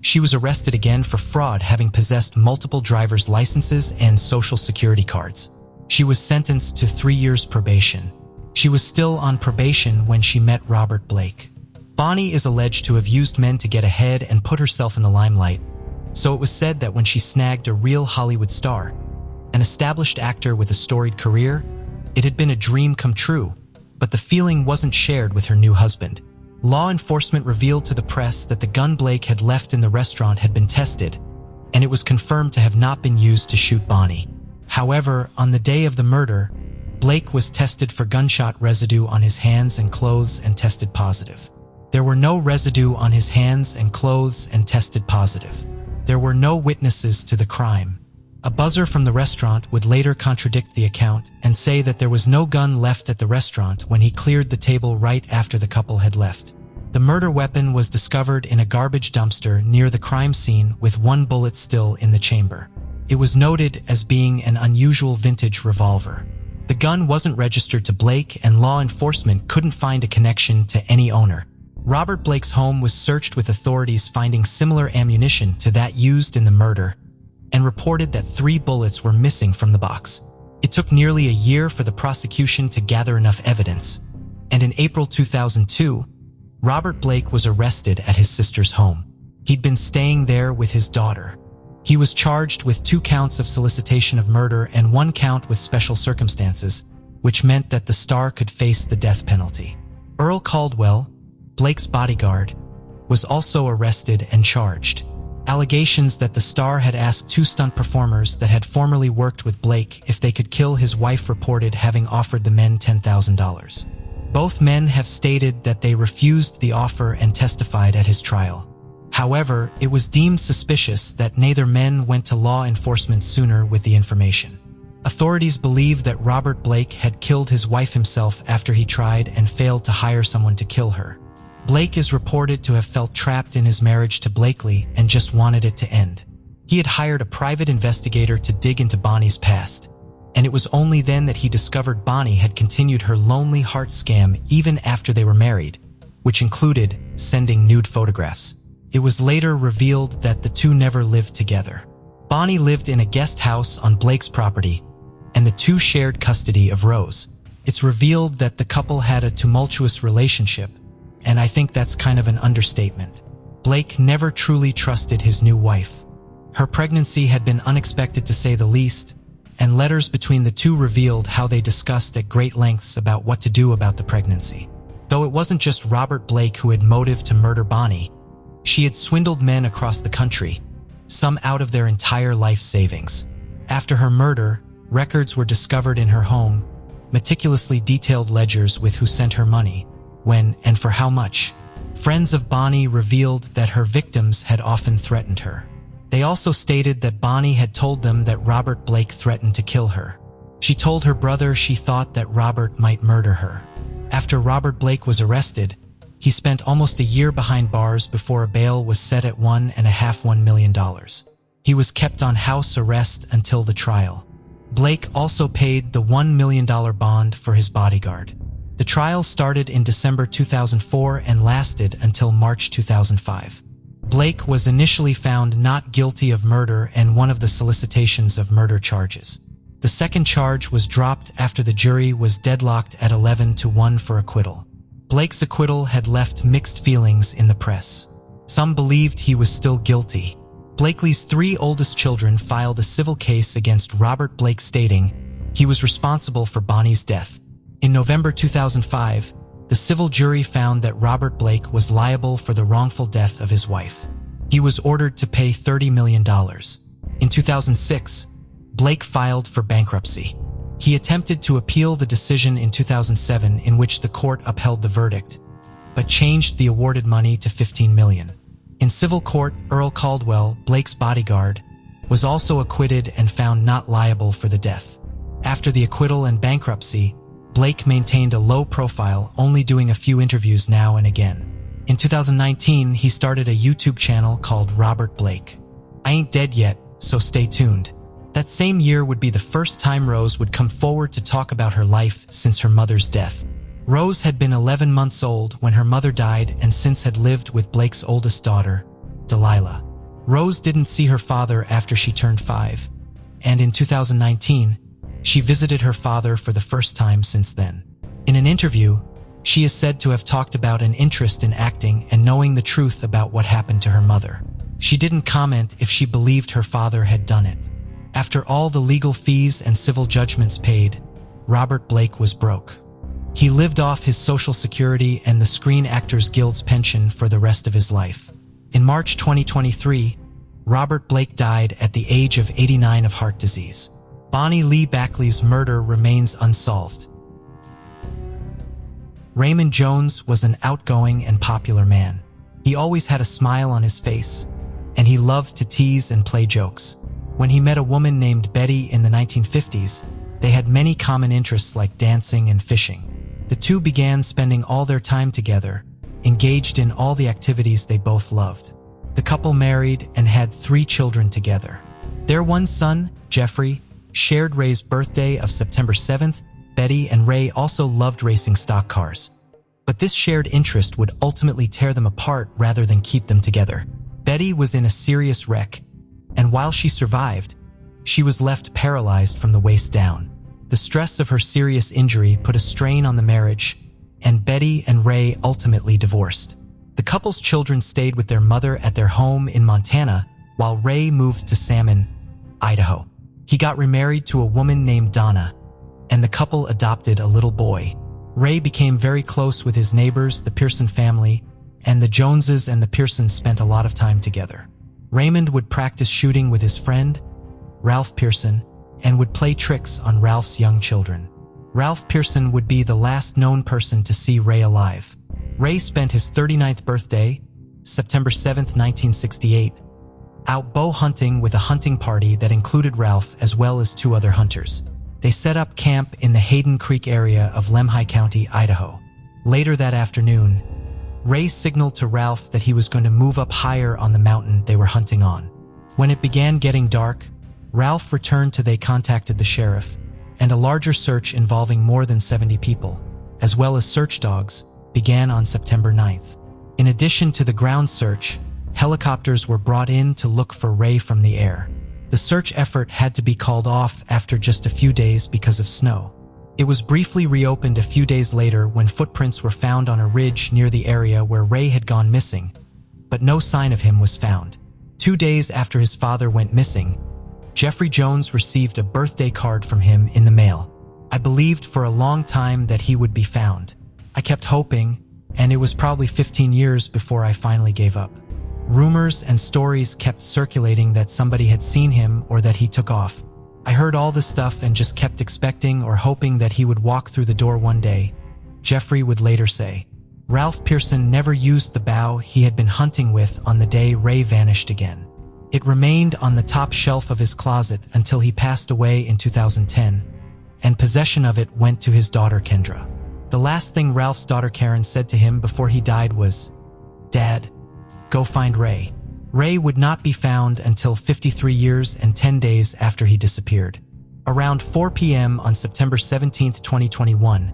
she was arrested again for fraud, having possessed multiple driver's licenses and social security cards. She was sentenced to 3 years probation. She was still on probation when she met Robert Blake. Bonnie is alleged to have used men to get ahead and put herself in the limelight, so it was said that when she snagged a real Hollywood star, an established actor with a storied career, it had been a dream come true, but the feeling wasn't shared with her new husband. Law enforcement revealed to the press that the gun Blake had left in the restaurant had been tested, and it was confirmed to have not been used to shoot Bonnie. However, on the day of the murder, Blake was tested for gunshot residue on his hands and clothes and tested positive. There were no residue on his hands and clothes and tested positive. There were no witnesses to the crime. A buzzer from the restaurant would later contradict the account and say that there was no gun left at the restaurant when he cleared the table right after the couple had left. The murder weapon was discovered in a garbage dumpster near the crime scene with 1 bullet still in the chamber. It was noted as being an unusual vintage revolver. The gun wasn't registered to Blake, and law enforcement couldn't find a connection to any owner. Robert Blake's home was searched, with authorities finding similar ammunition to that used in the murder, and reported that 3 bullets were missing from the box. It took nearly a year for the prosecution to gather enough evidence, and in April 2002, Robert Blake was arrested at his sister's home. He'd been staying there with his daughter. He was charged with 2 counts of solicitation of murder and 1 count with special circumstances, which meant that the star could face the death penalty. Earl Caldwell, Blake's bodyguard, was also arrested and charged. Allegations that the star had asked 2 stunt performers that had formerly worked with Blake if they could kill his wife, reported having offered the men $10,000. Both men have stated that they refused the offer and testified at his trial. However, it was deemed suspicious that neither men went to law enforcement sooner with the information. Authorities believe that Robert Blake had killed his wife himself after he tried and failed to hire someone to kill her. Blake is reported to have felt trapped in his marriage to Bakley and just wanted it to end. He had hired a private investigator to dig into Bonnie's past, and it was only then that he discovered Bonnie had continued her lonely heart scam even after they were married, which included sending nude photographs. It was later revealed that the two never lived together. Bonnie lived in a guest house on Blake's property, and the two shared custody of Rose. It's revealed that the couple had a tumultuous relationship, and I think that's kind of an understatement. Blake never truly trusted his new wife. Her pregnancy had been unexpected to say the least, and letters between the two revealed how they discussed at great lengths about what to do about the pregnancy. Though it wasn't just Robert Blake who had motive to murder Bonnie, she had swindled men across the country, some out of their entire life savings. After her murder, records were discovered in her home, meticulously detailed ledgers with who sent her money, when, and for how much. Friends of Bonnie revealed that her victims had often threatened her. They also stated that Bonnie had told them that Robert Blake threatened to kill her. She told her brother she thought that Robert might murder her. After Robert Blake was arrested, he spent almost a year behind bars before a bail was set at $1.5 million. He was kept on house arrest until the trial. Blake also paid the $1 million bond for his bodyguard. The trial started in December 2004 and lasted until March 2005. Blake was initially found not guilty of murder and one of the solicitations of murder charges. The second charge was dropped after the jury was deadlocked at 11-1 for acquittal. Blake's acquittal had left mixed feelings in the press. Some believed he was still guilty. Bakley's three oldest children filed a civil case against Robert Blake stating he was responsible for Bonnie's death. In November 2005, the civil jury found that Robert Blake was liable for the wrongful death of his wife. He was ordered to pay $30 million. In 2006, Blake filed for bankruptcy. He attempted to appeal the decision in 2007 in which the court upheld the verdict, but changed the awarded money to $15 million. In civil court, Earl Caldwell, Blake's bodyguard, was also acquitted and found not liable for the death. After the acquittal and bankruptcy, Blake maintained a low profile, only doing a few interviews now and again. In 2019, he started a YouTube channel called Robert Blake. I ain't dead yet, so stay tuned. That same year would be the first time Rose would come forward to talk about her life since her mother's death. Rose had been 11 months old when her mother died and since had lived with Blake's oldest daughter, Delilah. Rose didn't see her father after she turned 5, and in 2019, she visited her father for the first time since then. In an interview, she is said to have talked about an interest in acting and knowing the truth about what happened to her mother. She didn't comment if she believed her father had done it. After all the legal fees and civil judgments paid, Robert Blake was broke. He lived off his Social Security and the Screen Actors Guild's pension for the rest of his life. In March 2023, Robert Blake died at the age of 89 of heart disease. Bonnie Lee Bakley's murder remains unsolved. Raymond Jones was an outgoing and popular man. He always had a smile on his face, and he loved to tease and play jokes. When he met a woman named Betty in the 1950s, they had many common interests like dancing and fishing. The two began spending all their time together, engaged in all the activities they both loved. The couple married and had 3 children together. Their one son, Jeffrey, shared Ray's birthday of September 7th. Betty and Ray also loved racing stock cars. But this shared interest would ultimately tear them apart rather than keep them together. Betty was in a serious wreck, and while she survived, she was left paralyzed from the waist down. The stress of her serious injury put a strain on the marriage, and Betty and Ray ultimately divorced. The couple's children stayed with their mother at their home in Montana, while Ray moved to Salmon, Idaho. He got remarried to a woman named Donna, and the couple adopted a little boy. Ray became very close with his neighbors, the Pearson family, and the Joneses and the Pearsons spent a lot of time together. Raymond would practice shooting with his friend, Ralph Pearson, and would play tricks on Ralph's young children. Ralph Pearson would be the last known person to see Ray alive. Ray spent his 39th birthday, September 7, 1968, out bow hunting with a hunting party that included Ralph as well as 2 other hunters. They set up camp in the Hayden Creek area of Lemhi County, Idaho. Later that afternoon, Ray signaled to Ralph that he was going to move up higher on the mountain they were hunting on. When it began getting dark, Ralph returned to they contacted the sheriff, and a larger search involving more than 70 people, as well as search dogs, began on September 9th. In addition to the ground search, helicopters were brought in to look for Ray from the air. The search effort had to be called off after just a few days because of snow. It was briefly reopened a few days later when footprints were found on a ridge near the area where Ray had gone missing, but no sign of him was found. 2 days after his father went missing, Jeffrey Jones received a birthday card from him in the mail. I believed for a long time that he would be found. I kept hoping, and it was probably 15 years before I finally gave up. Rumors and stories kept circulating that somebody had seen him or that he took off. I heard all this stuff and just kept expecting or hoping that he would walk through the door one day. Jeffrey would later say. Ralph Pearson never used the bow he had been hunting with on the day Ray vanished again. It remained on the top shelf of his closet until he passed away in 2010, and possession of it went to his daughter Kendra. The last thing Ralph's daughter Karen said to him before he died was, "Dad, go find Ray." Ray would not be found until 53 years and 10 days after he disappeared. Around 4 p.m. on September 17, 2021,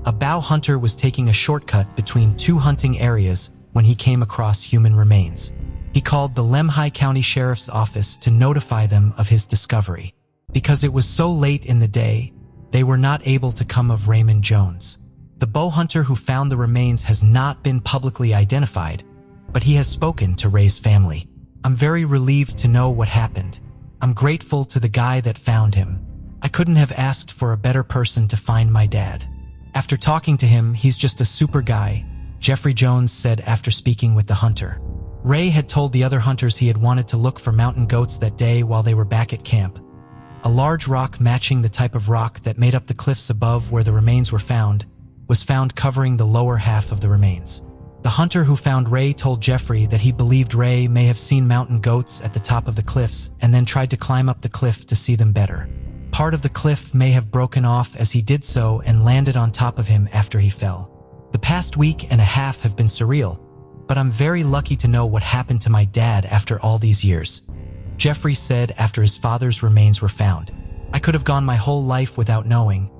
a bow hunter was taking a shortcut between 2 hunting areas when he came across human remains. He called the Lemhi County Sheriff's Office to notify them of his discovery. Because it was so late in the day, they were not able to come of Raymond Jones. The bow hunter who found the remains has not been publicly identified, but he has spoken to Ray's family. I'm very relieved to know what happened. I'm grateful to the guy that found him. I couldn't have asked for a better person to find my dad. After talking to him, he's just a super guy, Jeffrey Jones said after speaking with the hunter. Ray had told the other hunters he had wanted to look for mountain goats that day while they were back at camp. A large rock matching the type of rock that made up the cliffs above where the remains were found was found covering the lower half of the remains. The hunter who found Ray told Jeffrey that he believed Ray may have seen mountain goats at the top of the cliffs and then tried to climb up the cliff to see them better. Part of the cliff may have broken off as he did so and landed on top of him after he fell. The past week and a half have been surreal, but I'm very lucky to know what happened to my dad after all these years. Jeffrey said after his father's remains were found, "I could have gone my whole life without knowing,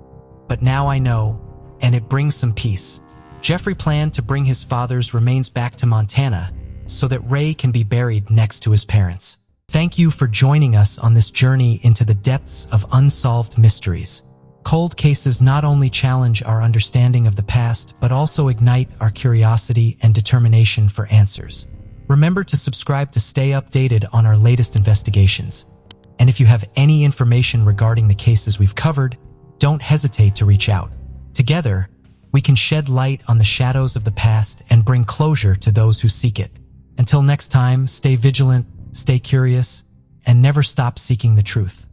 but now I know, and it brings some peace." Jeffrey planned to bring his father's remains back to Montana so that Ray can be buried next to his parents. Thank you for joining us on this journey into the depths of unsolved mysteries. Cold cases not only challenge our understanding of the past, but also ignite our curiosity and determination for answers. Remember to subscribe to stay updated on our latest investigations. And if you have any information regarding the cases we've covered, don't hesitate to reach out. Together, we can shed light on the shadows of the past and bring closure to those who seek it. Until next time, stay vigilant, stay curious, and never stop seeking the truth.